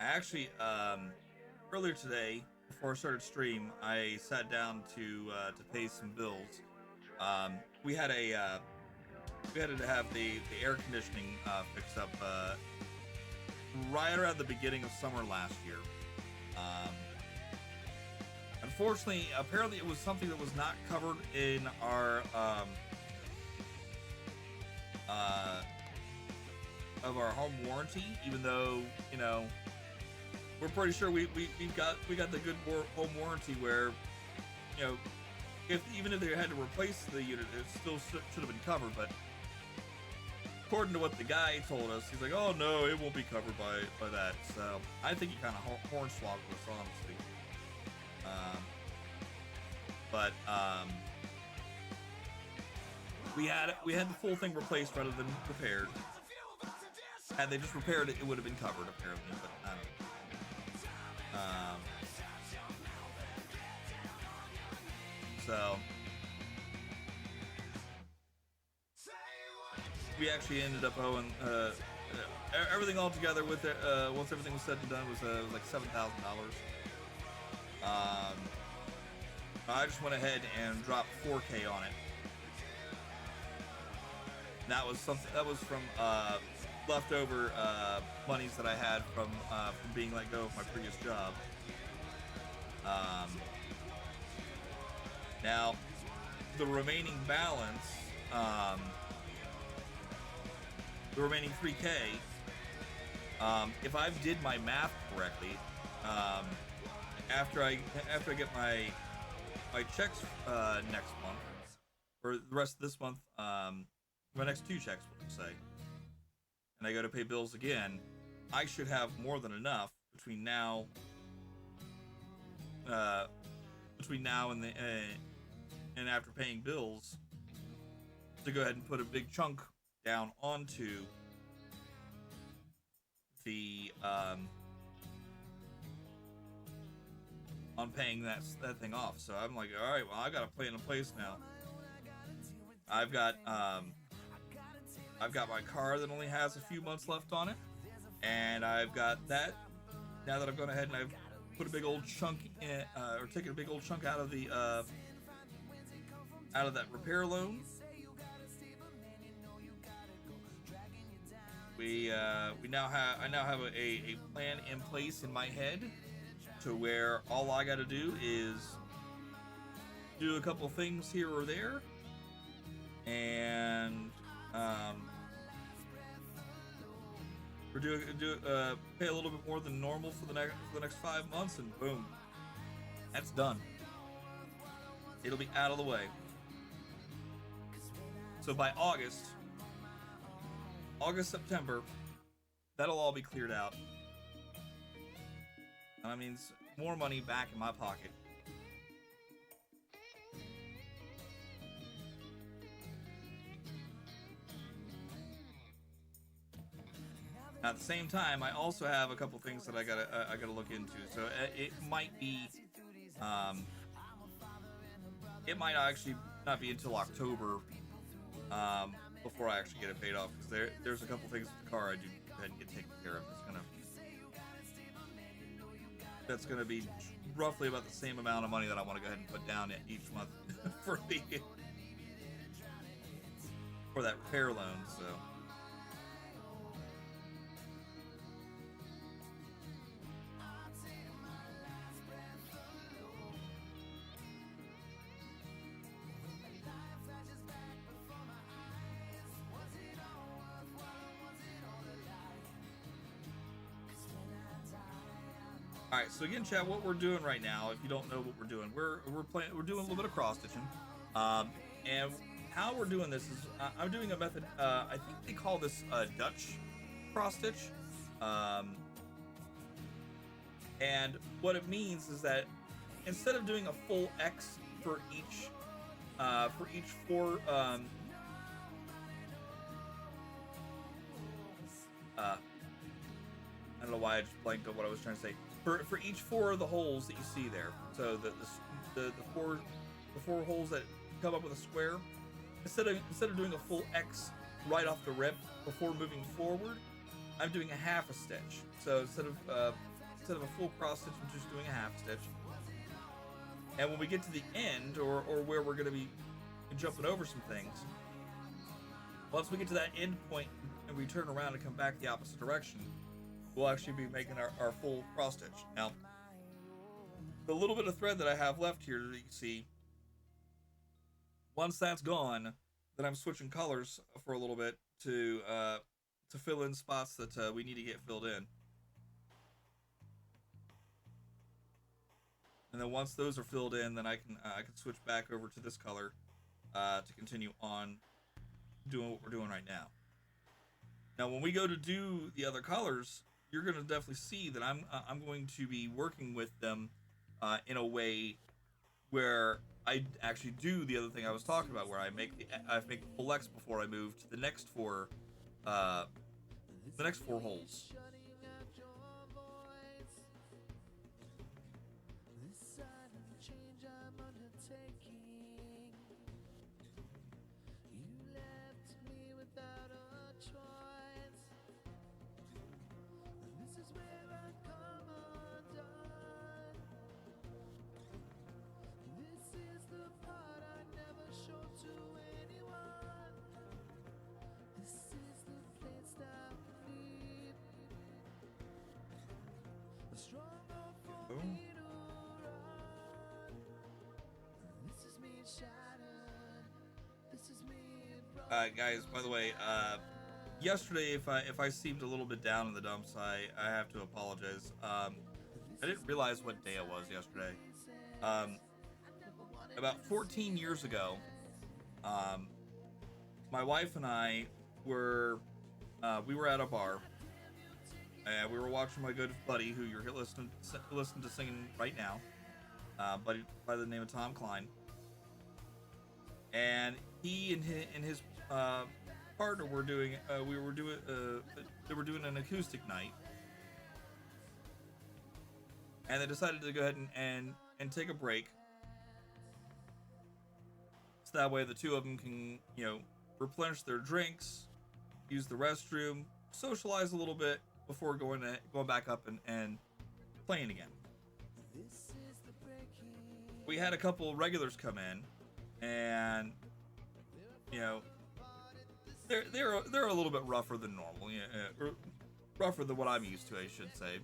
Actually, earlier today, before I started stream, I sat down to pay some bills. We had to have the air conditioning fixed up right around the beginning of summer last year. Unfortunately, apparently it was something that was not covered in our of our home warranty, even though, you know, we're pretty sure we got the good home warranty where, you know, even if they had to replace the unit, it still should have been covered. But according to what the guy told us, he's like, oh no, it won't be covered by that. So I think he kind of hornswoggled us, honestly. We had the full thing replaced rather than repaired. Had they just repaired it, it would have been covered apparently, but I don't know. So we actually ended up owing everything all together with it. Once everything was said and done, was like $7,000. I just went ahead and dropped $4K on it. That was something that was from leftover monies that I had from being let go of my previous job. Now, the remaining balance, the remaining 3K, if I did my math correctly, after I get my checks next month, or the rest of this month, my next 2 checks, we'll say, and I go to pay bills again, I should have more than enough between now and the and after paying bills, to go ahead and put a big chunk down onto the on paying that thing off. So I'm like, all right, well, I got a plan in place now. I've got my car that only has a few months left on it, and I've got that. Now that I've gone ahead and I've put a big old chunk in, or taken a big old chunk out of the out of that repair loan. I now have a plan in place in my head to where all I got to do is do a couple things here or there, and pay a little bit more than normal for the next 5 months, and boom, that's done. It'll be out of the way. So by August, September, that'll all be cleared out. And that means more money back in my pocket. Now, at the same time, I also have a couple things that I gotta look into. So it might actually not be until October before I actually get it paid off, because there's a couple things with the car I do go ahead and get taken care of. That's gonna be roughly about the same amount of money that I want to go ahead and put down each month for that repair loan. So. All right, so again, chat, what we're doing right now, if you don't know what we're doing, we're doing a little bit of cross stitching, and how we're doing this is I'm doing a method. I think they call this Dutch cross stitch, and what it means is that instead of doing a full X for each four I don't know why I just blanked on what I was trying to say. For each four of the holes that you see there, so the four holes that come up with a square, instead of doing a full X right off the rip before moving forward, I'm doing a half a stitch. So instead of a full cross stitch, I'm just doing a half stitch. And when we get to the end, or where we're going to be jumping over some things, once we get to that end point and we turn around and come back the opposite direction, we'll actually be making our full cross stitch. Now, the little bit of thread that I have left here that you can see, once that's gone, then I'm switching colors for a little bit to fill in spots that we need to get filled in. And then once those are filled in, then I can switch back over to this color to continue on doing what we're doing right now. Now, when we go to do the other colors, you're going to definitely see that I'm going to be working with them in a way where I actually do the other thing I was talking about, where I make the full X before I move to the next four holes. Guys, by the way, yesterday if I seemed a little bit down in the dumps, I have to apologize. I didn't realize what day it was yesterday. About 14 years ago, my wife and I were at a bar, and we were watching my good buddy, who you're listening to singing right now, buddy by the name of Tom Klein. and he and his partner were doing they were doing an acoustic night, and they decided to go ahead and take a break, so that way the two of them can, you know, replenish their drinks, use the restroom, socialize a little bit before going back up and playing again. We had a couple regulars come in, and you know, they're a little bit rougher than normal, you know, rougher than what I'm used to, I should say.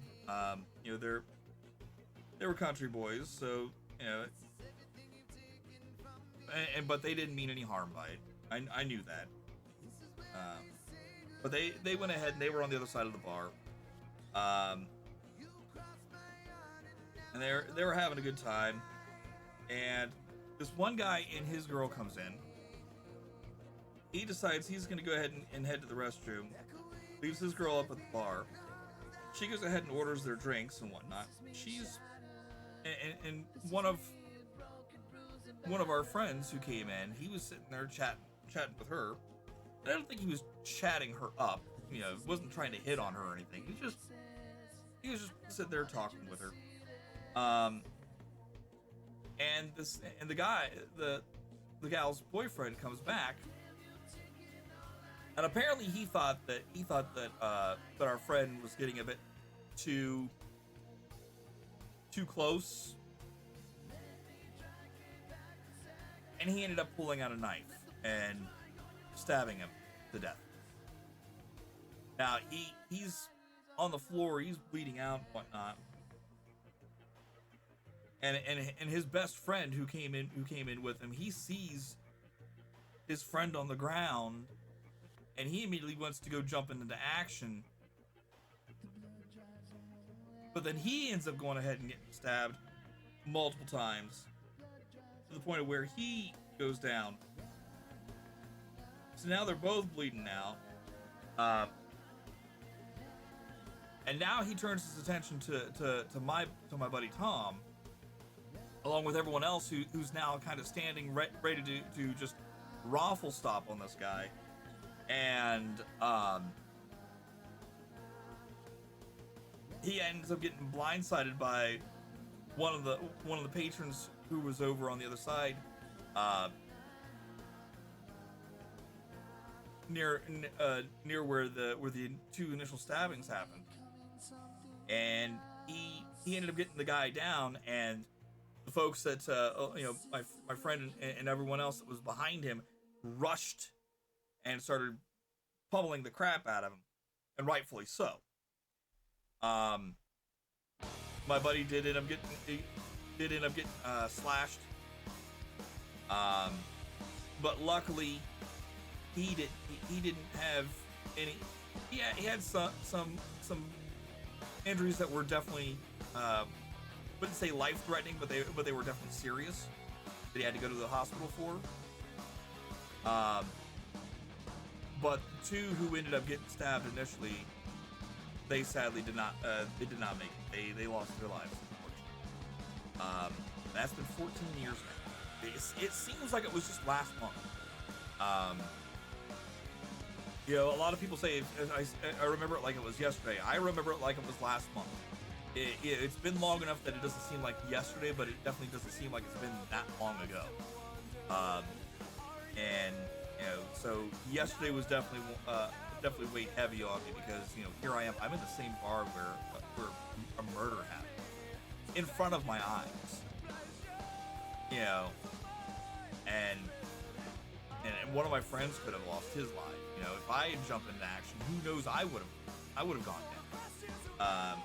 You know, they were country boys, so you know, but they didn't mean any harm by it. I knew that. But they went ahead and they were on the other side of the bar. And they were having a good time. And this one guy and his girl comes in. He decides he's going to go ahead and head to the restroom. Leaves his girl up at the bar. She goes ahead and orders their drinks and whatnot. And one of our friends who came in, he was sitting there chatting with her. I don't think he was chatting her up. You know, wasn't trying to hit on her or anything. He was just sitting there talking with her. And the gal's boyfriend comes back, and apparently he thought that our friend was getting a bit too close, and he ended up pulling out a knife and stabbing him to death. Now he's on the floor, he's bleeding out and whatnot. And his best friend who came in with him, he sees his friend on the ground, and he immediately wants to go jump into action. But then he ends up going ahead and getting stabbed multiple times to the point of where he goes down. So now they're both bleeding now. And now he turns his attention to my buddy Tom, along with everyone else who's now kind of standing ready to just raffle stop on this guy. And he ends up getting blindsided by one of the patrons who was over on the other side, near where the two initial stabbings happened. And he ended up getting the guy down, and the folks that you know, my friend and everyone else that was behind him rushed and started pummeling the crap out of him, and rightfully so. My buddy did end up getting slashed, but luckily he didn't have any. He had some injuries that were definitely, wouldn't say life-threatening, but they were definitely serious, that he had to go to the hospital for. But the two who ended up getting stabbed initially, they sadly did not make it. They lost their lives, unfortunately. That's been 14 years now. It seems like it was just last month. You know, a lot of people say I remember it like it was yesterday. I remember it like it was last month. It's been long enough that it doesn't seem like yesterday, but it definitely doesn't seem like it's been that long ago. And you know, so yesterday was definitely weighed heavy on me, because you know, here I am. I'm in the same bar where a murder happened in front of my eyes. You know, and one of my friends could have lost his life. You know, if I had jumped into action, who knows? I would have gone down.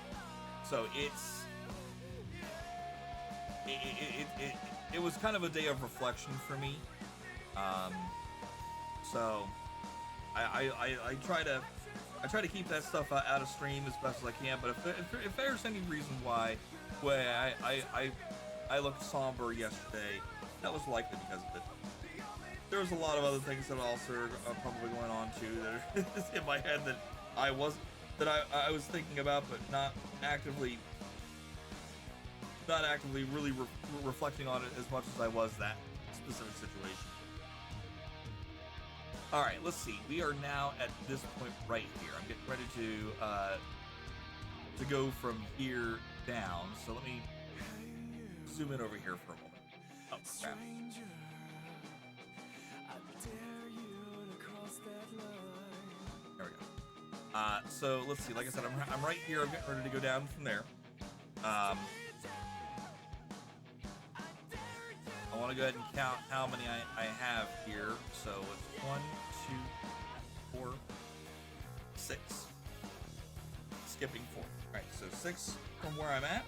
So it was kind of a day of reflection for me. So I try to keep that stuff out of stream as best as I can. But if there's any reason why I looked somber yesterday, that was likely because of it. There was a lot of other things that also are probably going on too that are in my head that I was thinking about, but not actively really reflecting on it as much as I was that specific situation. All right, let's see. We are now at this point right here. I'm getting ready to go from here down. So let me zoom in over here for a moment. Oh, crap. There we go. So let's see. Like I said, I'm right here. I'm getting ready to go down from there. I want to go ahead and count how many I have here. So it's 1, 2, 4, 6. Skipping 4. All right, so 6 from where I'm at.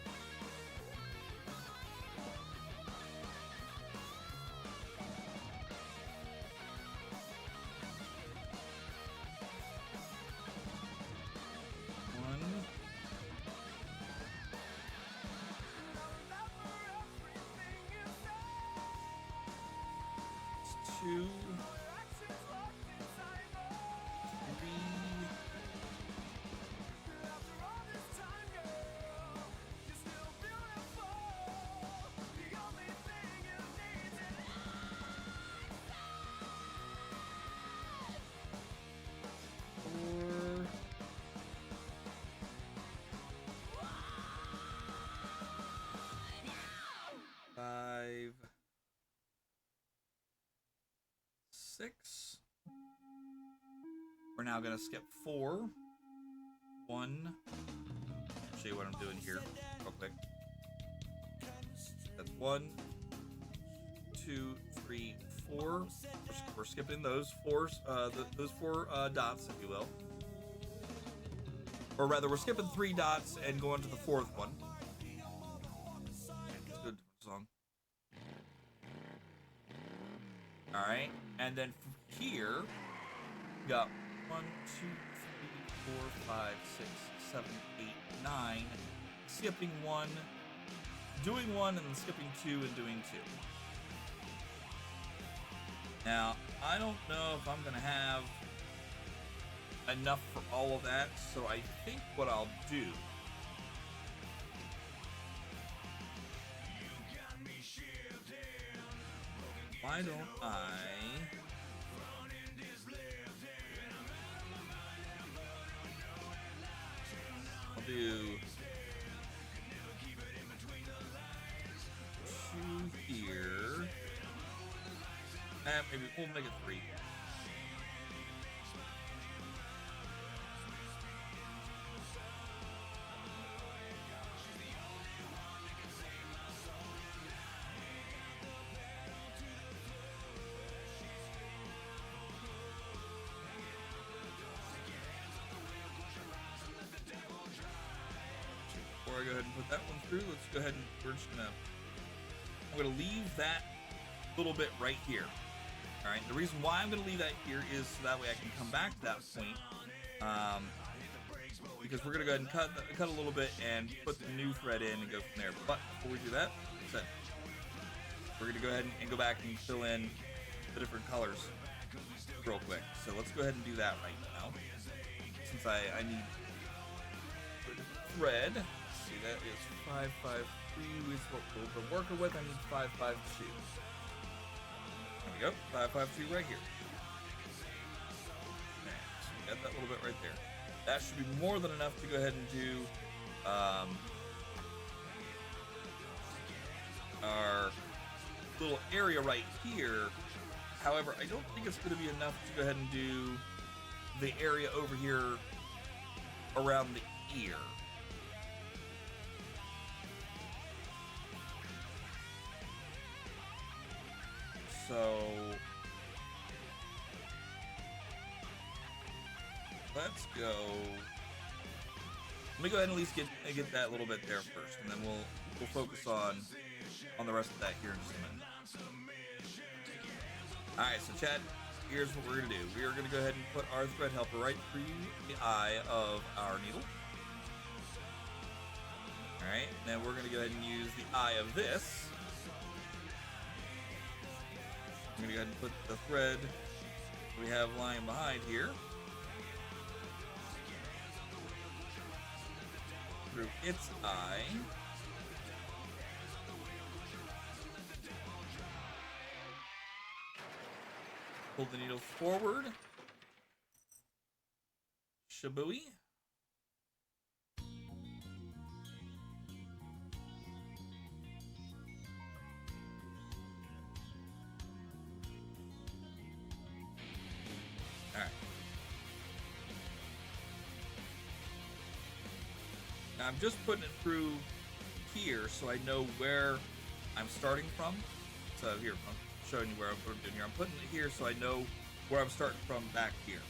Two, 3, 4, 5, 6. We're now gonna skip 4. 1. I'll show you what I'm doing here real quick. That's 1, 2, 3, 4. We're skipping those those 4 dots, if you will. Or rather, we're skipping 3 dots and going to the 4th one. Good song. All right, and then from here, we got 1, 2, 3, 4, 5, 6, 7, 8, 9. Skipping 1, doing 1, and then skipping 2 and doing 2. Now, I don't know if I'm gonna have enough for all of that, so I think what I'll do why don't I'll do 2 here, and maybe we'll make it 3. Before I go ahead and put that one through, let's go ahead and I'm gonna leave that little bit right here. All right, the reason why I'm gonna leave that here is so that way I can come back to that point, because we're gonna go ahead and cut a little bit and put the new thread in and go from there. But before we do that, we're gonna go ahead and go back and fill in the different colors real quick. So let's go ahead and do that right now, since I need thread. See, that is 553 is what we've been working with. I need 552. There we go, 552 right here. Okay, so we got that little bit right there. That should be more than enough to go ahead and do our little area right here. However, I don't think it's going to be enough to go ahead and do the area over here around the ear. So let's go. Let me go ahead and at least get that little bit there first, and then we'll focus on the rest of that here in just a minute. All right, so Chad, here's what we're gonna do. We are gonna go ahead and put our thread helper right through the eye of our needle. All right, then we're gonna go ahead and use the eye of this. I'm gonna go ahead and put the thread we have lying behind here through its eye. Pull the needle forward. Shabooey. Alright. Now I'm just putting it through here so I know where I'm starting from. So here, I'm showing you what I'm doing here. I'm putting it here so I know where I'm starting from back here.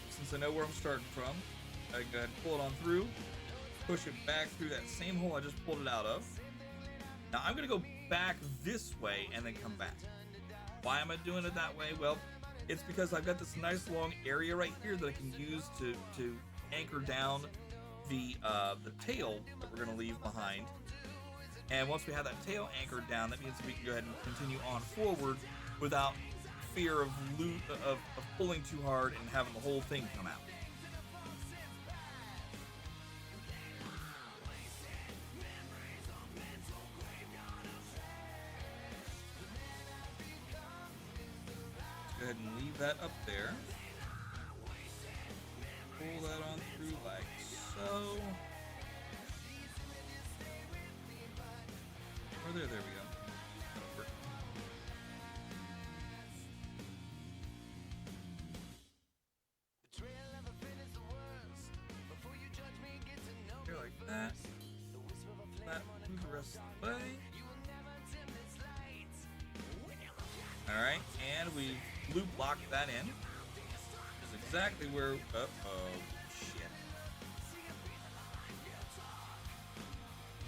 Since I know where I'm starting from, I can go ahead and pull it on through, push it back through that same hole I just pulled it out of. Now I'm gonna go back this way and then come back. Why am I doing it that way? Well, it's because I've got this nice long area right here that I can use to anchor down the tail that we're gonna leave behind. And once we have that tail anchored down, that means we can go ahead and continue on forward without fear of pulling too hard and having the whole thing come out. Let's go ahead and leave that up there. Pull that on through like so. Or there we go. That'll work. Here like that. That, move the rest of the way. Alright, and we loop locked that in. Which is exactly where, uh-oh, shit.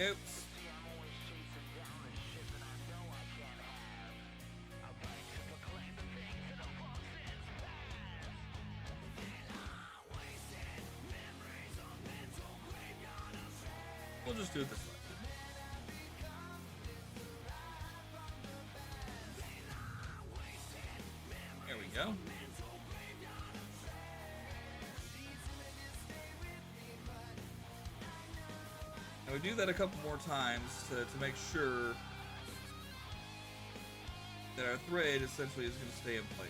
Oops. We'll just do it this way. There we go. And we do that a couple more times to make sure that our thread essentially is going to stay in place.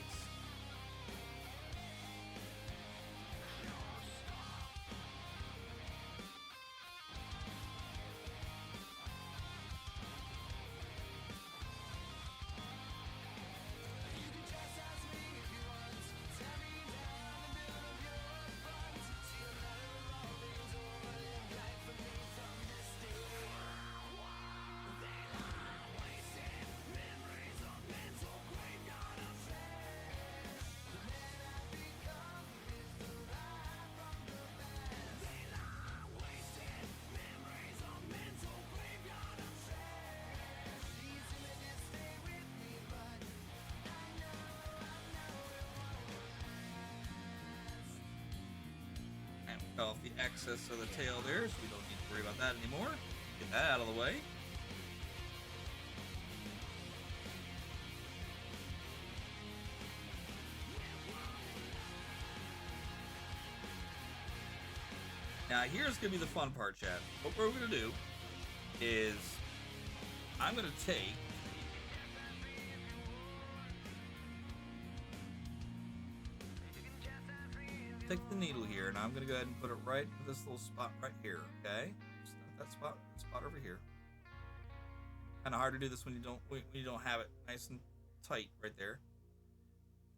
Cut off the excess of the tail there, so we don't need to worry about that anymore. Get that out of the way. Now here's gonna be the fun part, chat. What we're gonna do is I'm gonna take the needle here, and I'm gonna go ahead and put it right in this little spot right here. Okay, just not that spot over here. Kind of hard to do this when you don't have it nice and tight right there.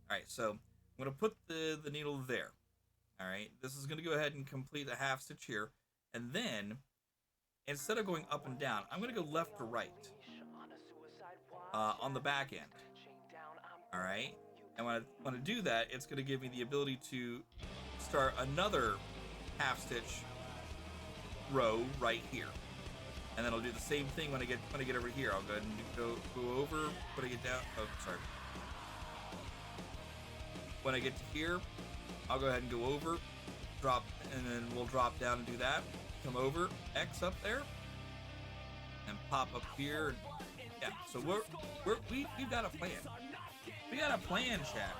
All right, so I'm gonna put the needle there. All right, this is gonna go ahead and complete a half stitch here, and then instead of going up and down, I'm gonna go left to right on the back end. All right, and when I do that, it's gonna give me the ability to start another half stitch row right here, and then I'll do the same thing when I get over here. I'll go ahead and go over when I get down. Oh, sorry. When I get to here, I'll go ahead and go over, drop, and then we'll drop down and do that. Come over, X up there, and pop up here. Yeah. So we've got a plan. We got a plan, chat.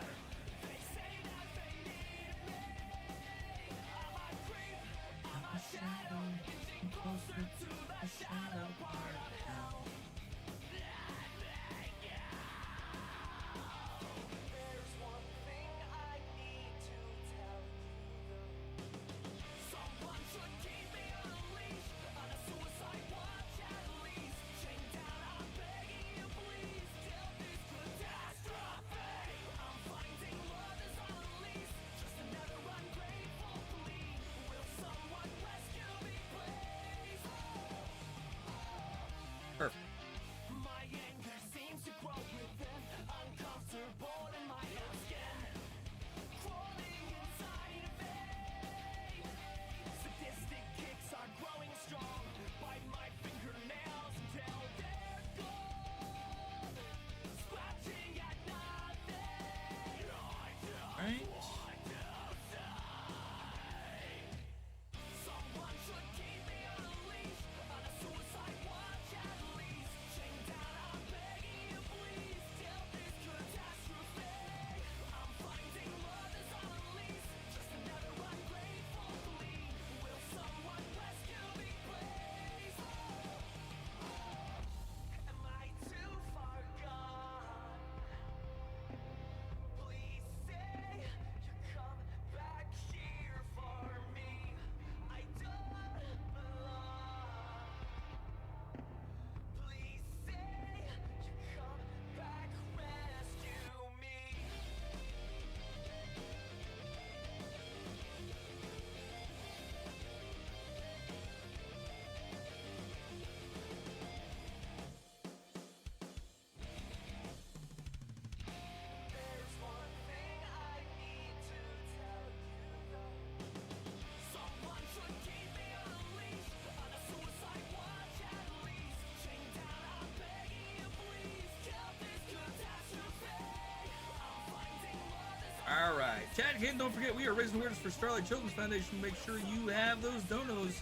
Chat again, don't forget we are raising awareness for Starlight Children's Foundation. Make sure you have those donos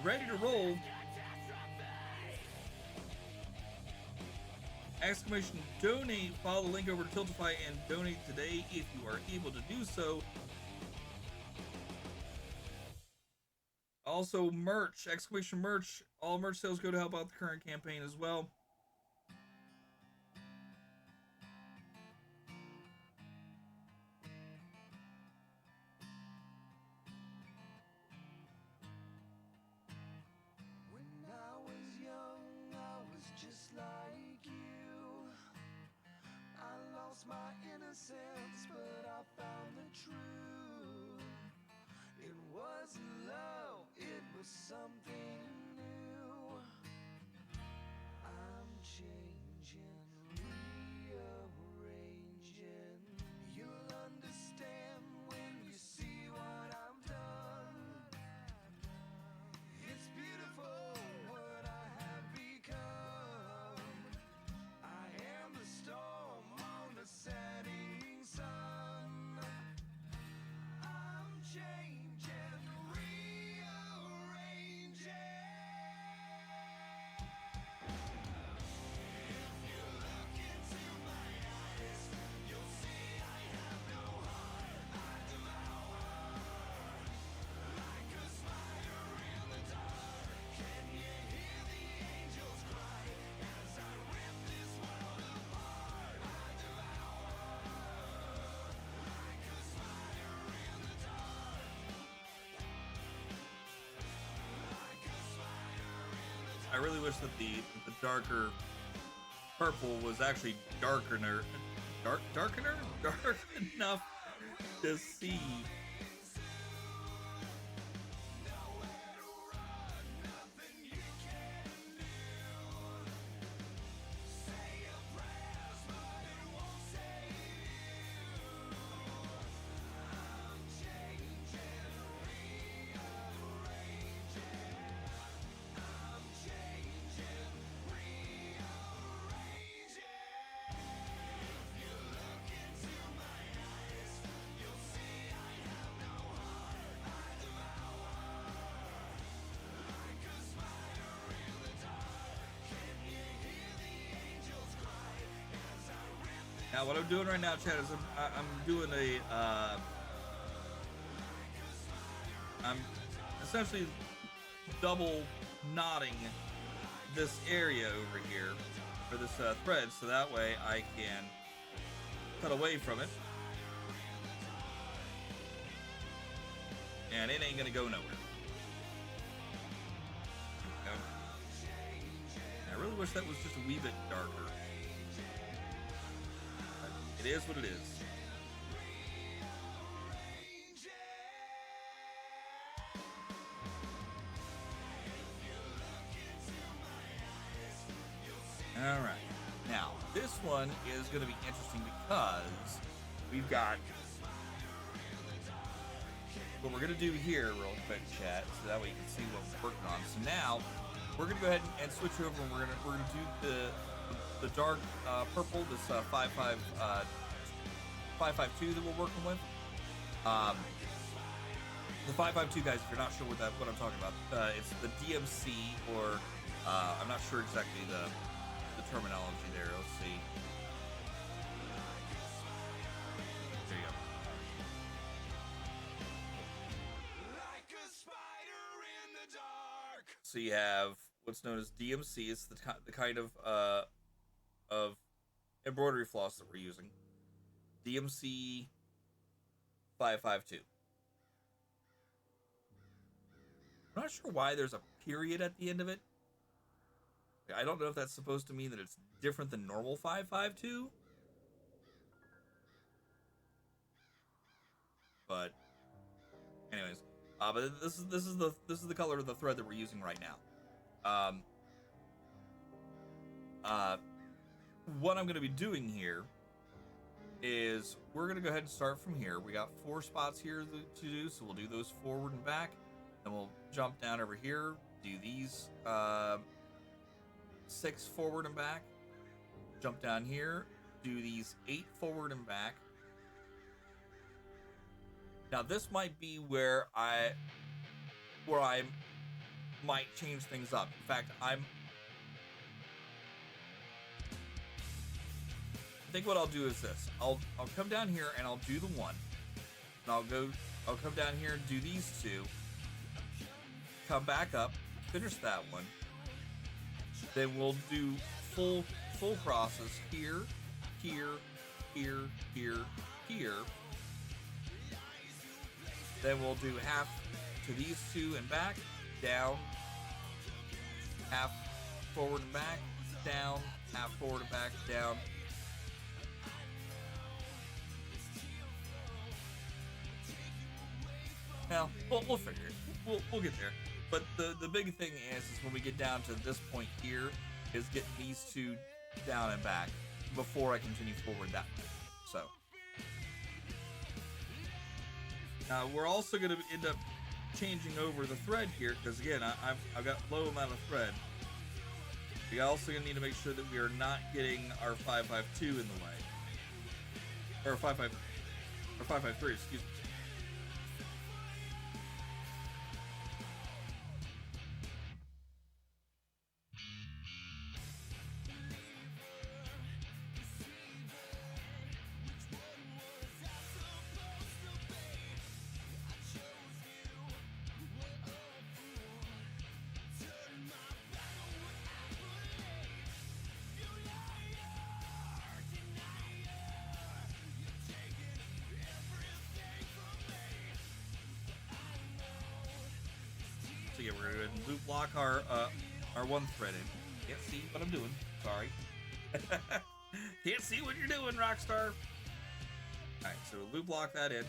ready to roll. Exclamation donate. Follow the link over to Tiltify and donate today if you are able to do so. Also merch, exclamation merch. All merch sales go to help out the current campaign as well. When I was young, I was just like you. I lost my innocence, but I found the truth. It wasn't love, it was something new. I'm changing, rearranging. You'll understand when you see what I've done. It's beautiful what I have become. I am the storm on the setting sun. I'm changing, rearranging. If you look into my eyes, you'll see I have no heart. I devour like a spider in the dark. Can you hear the angels cry as I rip this world apart? I devour like a spider in the dark. Like a spider in the dark. I really wish that the darker purple was actually darkener, dark enough to see. Now, what I'm doing right now, Chad, is I'm doing I'm essentially double knotting this area over here for this thread, so that way I can cut away from it, and it ain't gonna go nowhere. Okay. I really wish that was just a wee bit darker. It is what it is. All right. Now, this one is going to be interesting because we've got what we're going to do here real quick, chat, so that way you can see what we're working on. So now we're going to go ahead and switch over, and we're going to do the dark purple, this 552 that we're working with. The 552, guys, if you're not sure what I'm talking about, it's the DMC, or I'm not sure exactly the terminology there. Let's see. There you go. Like a spider in the dark. So you have what's known as DMC. It's the kind of embroidery floss that we're using. DMC 552. I'm not sure why there's a period at the end of it. I don't know if that's supposed to mean that it's different than normal 552. But anyways, but this is the color of the thread that we're using right now. What I'm going to be doing here is we're going to go ahead and start from here. We got 4 spots here to do, so we'll do those forward and back. Then we'll jump down over here, do these 6 forward and back. Jump down here, do these 8 forward and back. Now this might be where I might change things up. In fact, I think what I'll do is this. I'll come down here and I'll do the one. And I'll come down here and do these two. Come back up, finish that one. Then we'll do full crosses here, here, here, here, here. Then we'll do half to these two and back, down, half forward and back, down, half forward and back, down. Now, we'll figure it. We'll get there. But the big thing is when we get down to this point here, is get these two down and back before I continue forward that way. So. Now we're also going to end up changing over the thread here because again I've got low amount of thread. We also going to need to make sure that we are not getting our 552 in the way, or 553. Excuse me. So yeah, we're going to loop lock our one thread in. Can't see what I'm doing. Sorry. Can't see what you're doing, Rockstar. Alright, so loop lock that in.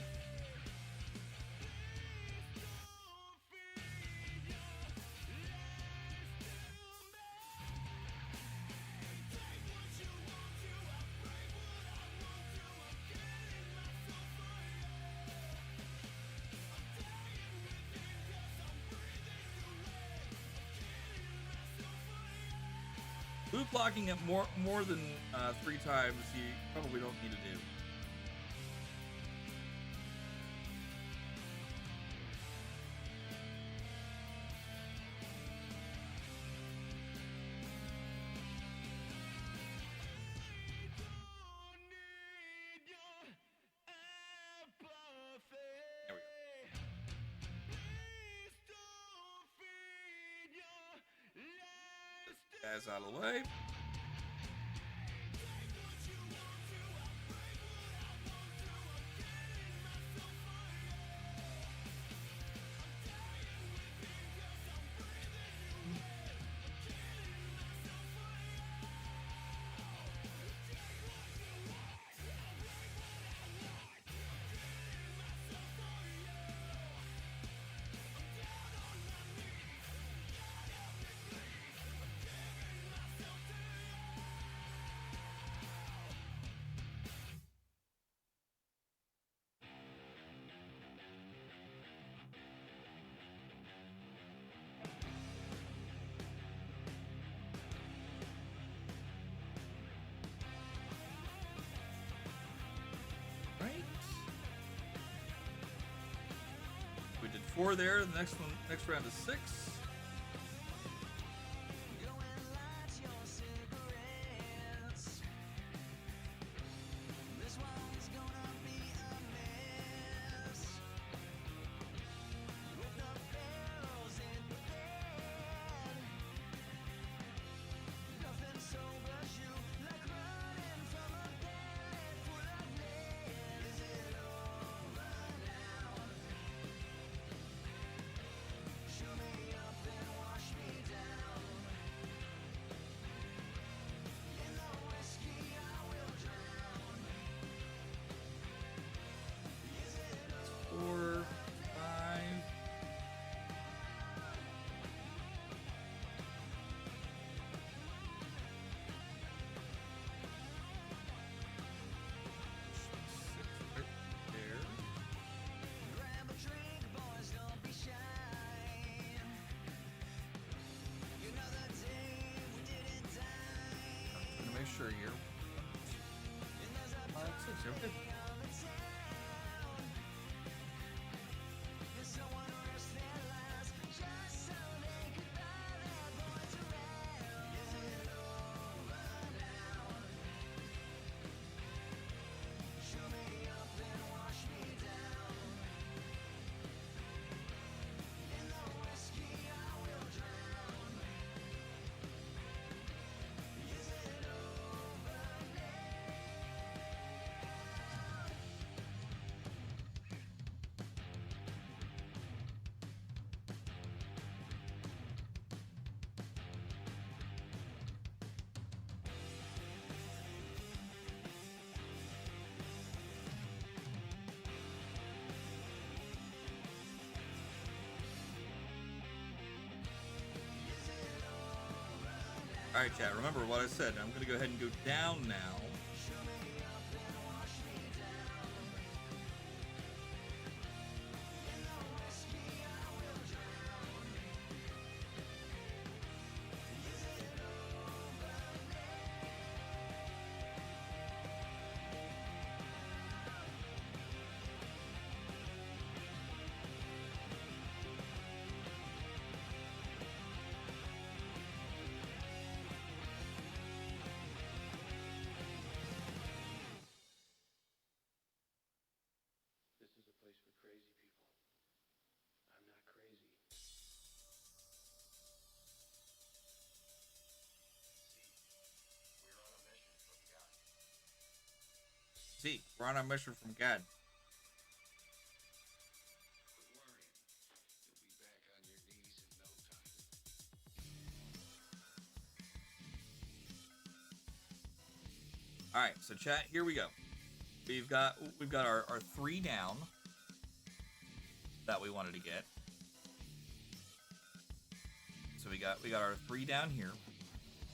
Loop locking it more than 3 times, you probably don't need to do. There we go. Guys out of the way. We did 4 there. The next round is 6. Sure here. 5, 6, okay. All right, chat. Remember what I said. I'm gonna go ahead and go down now. This is a place for crazy people. I'm not crazy. See, we're on a mission from God. Quit worrying. You'll be back on your knees in no time. All right, so chat, here we go. We've got our 3 down that we wanted to get. So we got our 3 down here.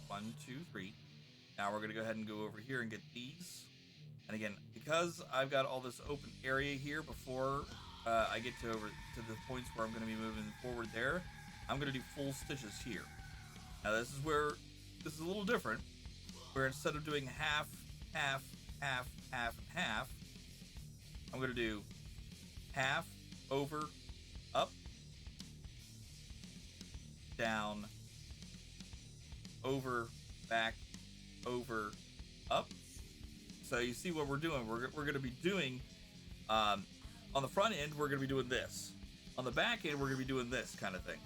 1, 2, 3. Now we're gonna go ahead and go over here and get these. And again, because I've got all this open area here before I get to the points where I'm gonna be moving forward there, I'm gonna do full stitches here. Now this is where this is a little different, where instead of doing half, half, half, half, and half, I'm gonna do half, over, up, down, over, back, over, up. So you see what we're doing. We're gonna be doing, on the front end, we're gonna be doing this. On the back end, we're gonna be doing this kind of thing.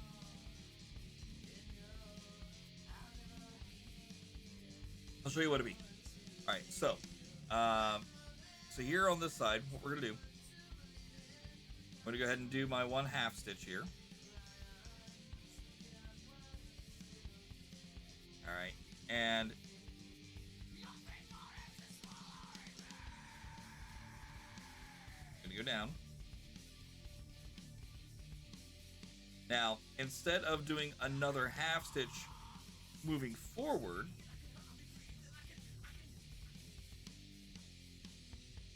I'll show you what it means. All right, so here on this side, what we're gonna do, I'm gonna go ahead and do my 1 half stitch here. All right, and gonna go down. Now, instead of doing another half stitch moving forward,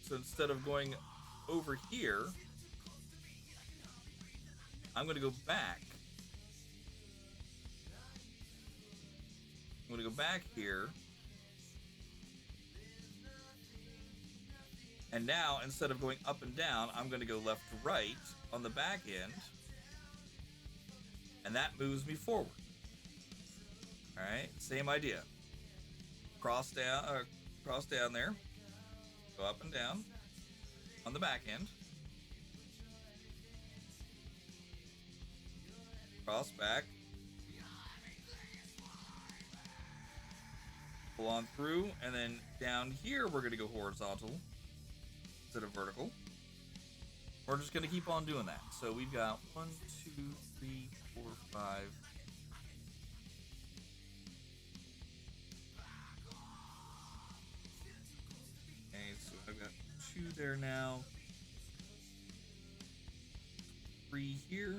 so instead of going over here, I'm going to go back. I'm going to go back here. And now, instead of going up and down, I'm going to go left to right on the back end. And that moves me forward. All right, same idea. Cross down there. Go up and down on the back end. Cross back. Pull on through, and then down here we're going to go horizontal instead of vertical. We're just going to keep on doing that. So we've got 1, 2, 3, 4, 5. Okay, so I've got 2 there now. 3 here.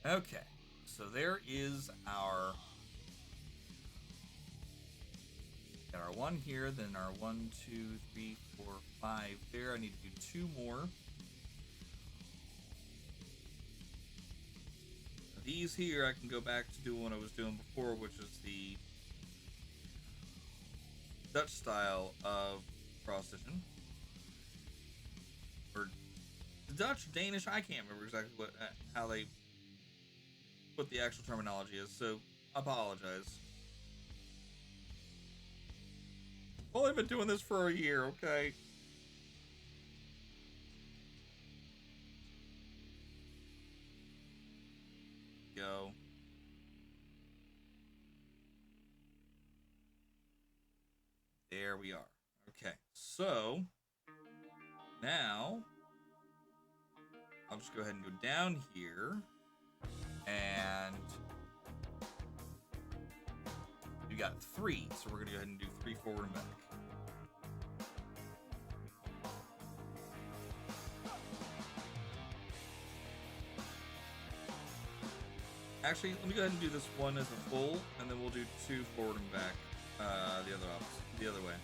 Okay, so there is our, got our 1 here, then our 1, 2, 3, 4, 5 there. I need to do 2 more. These here, I can go back to doing what I was doing before, which is the Dutch style of cross stitching, or Dutch, Danish. I can't remember exactly how what the actual terminology is. So I apologize. I've only been doing this for a year, okay? Go. There we are. Okay, so now I'll just go ahead and go down here, and we got 3, so we're gonna go ahead and do 3 forward and back. Actually, let me go ahead and do this one as a full, and then we'll do 2 forward and back the other way.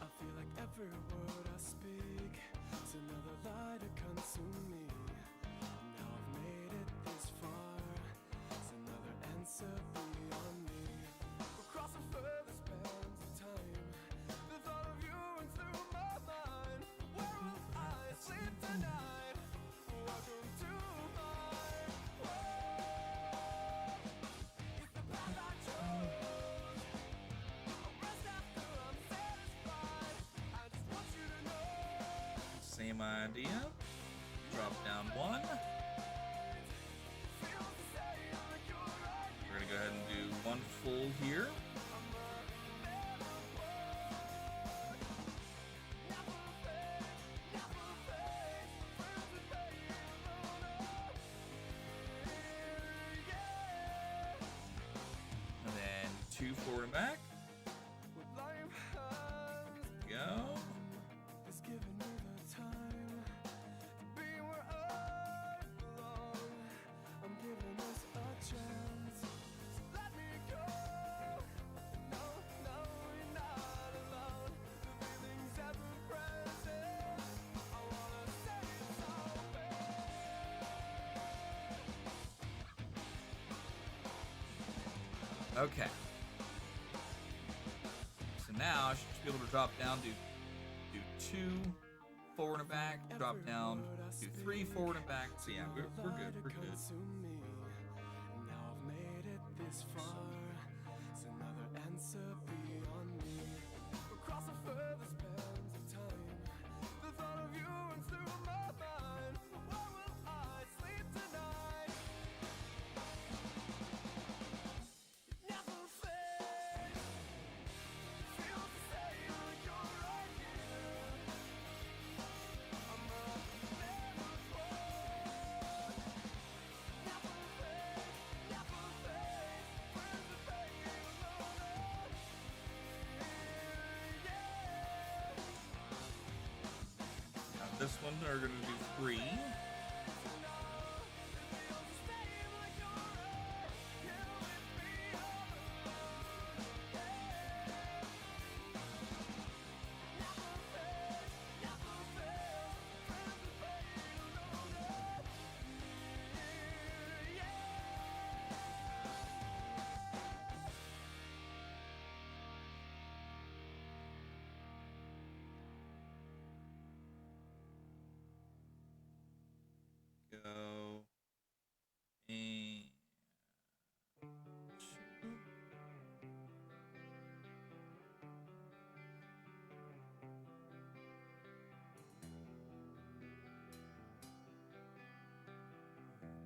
I feel like every word I speak is another lie to consume me. Now I've made it this far, it's another answer beyond me. Across the further spans of time, the thought of you runs through my mind. Where will I sleep tonight? Welcome to my world. It's the path I chose. I'll rest after I'm satisfied. I just want you to know. Same idea. Drop down 1. We're gonna go ahead and do 1 full here. And then 2 forward and back. Go. It's giving me the time to be where I belong. I'm giving us a chance, so let me go. No, no, you're not alone. The feeling's ever present. I wanna say it's so bad. Okay. So now I should just be able to drop down, do 2 forward and back, drop down, do 3 forward and back. So yeah, we're good. We're good. Consume me. Now I've made it this far. It's another answer beyond me. Across the further spans of time, the thought of you runs through my mind. Where will I sleep tonight? It never fades. Feels the same like you're right here. I'm a better boy. Never fades, never fades. Friends are paying alone. Yeah. Now this one we're gonna do 3. Go. And 2.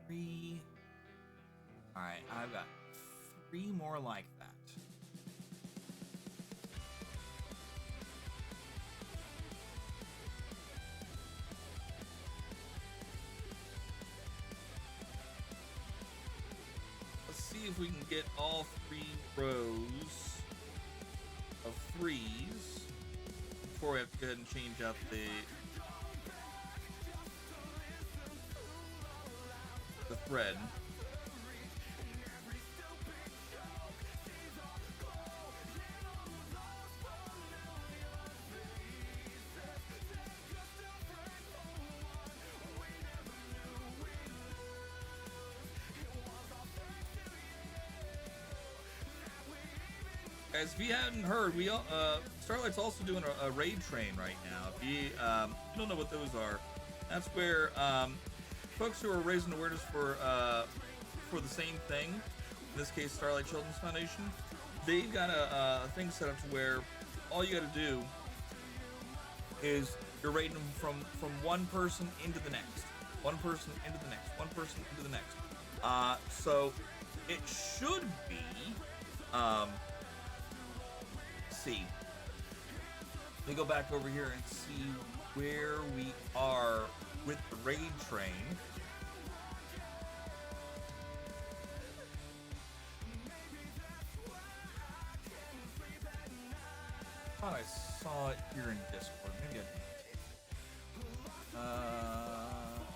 Three. All right, I've got 3 more like that. Let's see if we can get all 3 rows of 3s before we have to go ahead and change out the thread. Guys, if you hadn't heard, Starlight's also doing a raid train right now. If you don't know what those are, that's where folks who are raising awareness for the same thing, in this case Starlight Children's Foundation, they've got a thing set up to where all you got to do is you're raiding them from one person into the next, one person into the next, one person into the next. So it should be see. Let me go back over here and see where we are with the raid train. I thought I saw it here in Discord. Maybe I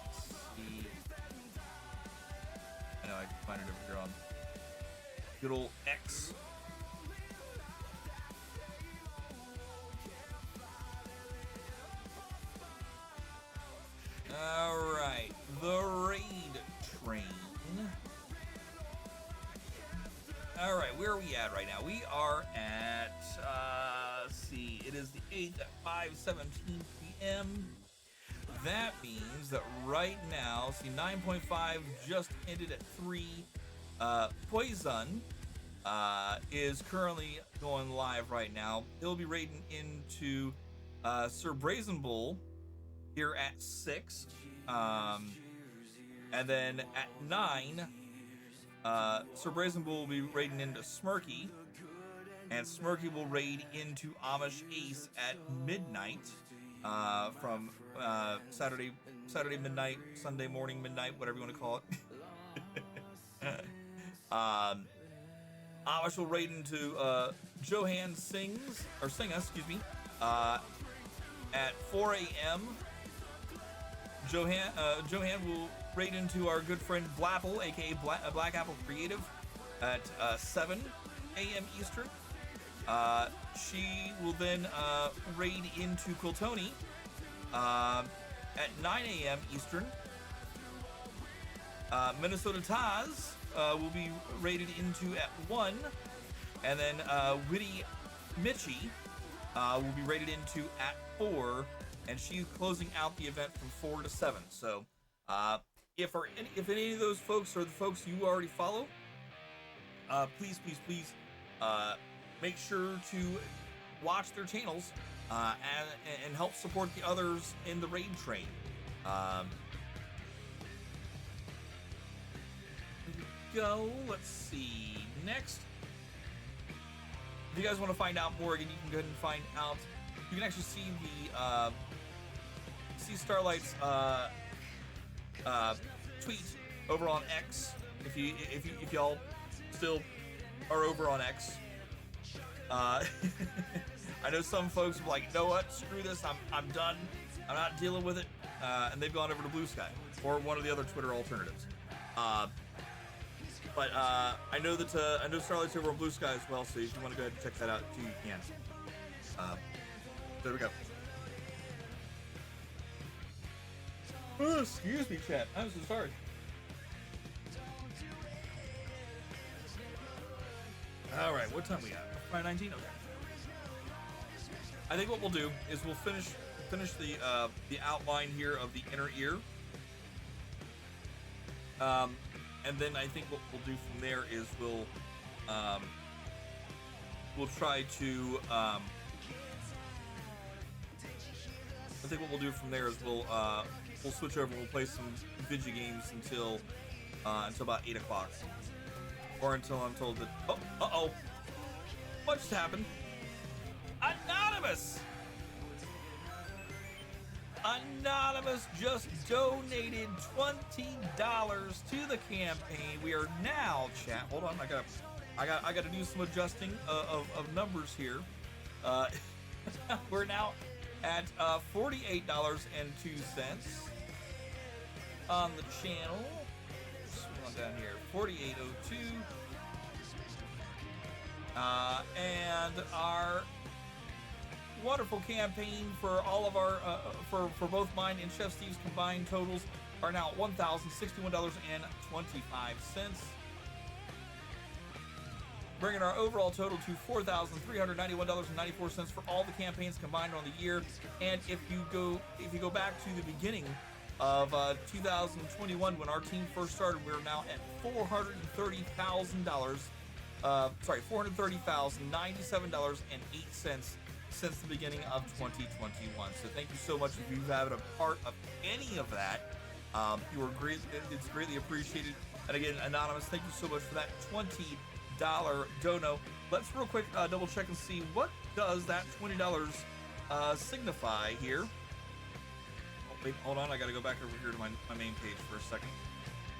let's see. I know I can find it over here on good old X. Alright, the raid train. Alright, where are we at right now? We are at, let's see, it is the 8th at 5:17 p.m. That means that right now, see, 9.5 just ended at 3. Poison is currently going live right now. He'll be raiding into Sir Brazen Bull here at 6, and then at 9, Sir Brazen Bull will be raiding into Smirky, and Smirky will raid into Amish Ace at midnight, from Saturday midnight, Sunday morning midnight, whatever you want to call it. Amish will raid into Johan Singa, excuse me, at 4 a.m. Johan will raid into our good friend Blapple, aka Black Apple Creative, at 7 a.m. Eastern. She will then raid into Quiltoni at 9 a.m. Eastern. Minnesota Taz will be raided into at 1, and then Witty Mitchie will be raided into at 4. And she's closing out the event from 4 to 7. So, if any of those folks are the folks you already follow, please make sure to watch their channels and help support the others in the raid train. Here we go. Let's see. Next, if you guys want to find out more, again, you can go ahead and find out. You can actually see the Starlight's tweet over on X. If y'all still are over on X, I know some folks are like, you know what, screw this, I'm done, I'm not dealing with it, and they've gone over to Blue Sky or one of the other Twitter alternatives. But I know Starlight's over on Blue Sky as well, so if you want to go ahead and check that out too, you can. There we go. Oh, excuse me, chat. I'm so sorry. All right, what time we got? 5:19. Okay. I think what we'll do is we'll finish the outline here of the inner ear. And then I think what we'll do from there is we'll try to I think what we'll do from there is we'll switch over. We'll play some video games until about 8 o'clock, or until I'm told that. Oh, what just happened? Anonymous just donated $20 to the campaign. We are now, chat. Hold on, I got to do some adjusting of numbers here. We're now at $48.02 on the channel. Swing on down here, 48.02. And our wonderful campaign for all of our for both mine and Chef Steve's combined totals are now $1,061.25. bringing our overall total to $4,391.94 for all the campaigns combined on the year. And if you go back to the beginning of 2021, when our team first started, we're now at $430,000. $430,097.08 since the beginning of 2021. So thank you so much if you've been a part of any of that. You were great. It's greatly appreciated. And again, Anonymous, thank you so much for that $20 dono. Let's real quick double check and see what does that $20 signify here. Oh, wait, hold on. I got to go back over here to my main page for a second.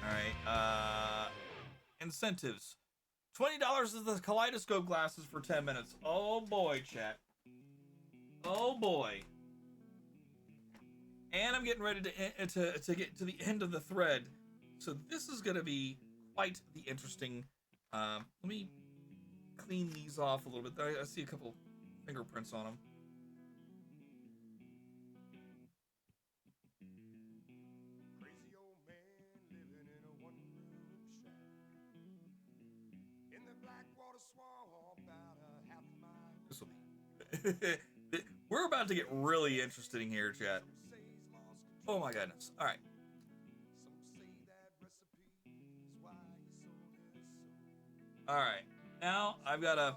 All right. Incentives. $20 is the kaleidoscope glasses for 10 minutes. Oh boy, chat. Oh boy. And I'm getting ready to get to the end of the thread. So this is going to be quite the interesting. Let me clean these off a little bit. I see a couple fingerprints on them. Crazy old man living in a one-room shack in the Blackwater swamp, about a half mile. This will be. We're about to get really interesting here, chat. Oh my goodness. All right. All right. Now I've got a.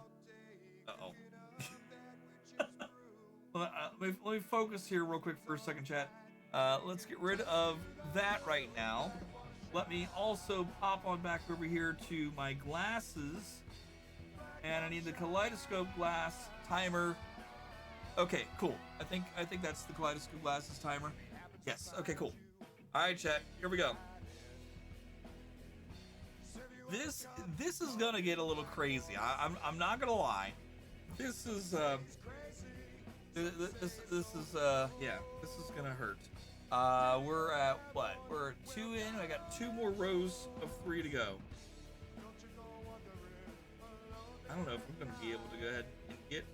Uh-oh. let me focus here real quick for a second, chat. Let's get rid of that right now. Let me also pop on back over here to my glasses. And I need the kaleidoscope glass timer. Okay, cool. I think that's the kaleidoscope glasses timer. Yes. Okay, cool. All right, chat. Here we go. This is gonna get a little crazy. I'm not gonna lie. This is yeah. This is gonna hurt. We're at what? We're at 2 in. I got 2 more rows of 3 to go. I don't know if I'm gonna be able to go ahead and get.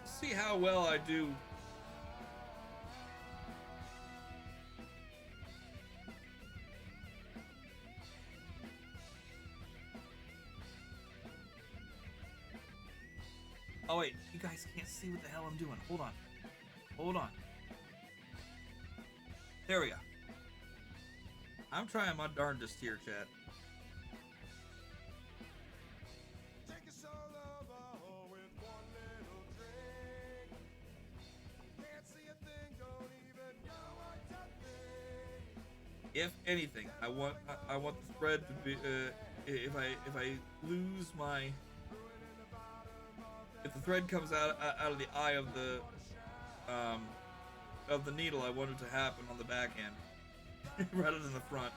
See how well I do. Oh wait, you guys can't see what the hell I'm doing. Hold on. Hold on. There we go. I'm trying my darndest here, chat. If anything, I want the thread to be if I lose my, if the thread comes out of the eye of the needle, I want it to happen on the back end rather than the front.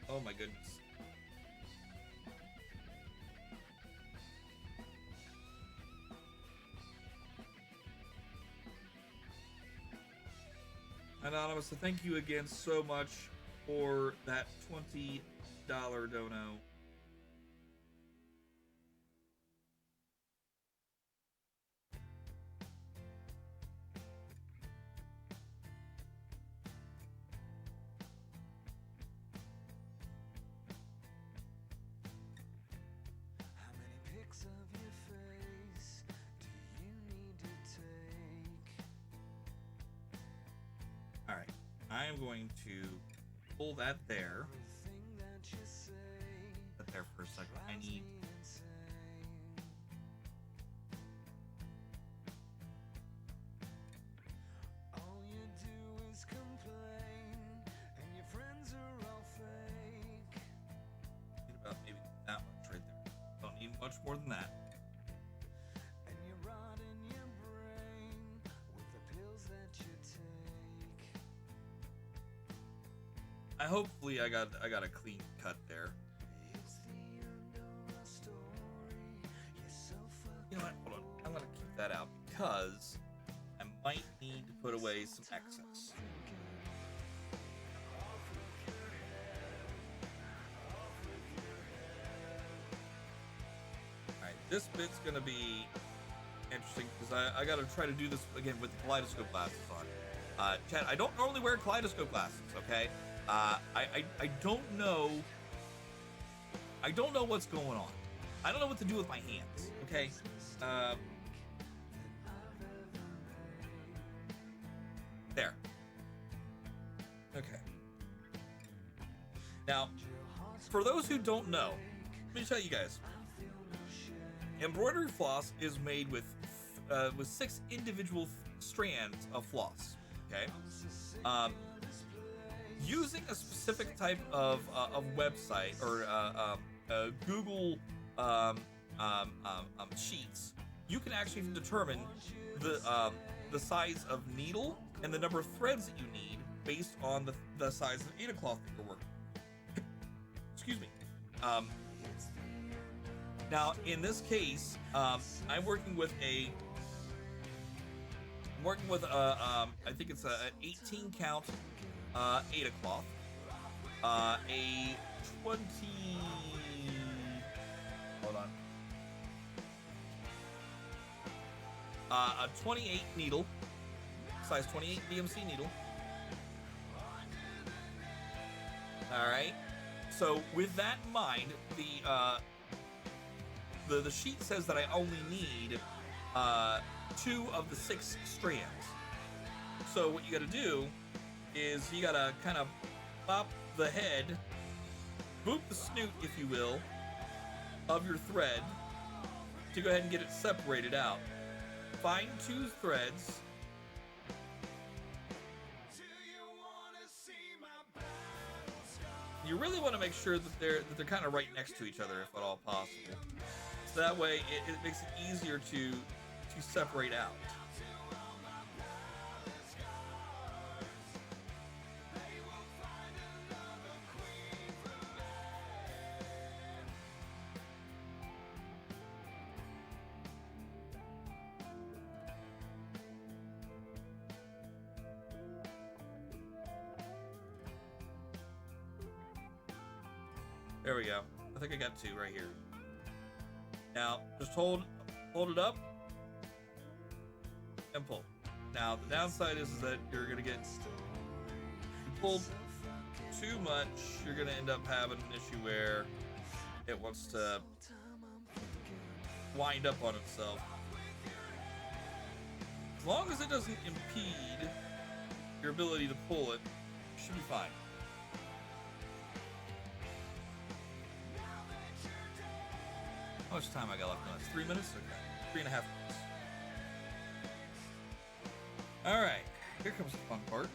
Oh my goodness. Anonymous, so thank you again so much for that $20 dono. How many pics of your face do you need to take? All right, I am going to pull that there. Everything that you say Put there for a second. I drives need. me insane. All you do is complain, and your friends are all fake. Need about maybe that much right there. Don't need much more than that. And you rot in your brain with the pills that you take. Hopefully I got a clean cut there. It's the end of our story. You're so fucking You know what? Hold on. I'm gonna keep that out because I might need to put away some excess. this bit's gonna be interesting because I gotta try to do this again with the kaleidoscope glasses on. Chad, I don't normally wear kaleidoscope glasses, okay? I don't know. I don't know what's going on. I don't know what to do with my hands, okay? There. Okay. Now, for those who don't know, let me tell you guys. Embroidery floss is made with 6 individual strands of floss. Okay. Using a specific type of website or Google sheets, you can actually determine the size of needle and the number of threads that you need based on the size of the cloth that you're working. Excuse me. Now, in this case, I'm working with I think it's an 18 count Ada cloth, a 20. Hold on. A 28 needle, size 28 DMC needle. All right. So with that in mind, the sheet says that I only need 2 of the 6 strands. So what you got to do is you got to kind of pop the head, boop the snoot, if you will, of your thread to go ahead and get it separated out. Find 2 threads. You really want to make sure that they're kind of right next to each other, if at all possible. So that way, it makes it easier to separate out. There we go. I think I got 2 right here. Now, just hold it up and pull. Now, the downside is that you're gonna get, if you pull too much, you're gonna end up having an issue where it wants to wind up on itself. As long as it doesn't impede your ability to pull it, you should be fine. How much time I got left on this? 3 minutes? Okay. 3.5 minutes. Alright, here comes the fun part.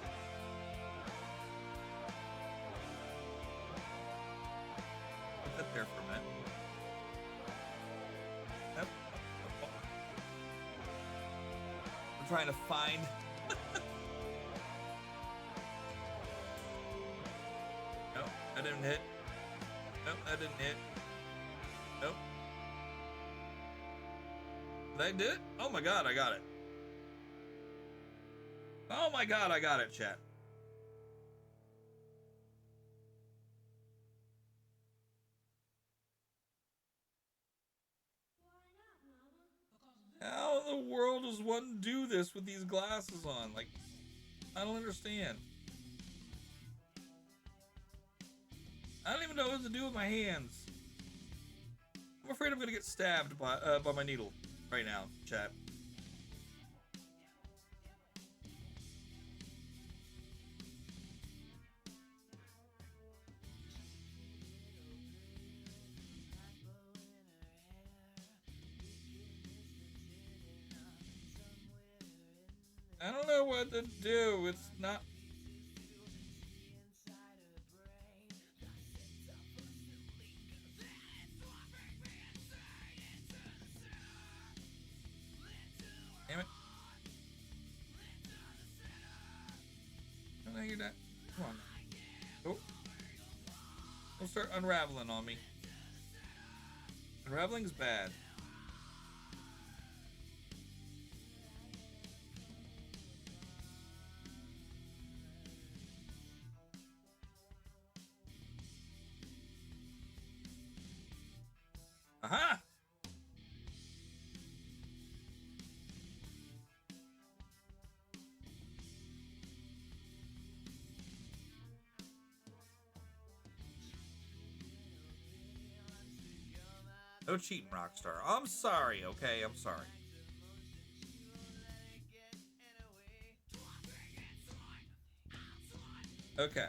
Put that there for a minute. Yep. I'm trying to find. Nope, that didn't hit. Nope, that didn't hit. Nope. Did I do it? Oh my god, I got it. Oh my god, I got it, chat. How in the world does one do this with these glasses on? Like, I don't understand. I don't even know what to do with my hands. I'm afraid I'm gonna get stabbed by my needle right now, chat. I don't know what to do. It's not. Damn it. Come on, you're not. Come on. Oh. Don't start unraveling on me. Unraveling's bad. Aha! No cheating, Rockstar. I'm sorry, okay? I'm sorry. Okay.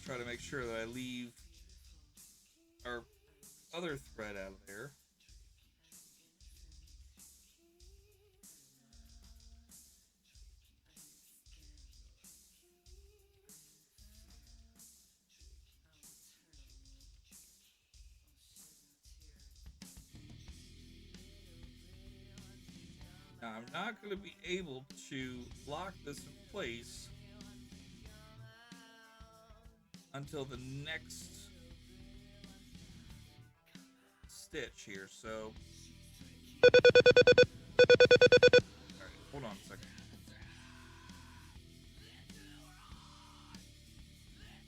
Try to make sure that I leave our other thread out of there. Now, I'm not going to be able to lock this in place until the next stitch here, so... Alright, hold on a second.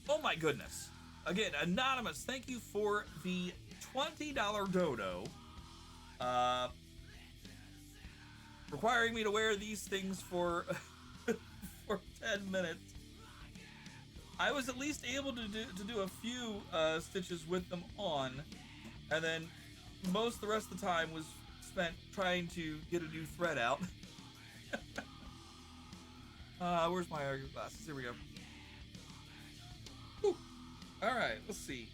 Oh my goodness. Again, Anonymous, thank you for the $20 dodo. Requiring me to wear these things for for 10 minutes. I was at least able to do a few stitches with them on, and then most of the rest of the time was spent trying to get a new thread out. Where's my glasses? Here we go. Whew. All right, let's see.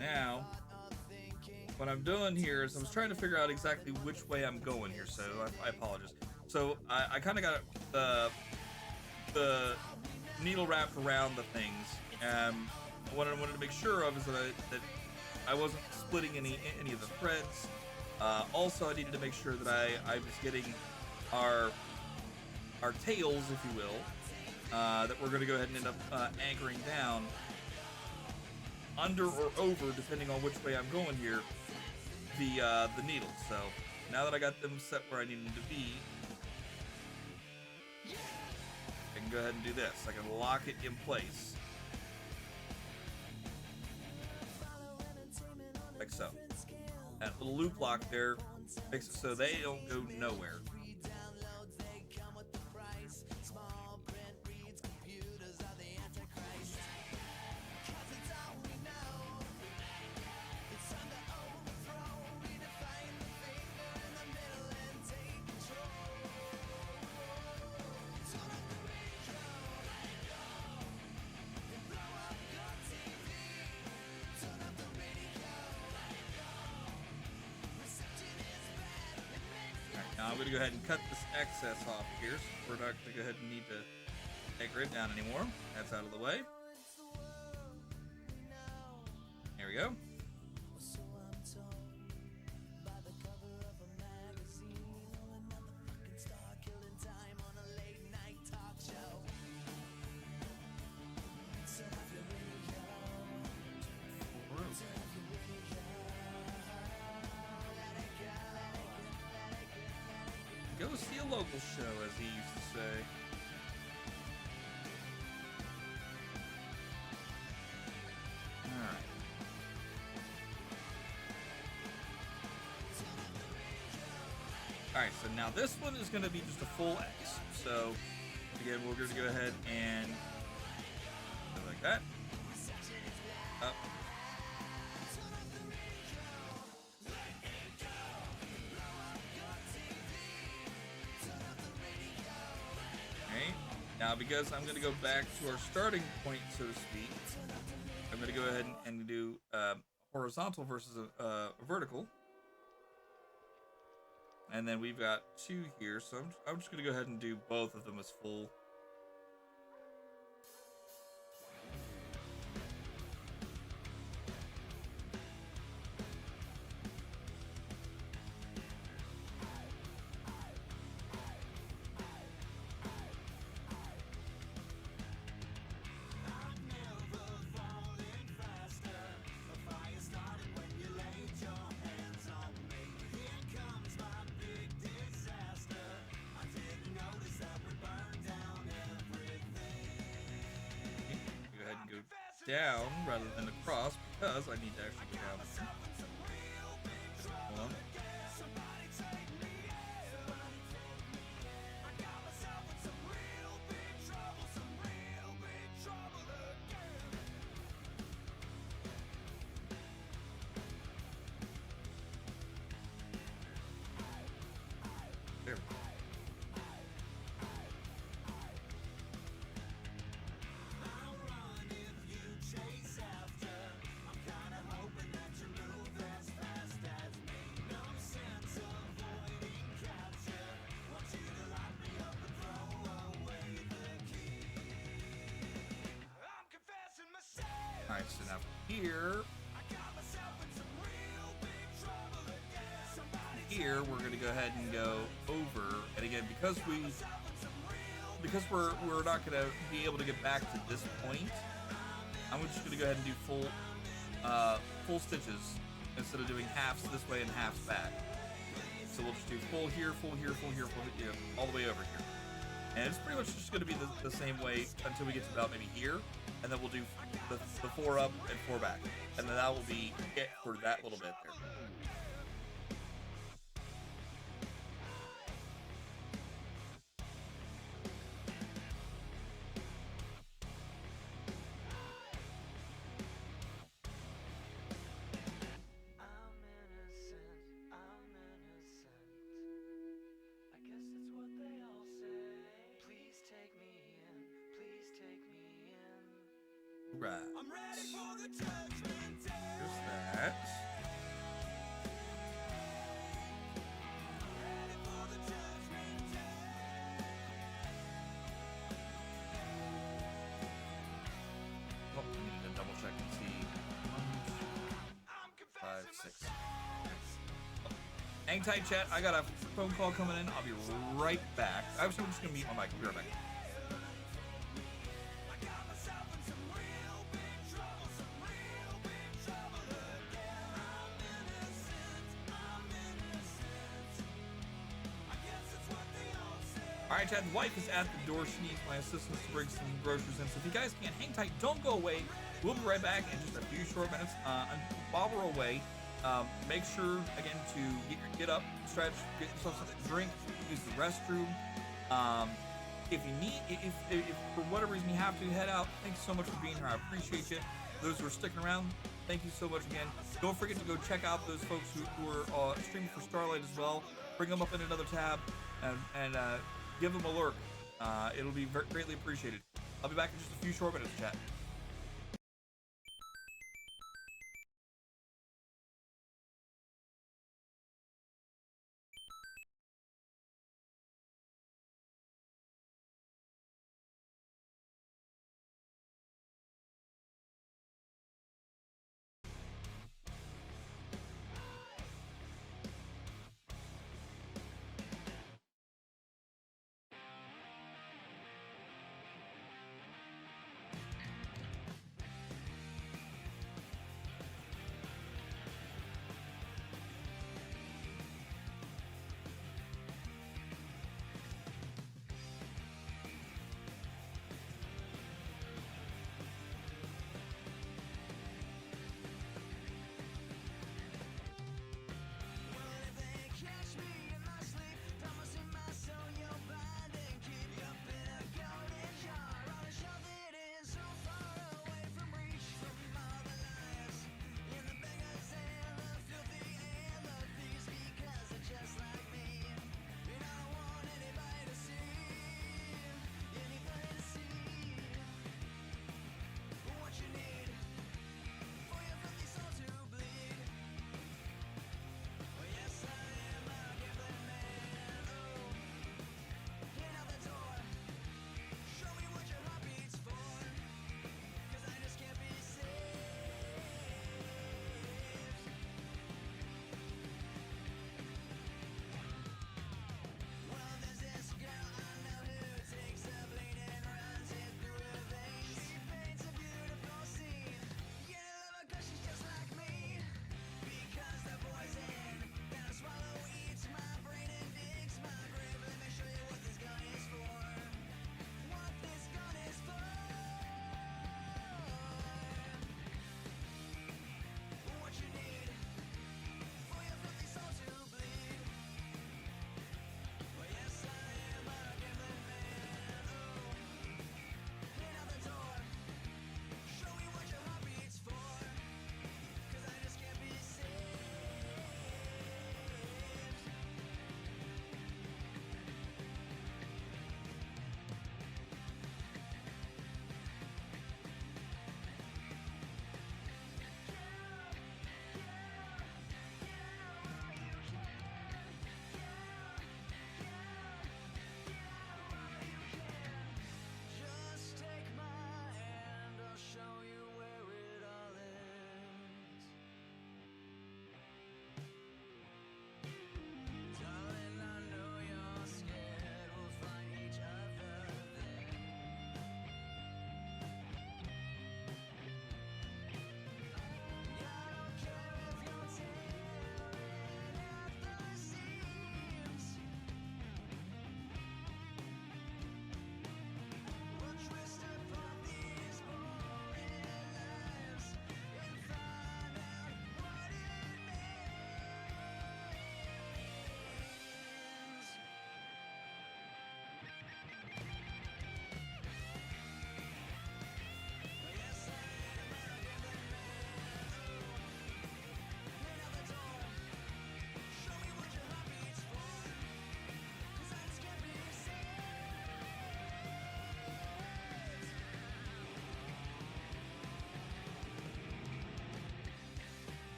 Now, what I'm doing here is I'm trying to figure out exactly which way I'm going here, so I apologize. So I kind of got the needle wrapped around the things. What I wanted to make sure of is that I wasn't splitting any of the threads. Also, I needed to make sure that I was getting our tails, if you will, that we're going to go ahead and end up anchoring down under or over, depending on which way I'm going here, the needles. So now that I got them set where I need them to be, I can go ahead and do this. I can lock it in place. Like so. That little loop lock there makes it so they don't go nowhere. Now I'm going to go ahead and cut this excess off here, so we're not going to go ahead and need to anchor it down anymore. That's out of the way. There we go. Go see a local show, as he used to say. Alright. Alright, so now this one is going to be just a full X. So, again, we're going to go ahead and go like that. Up. Now, because I'm going to go back to our starting point, so to speak, I'm going to go ahead and do horizontal versus a vertical. And then we've got 2 here, so I'm just going to go ahead and do both of them as full. Down rather than across because I need to actually go down. Hold on. There we go. Alright, so now here, we're gonna go ahead and go over, and again, because we're not gonna be able to get back to this point, I'm just gonna go ahead and do full stitches instead of doing halves this way and halves back. So we'll just do full here, full here, full here, full here, all the way over here. And it's pretty much just gonna be the same way until we get to about maybe here. And then we'll do the 4 up and 4 back. And then that will be it for that little bit there. Right. There's that. Oh, I need to double check and see. 5, 6. Oh. Hang tight, chat. I got a phone call coming in. I'll be right back. I'm just gonna mute my mic. I'll be right back. Alright, Chad, the wife is at the door. She needs my assistance to bring some groceries in. So if you guys can't hang tight, don't go away. We'll be right back in just a few short minutes. While we're away, make sure, again, to get up, stretch, get yourself something to drink, use the restroom. If you need, if for whatever reason you have to head out, thanks so much for being here. I appreciate you. Those who are sticking around, thank you so much again. Don't forget to go check out those folks who are streaming for Starlight as well. Bring them up in another tab and give them a lurk. It'll be greatly appreciated. I'll be back in just a few short minutes, chat.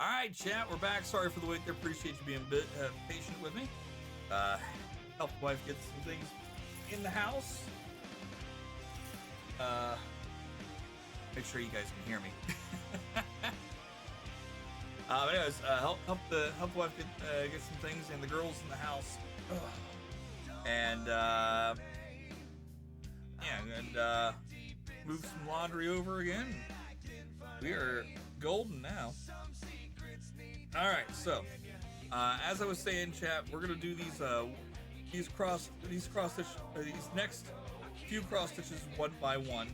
All right, chat, we're back. Sorry for the wait there. Appreciate you being a bit patient with me. Help the wife get some things in the house. Make sure you guys can hear me. But anyways, help the wife get some things and the girls in the house. And move some laundry over again. We are golden now. All right, so as I was saying, chat, we're gonna do these next few cross stitches one by one,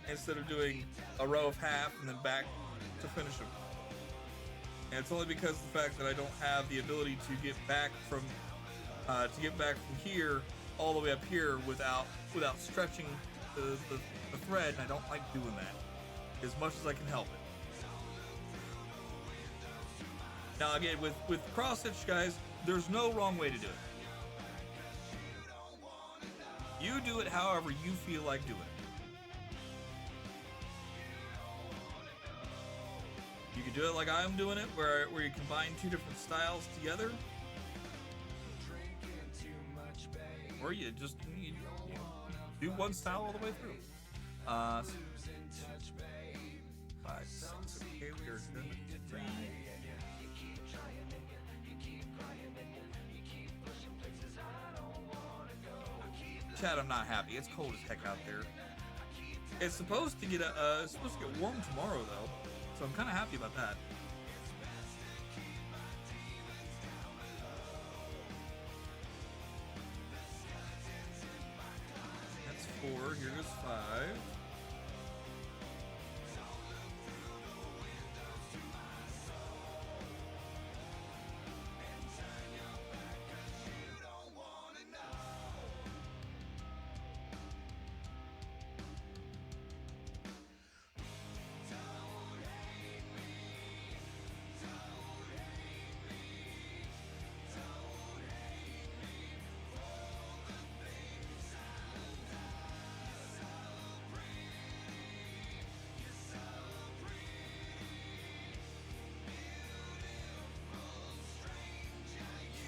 instead of doing a row of half and then back to finish them. And it's only because of the fact that I don't have the ability to get back from here all the way up here without stretching the thread, and I don't like doing that as much as I can help it. Now again, with cross stitch, guys, there's no wrong way to do it. You do it however you feel like doing it. You can do it like I'm doing it, where you combine two different styles together, or you just you do one style all the way through. 5, 6, okay, we are done. 3. Chad, I'm not happy. It's cold as heck out there. It's supposed to get warm tomorrow though, so I'm kind of happy about that. That's 4. Here goes 5.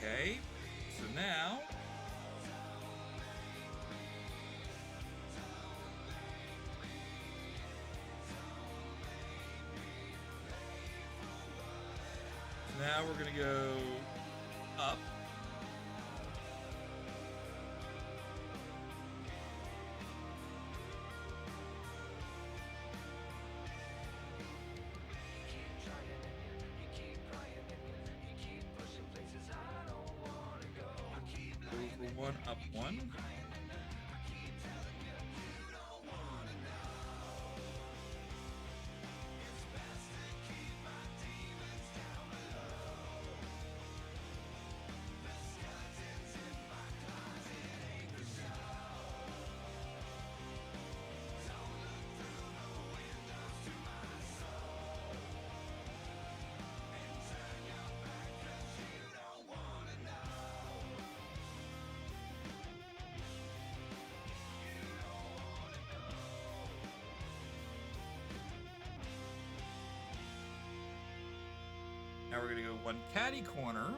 Okay, so now we're gonna go up. Over 1, up 1. Now we're gonna go 1 caddy corner.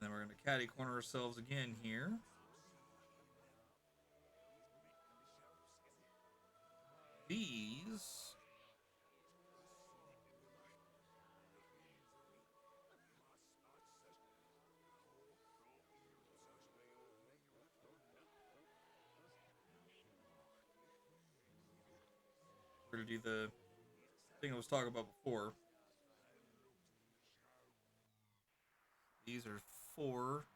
Then we're gonna caddy corner ourselves again here. These we're gonna do the thing I was talking about before. These are 4.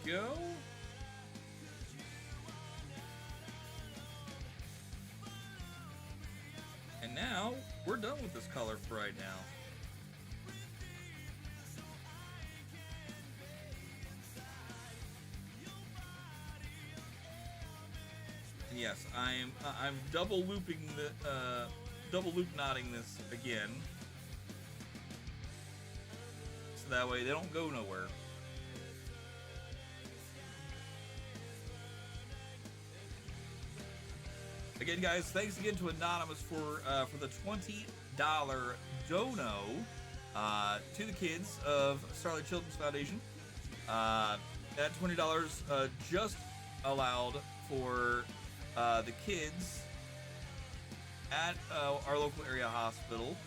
go. And now we're done with this color for right now. And yes, I'm double looping the double loop knotting this again, so that way they don't go nowhere. Again, guys, thanks again to Anonymous for the $20 dono to the kids of Starlight Children's Foundation. That $20 just allowed for the kids at our local area hospital,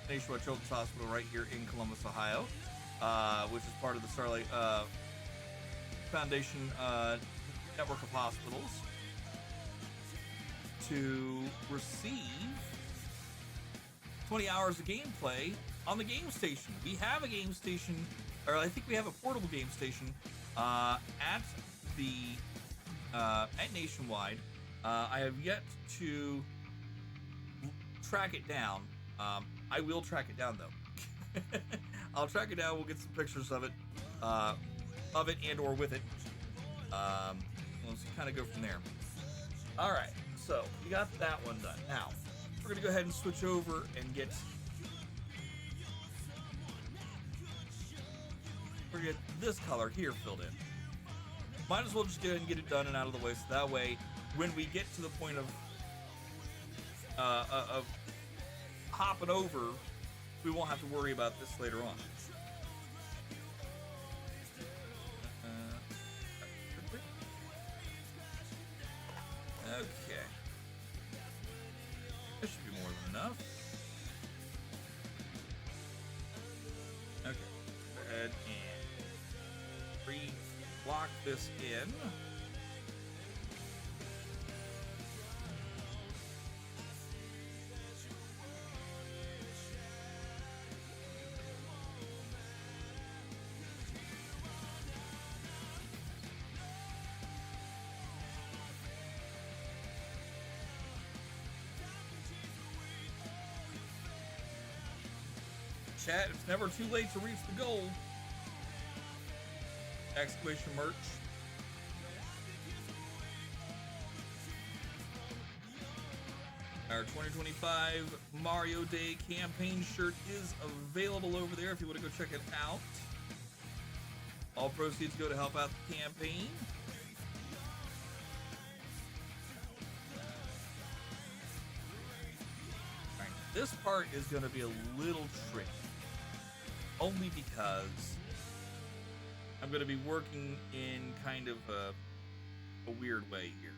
Nationwide Children's Hospital, right here in Columbus, Ohio, which is part of the Starlight Foundation network of hospitals, to receive 20 hours of gameplay on the game station. We have a game station, or I think we have a portable game station at Nationwide. I have yet to track it down. I will track it down though. I'll track it down. We'll get some pictures of it and or with it. We'll just kind of go from there. All right. So we got that one done. Now we're gonna go ahead and switch over and get this color here filled in. Might as well just go ahead and get it done and out of the way, so that way when we get to the point of hopping over, we won't have to worry about this later on. Okay. That should be more than enough. Okay. Go ahead and re-block this in. Chat, it's never too late to reach the goal. Exclamation merch. Our 2025 Mario Day campaign shirt is available over there if you want to go check it out. All proceeds go to help out the campaign. All right, this part is going to be a little tricky. Only because I'm going to be working in kind of a weird way here.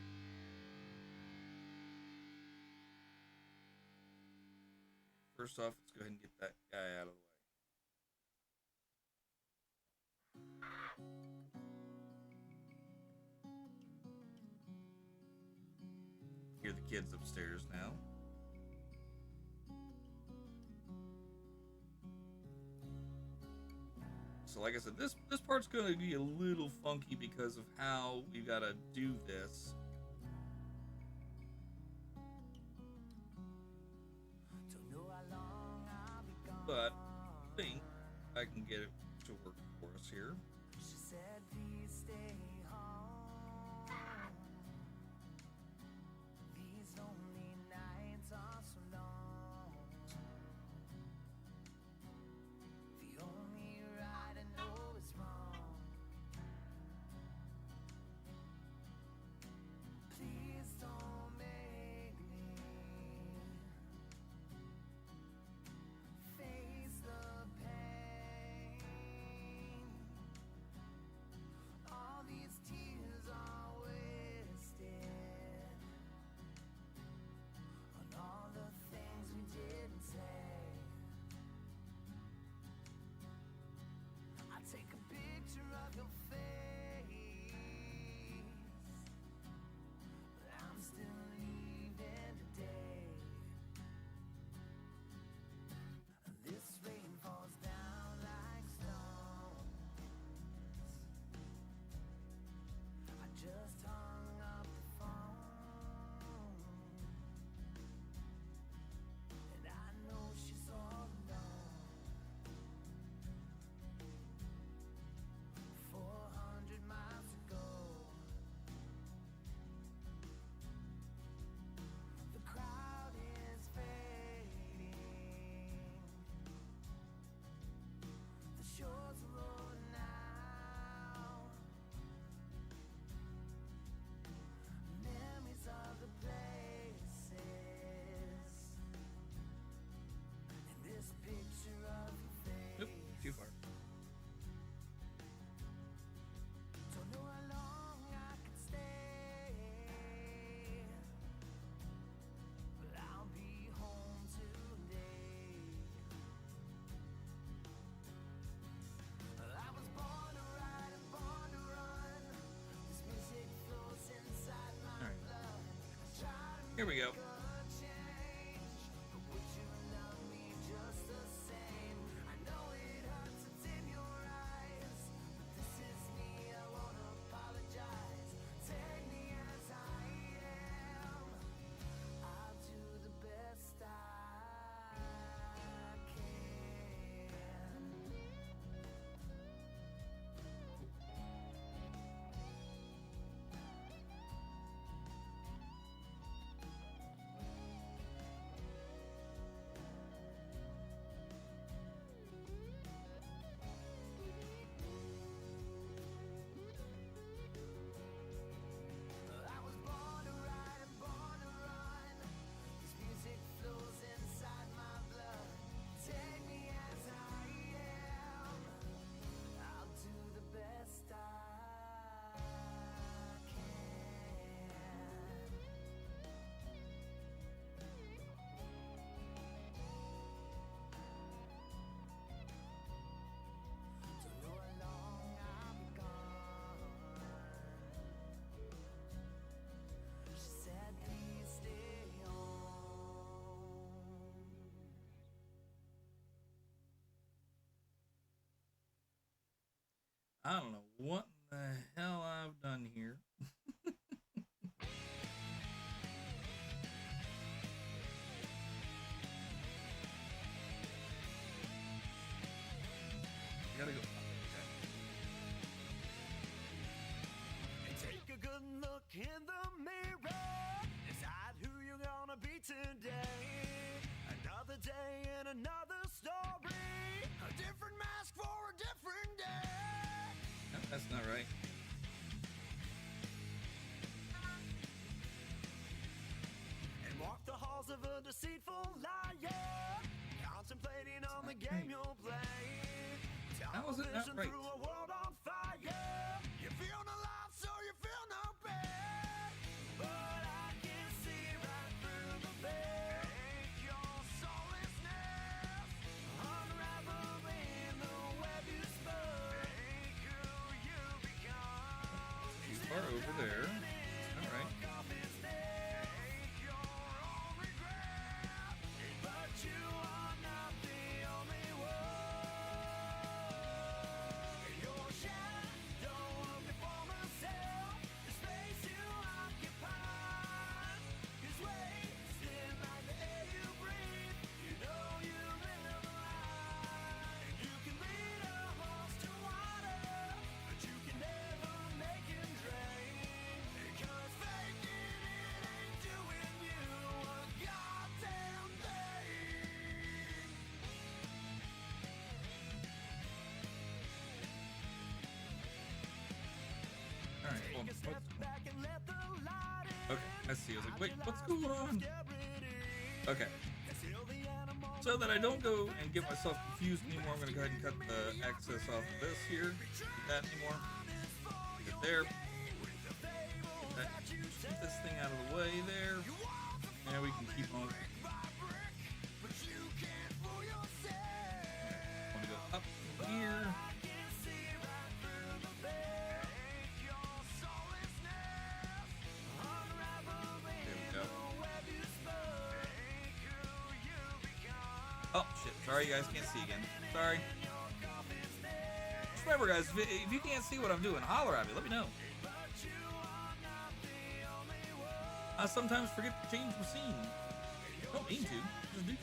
First off, let's go ahead and get that guy out of the way. Hear the kids upstairs now. So like I said, this part's going to be a little funky because of how we got to do this. But I think I can get it to work for us here. She said, please stay home. These lonely nights are so long. The only right I know is wrong. Please don't make me face the pain. All these Here we go. I don't know what the hell I've done here. I gotta go. Take a good look in the mirror. Decide who you're gonna be today. Another day and another story. A different mask for a different day. No, that's not right. And walk the halls of a deceitful liar. Contemplating on the game you'll play. How is it not Television right? through a world on fire. You feel no love, so you feel no pain. But I can see right through the veil. Take your soullessness, unraveling the web you spun. Take who you become. Too far over there. All right. Take your own regret, but you are not the only one. Your shadow of your former self, the space you occupy is wasted like the air you breathe. You know you live a lie. You can lead a horse to water, but you can never make him drain. Because faking it ain't doing you a goddamn thing. All right. Well, Take a step back and let the light in. okay, I see. I was like, wait, what's going on? Okay. Conceal the animal. So that I don't go and get myself confused anymore, I'm going to go ahead and cut the access off of this here. Get that anymore. Get there. Get this thing out of the way there. And we can keep on. Want to go up here. There we go. Oh shit! Sorry, you guys can't see again. Sorry. Just remember, guys, if you can't see what I'm doing, holler at me. Let me know. I sometimes forget to change the scene. Don't mean to. Just do.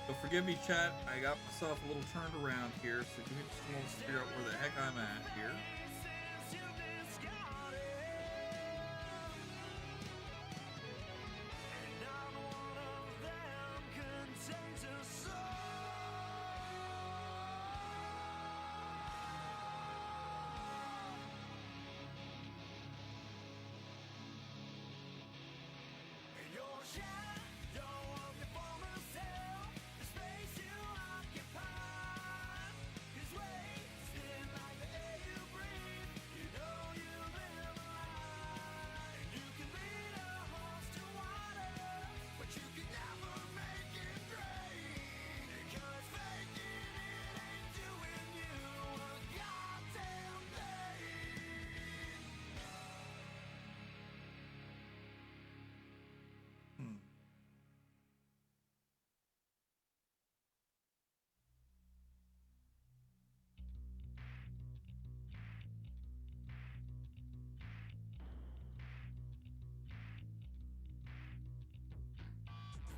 So forgive me, chat. I got myself a little turned around here, so give me just a moment to figure out where the heck I'm at here.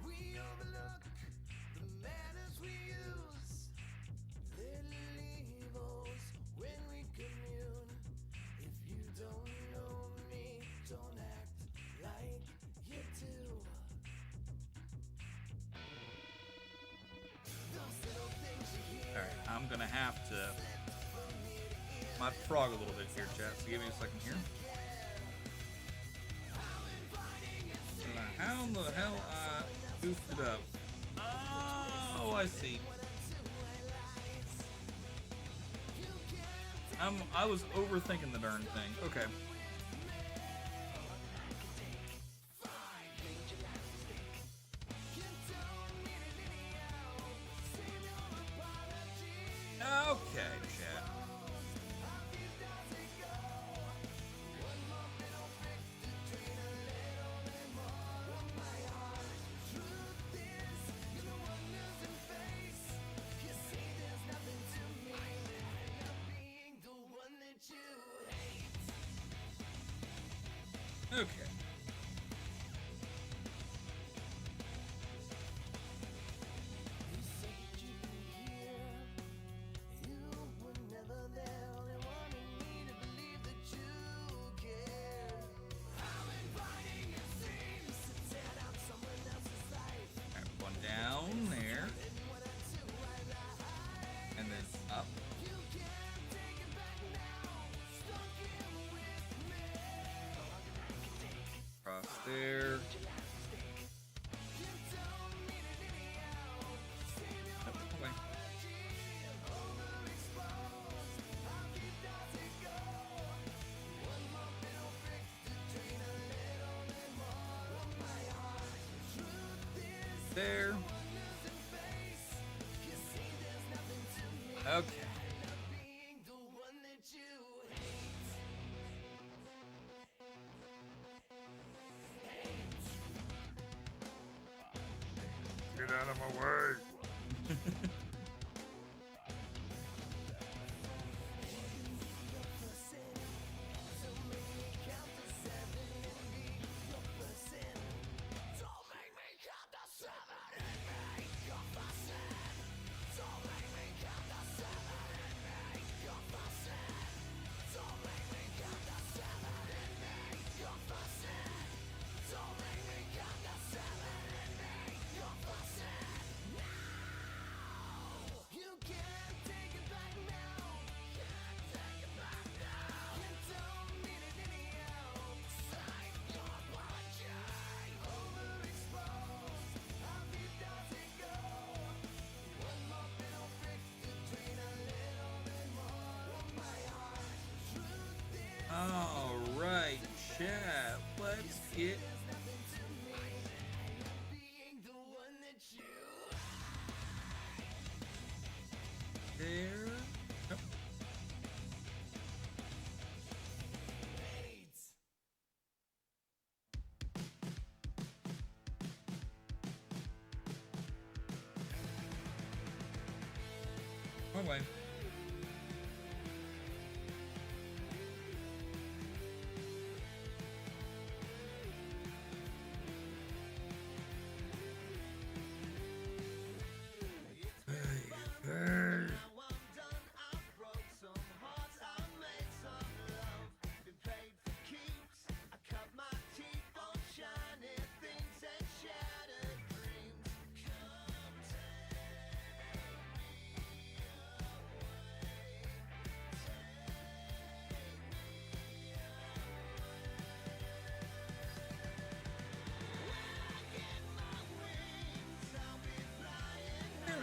We overlook the manners we use, little evils when we commune. If you don't know me, don't act like you do. Those little things you hear. All right, I'm gonna have to might frog a little bit here, chat. So give me a second here. How in the hell I goofed it up? Oh, I see. I was overthinking the darn thing. Okay. Okay, chat. Okay. Alright, one down there. And then up. Across there. Nope, away. There. Okay. Get out of my way. All right, chat. Let's get there. Nope. Wrong way.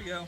go.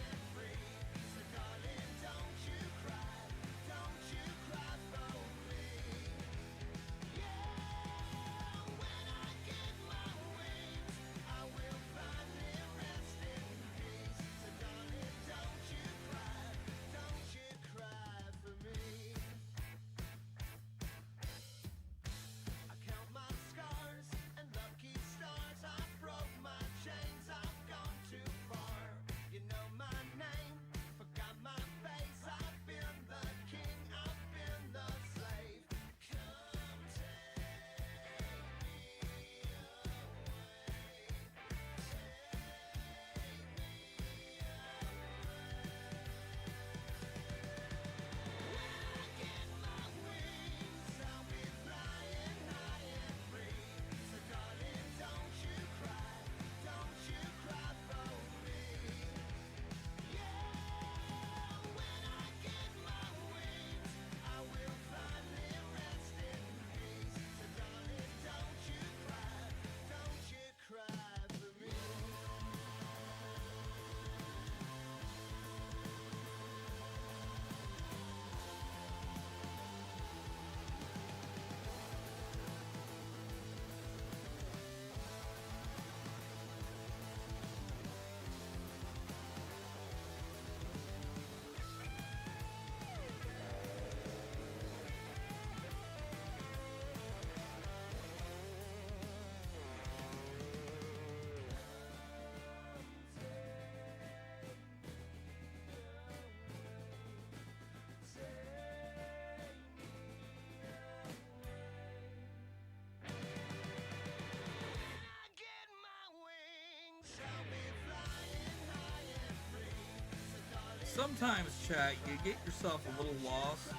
Sometimes, chat, you get yourself a little lost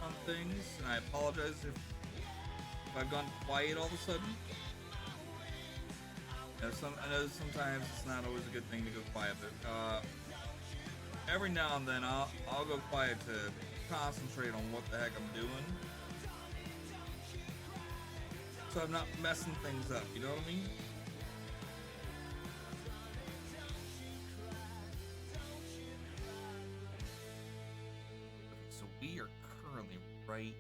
on things, and I apologize if I've gone quiet all of a sudden. I know sometimes it's not always a good thing to go quiet, but every now and then I'll go quiet to concentrate on what the heck I'm doing, so I'm not messing things up. You know what I mean? So we are currently right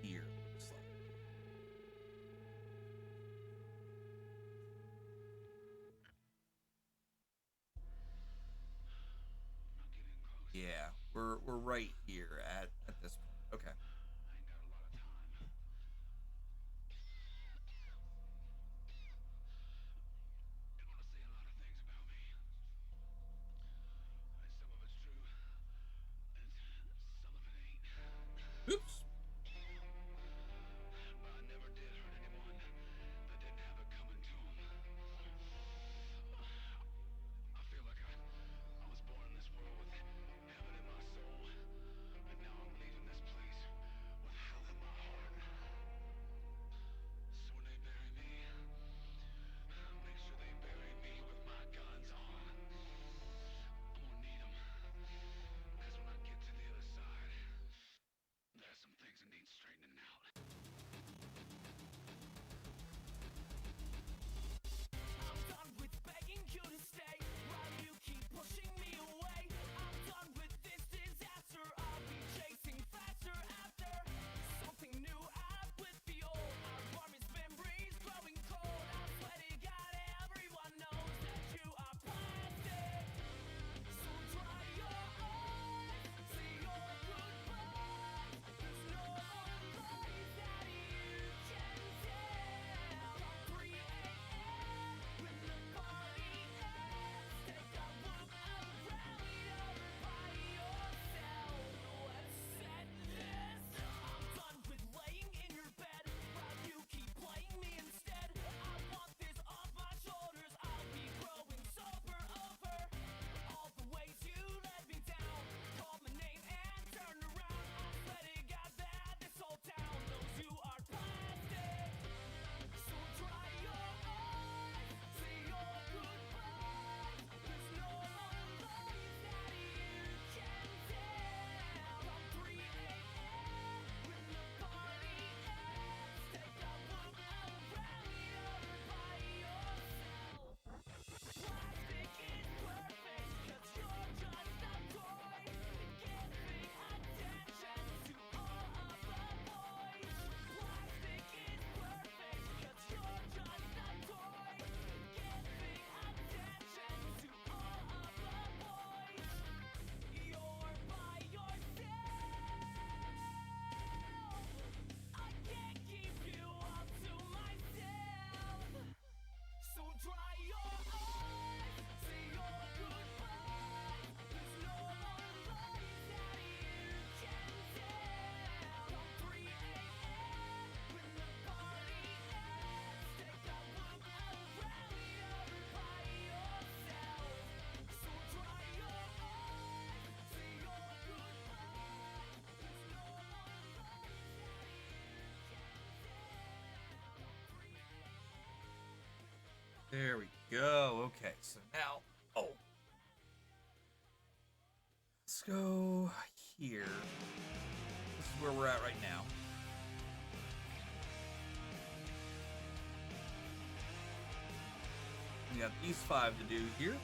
here. Yeah, we're right here at this point. Okay. I ain't got a lot of time. There we go. Okay, so now, oh, let's go here. This is where we're at right now. We got these 5 to do here.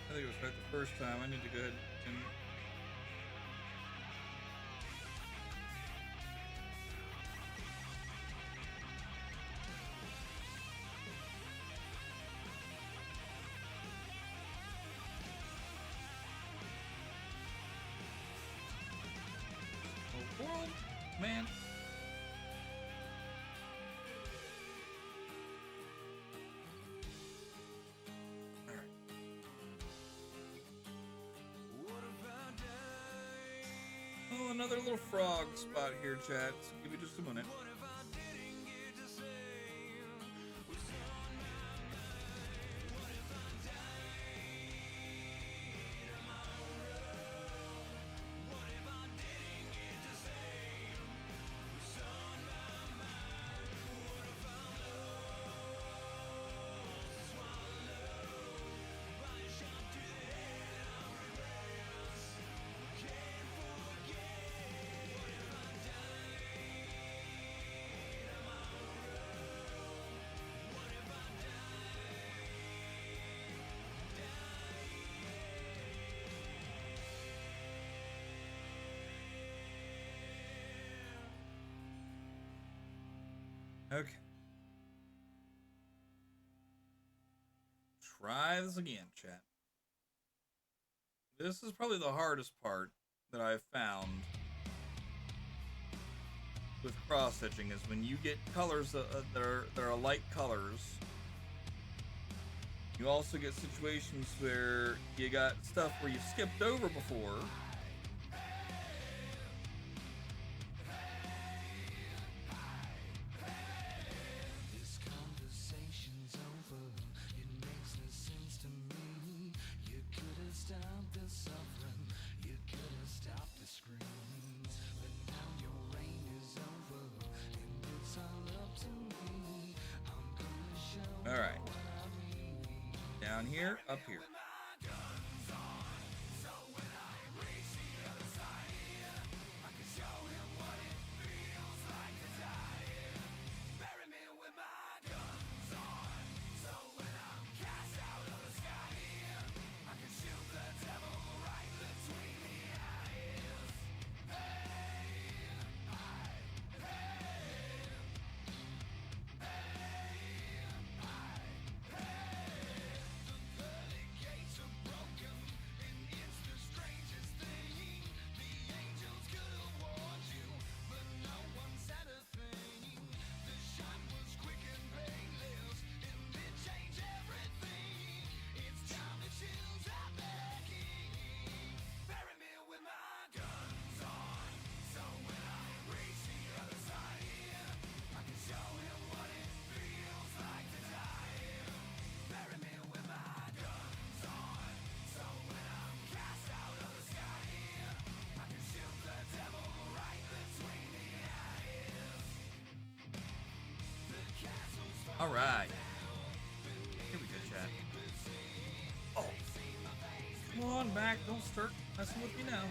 I think it was right the first time. I need to go ahead and oh, world, man. Oh, another little frog spot here, chat. So give me just a minute. Okay. Try this again, chat. This is probably the hardest part that I've found with cross-stitching is when you get colors that are light colors. You also get situations where you got stuff where you skipped over before. All right. Down here, up here. All right. Here we go, chat. Oh, come on back. Don't start messing with me now.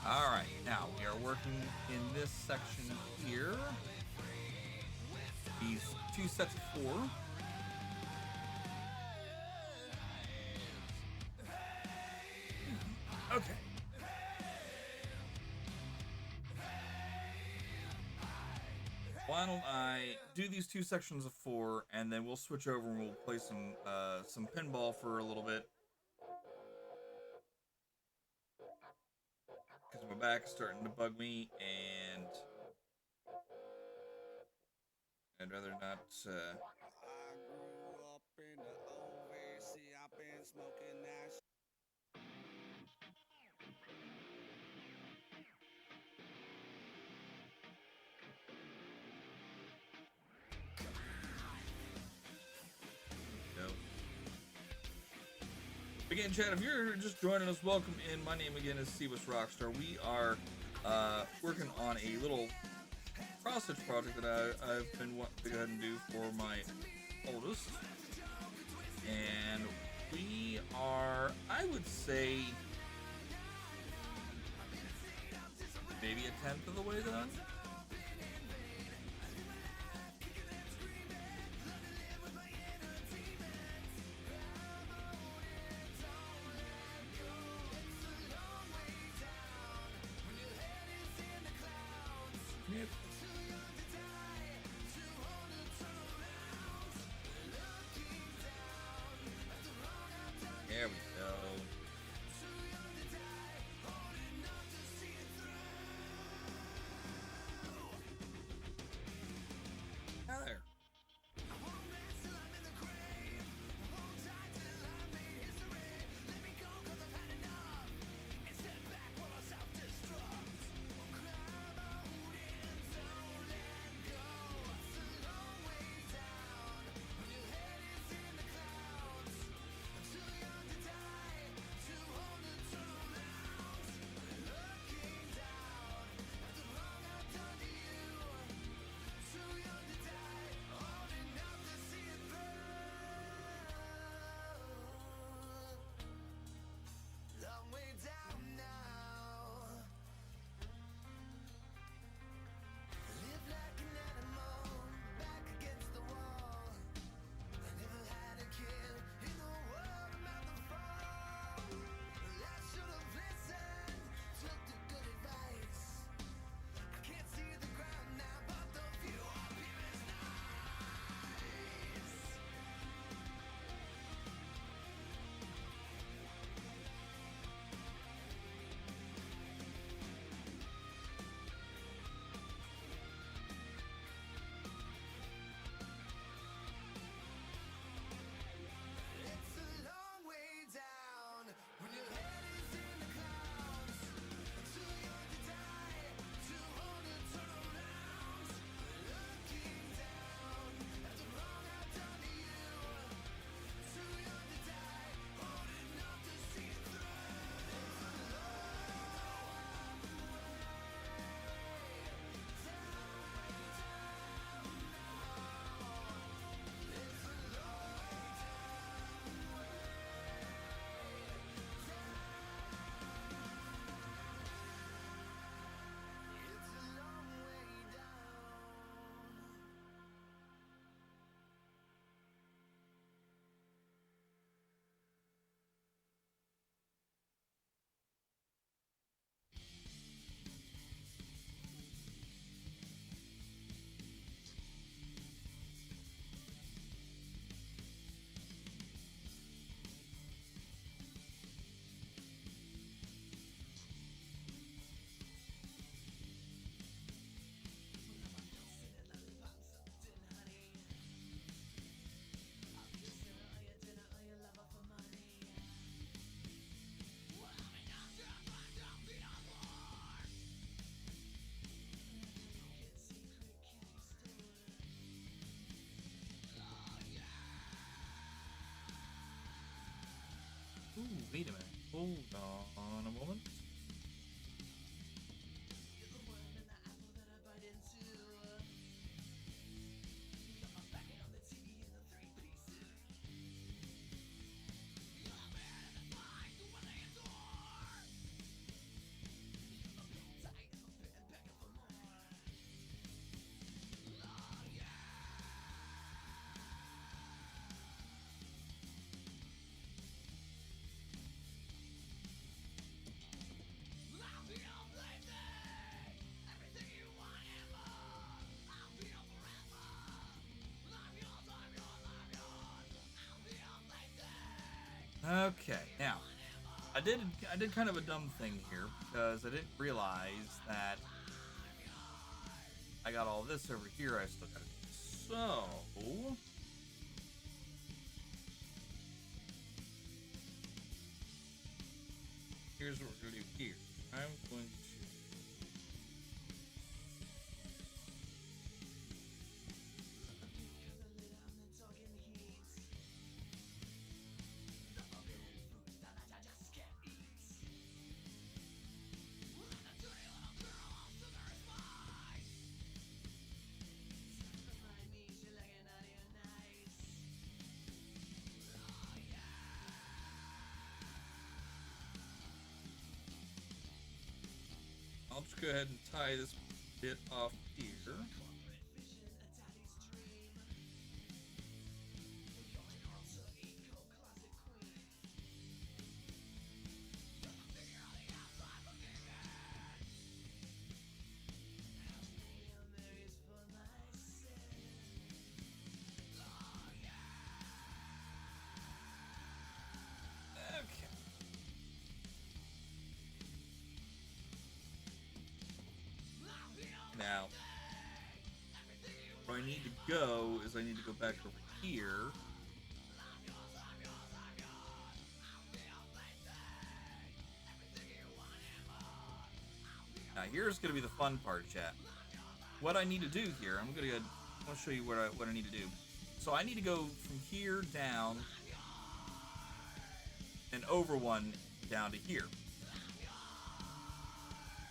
All right, now we are working in this section here. These 2 sets of 4. Okay. Why don't I do these 2 sections of 4, and then we'll switch over and we'll play some pinball for a little bit. Because my back is starting to bug me, and I'd rather not. I grew up in the OVC. I've been smoking that shit. Go. Again, Chad, if you're just joining us, welcome in. My name again is Seabus Rockstar. We are working on a little cross-stitch project that I've been wanting to go ahead and do for my oldest. And we are, I would say, maybe a 10th of the way done. Yep. There we go. Now there. Wait a minute. Hold on a moment. Okay, now I did kind of a dumb thing here because I didn't realize that I got all this over here. I still got it. So here's what we're gonna do here. I'm going to I'll just go ahead and tie this bit off here. Okay. Now, where I need to go is I need to go back over here. Now, here's going to be the fun part, chat. What I need to do here, I'm going to show you what I need to do. So I need to go from here down and over one down to here.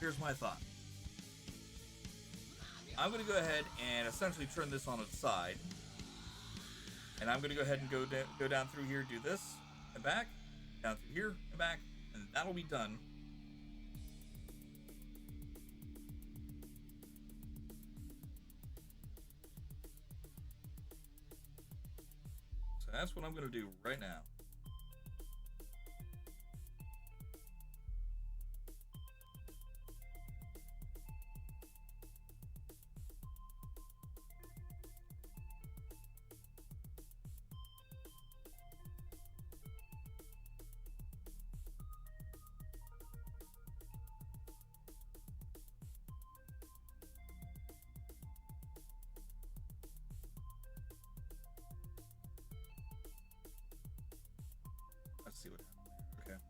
Here's my thought. I'm going to go ahead and essentially turn this on its side. And I'm going to go ahead and go down through here, do this, and back, down through here, and back, and that'll be done. So that's what I'm going to do right now. Let's see what happens there. Okay.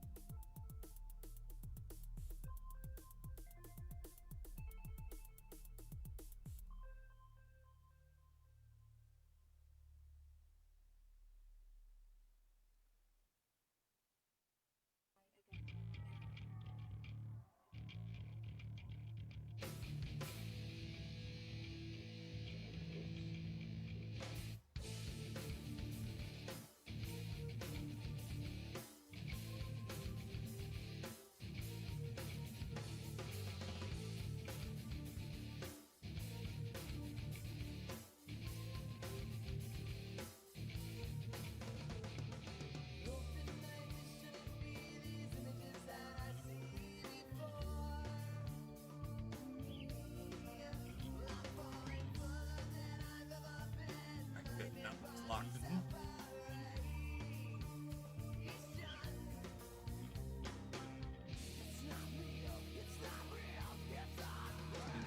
Good. Now it's locked in.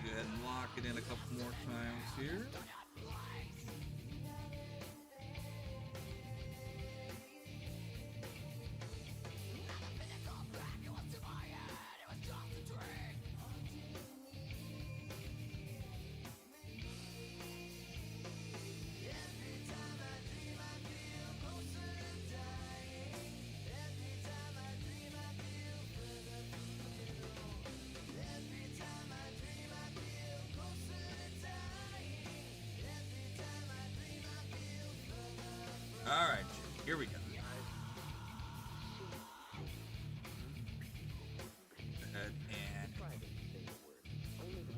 Go ahead and lock it in a couple more times here.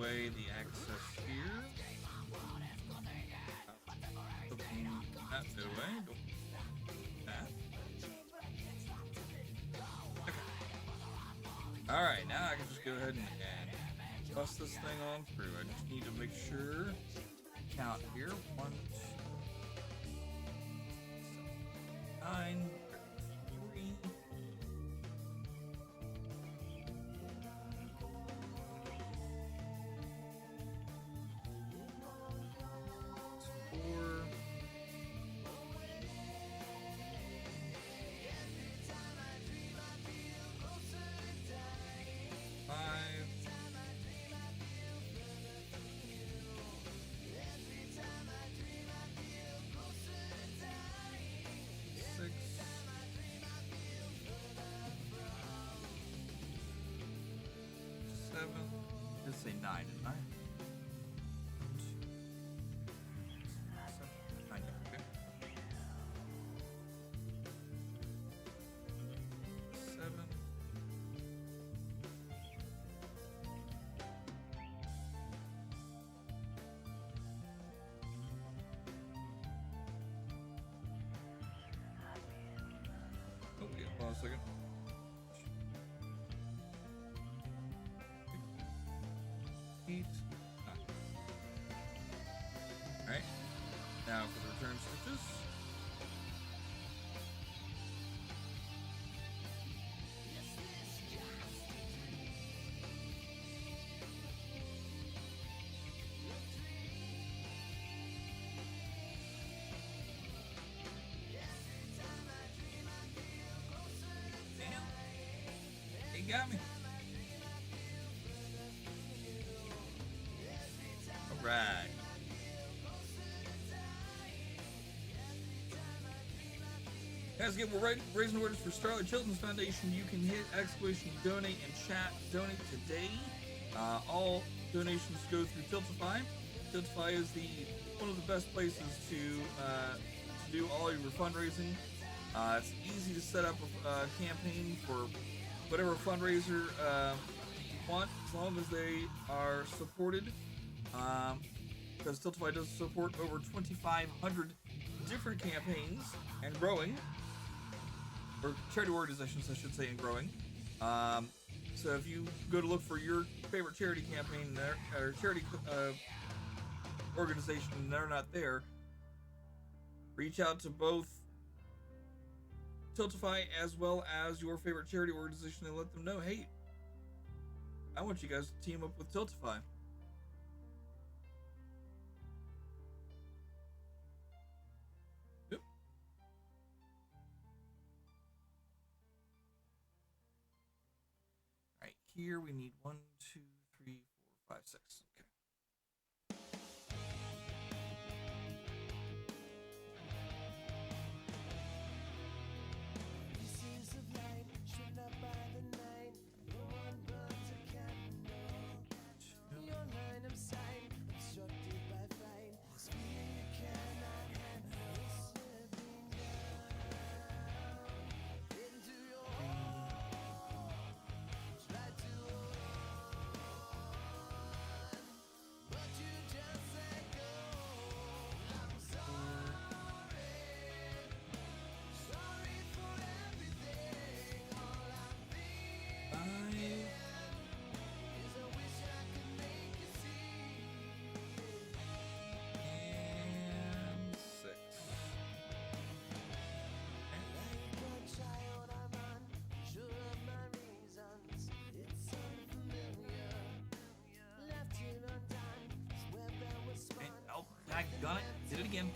away the access here. Flipping that bit away. Don't that. Okay. Alright, now I can just go ahead and bust this thing on through. I just need to make sure. Count here. 1, 2, 9, 3. Let's say 9, didn't I? 2, 7, 9, yeah, okay. 7. Oh, yeah, hold on a second. Alright, now for the return switches. Damn, he got me. Alright. Guys, again, we're raising orders for Starlight Children's Foundation. You can hit / donate in chat. Donate today. All donations go through Tiltify. Tiltify is one of the best places to do all your fundraising. It's easy to set up a campaign for whatever fundraiser you want, as long as they are supported. Because Tiltify does support over 2,500 different campaigns and growing, or charity organizations, I should say, and growing. So if you go to look for your favorite charity campaign or charity organization and they're not there, reach out to both Tiltify as well as your favorite charity organization and let them know, hey, I want you guys to team up with Tiltify. Here we need 1, 2, 3, 4, 5, 6. Okay. Got it. Did it again.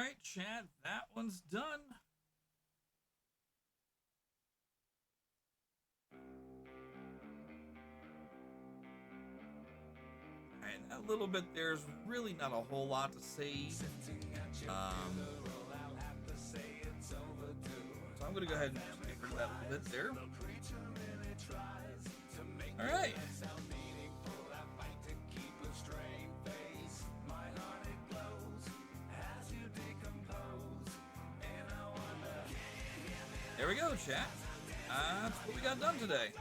right, chat, that one's done. Alright, that little bit there's really not a whole lot to say. So I'm gonna go ahead and just get rid of that little bit there. Alright. There we go, chat. That's what we got done today.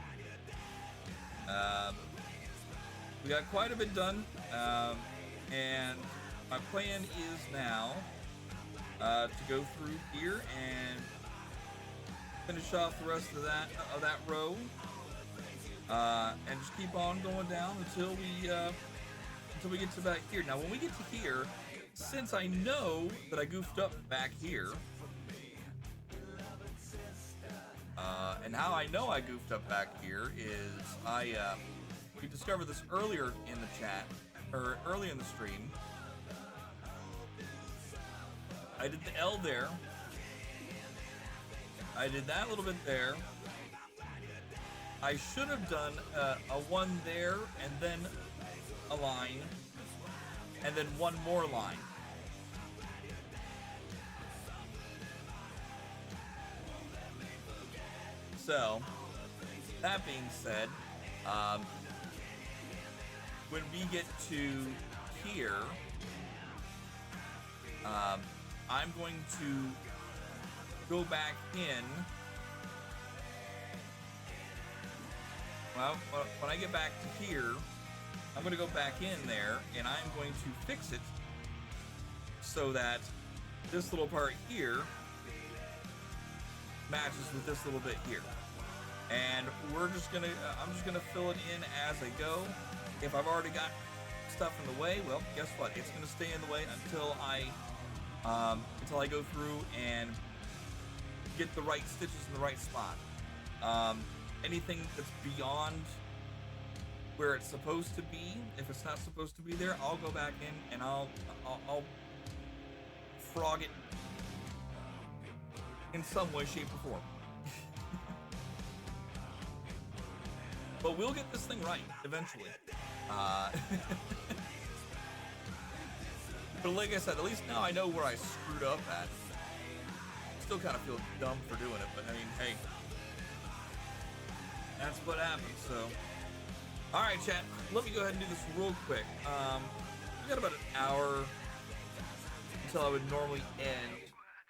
We got quite a bit done, and my plan is now to go through here and finish off the rest of that row, and just keep on going down until we get to back here. Now, when we get to here, since I know that I goofed up back here. And how I know I goofed up back here is we discovered this earlier in the chat, or earlier in the stream. I did the L there. I did that little bit there. I should have done a 1 there, and then a line, and then 1 more line. So, that being said, when we get to here, I'm going to go back in. Well, when I get back to here, I'm going to go back in there, and I'm going to fix it so that this little part here matches with this little bit here. And I'm just gonna fill it in as I go. If I've already got stuff in the way, well, guess what? It's gonna stay in the way until I go through and get the right stitches in the right spot. Anything that's beyond where it's supposed to be, if it's not supposed to be there, I'll go back in and I'll frog it in some way, shape, or form. But we'll get this thing right eventually. But like I said, at least now I know where I screwed up at. Still kind of feel dumb for doing it, but I mean, hey, that's what happens. So, all right, chat. Let me go ahead and do this real quick. We got about an hour until I would normally end.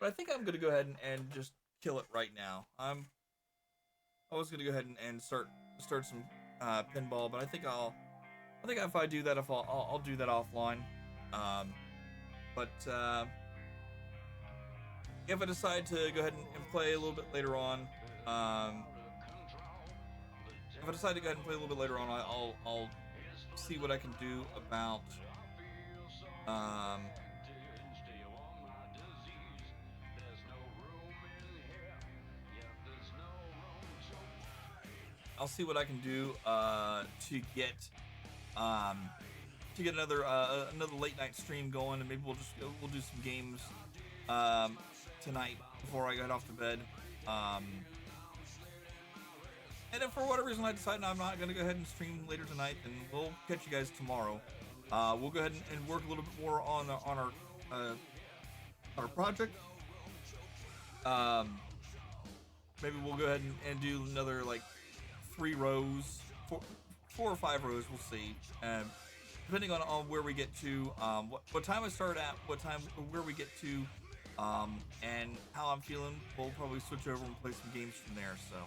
But I think I'm gonna go ahead and just kill it right now. I was gonna go ahead and start some pinball, but I think if I do that, I'll do that offline. But if I decide to go ahead and play a little bit later on, I'll see what I can do about I'll see what I can do to get another late night stream going, and maybe we'll do some games tonight before I get off to bed. And if for whatever reason I decide I'm not going to go ahead and stream later tonight, then we'll catch you guys tomorrow. We'll go ahead and work a little bit more on our project. Maybe we'll go ahead and do another like 3 rows, 4 or 5 rows. We'll see. Depending on where we get to, what time I start at, where we get to, and how I'm feeling, we'll probably switch over and play some games from there. So,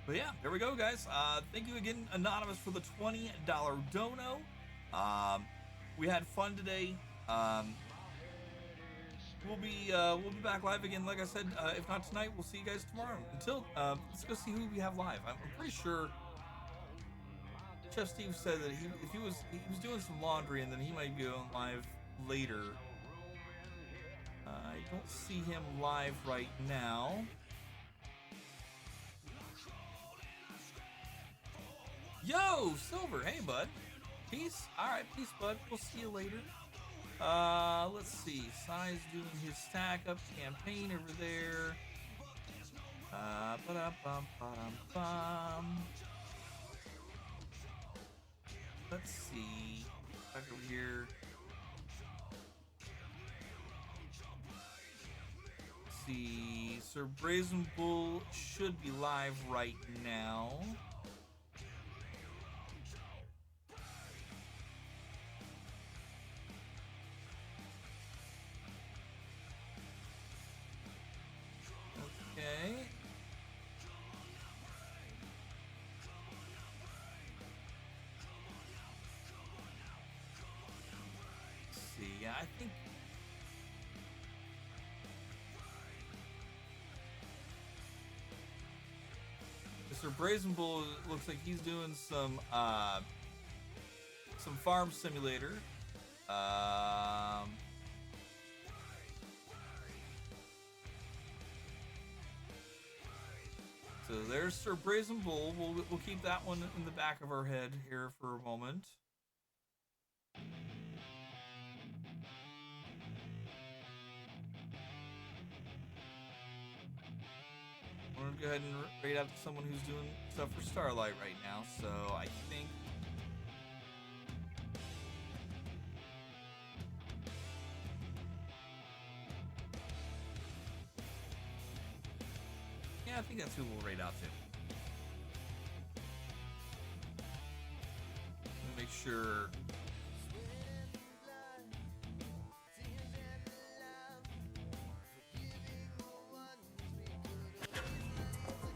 but yeah, there we go, guys. Thank you again, Anonymous, for the $20 dono. We had fun today. We'll be back live again, like I said. If not tonight, we'll see you guys tomorrow. Until let's go see who we have live. I'm pretty sure Chef Steve said that he was doing some laundry, and then he might be going live later. I don't see him live right now. Yo, Silver, hey bud. Peace. All right, peace, bud. We'll see you later. Let's see. Sai's doing his stack up campaign over there. Ba-da-bum-ba-dum-bum. Let's see. Back over here. Let's see. Sir Brazen Bull should be live right now. Okay. Let's see. Yeah, I think Mr. Brazen Bull looks like he's doing some farm simulator. So there's Sir Brazen Bull. We'll keep that one in the back of our head here for a moment. I'm gonna go ahead and rate out to someone who's doing stuff for Starlight right now. So I think I think that's who we'll rate out to. Make sure.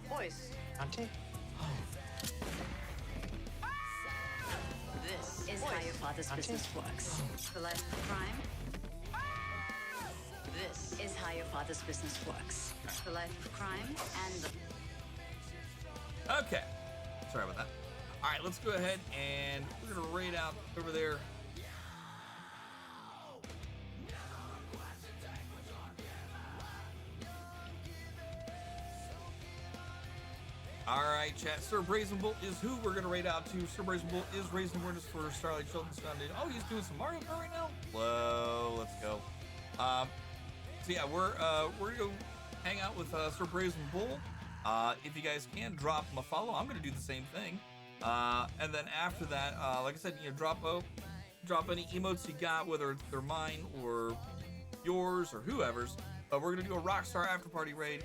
Boys. Auntie? This is how your father's business works. The life of crime. This is how your father's business works. The life of crime and the... Okay. Sorry about that. All right, let's go ahead and we're going to raid out over there. All right, chat. Sir Brazen Bull is who we're going to raid out to. Sir Brazen Bull is raising awareness for Starlight Children's Foundation. Oh, he's doing some Mario Kart right now? Whoa, let's go. So yeah, we're gonna go hang out with Sir Brazen Bull. If you guys can drop him a follow, I'm gonna do the same thing. And then after that, like I said, drop any emotes you got, whether they're mine or yours or whoever's. We're gonna do a Rockstar after party raid.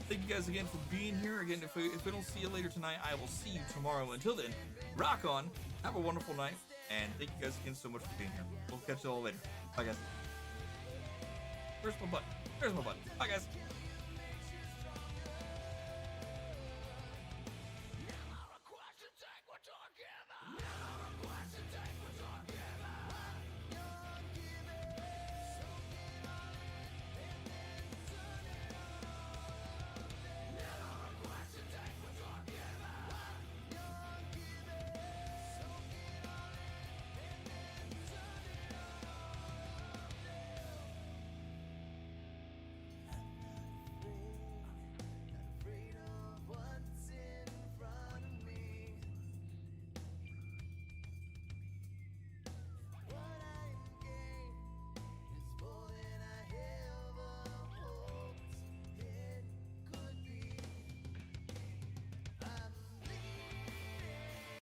Thank you guys again for being here. Again, if we don't see you later tonight, I will see you tomorrow. Until then, rock on. Have a wonderful night, and thank you guys again so much for being here. We'll catch you all later. Bye, guys. Where's my button? Bye, guys.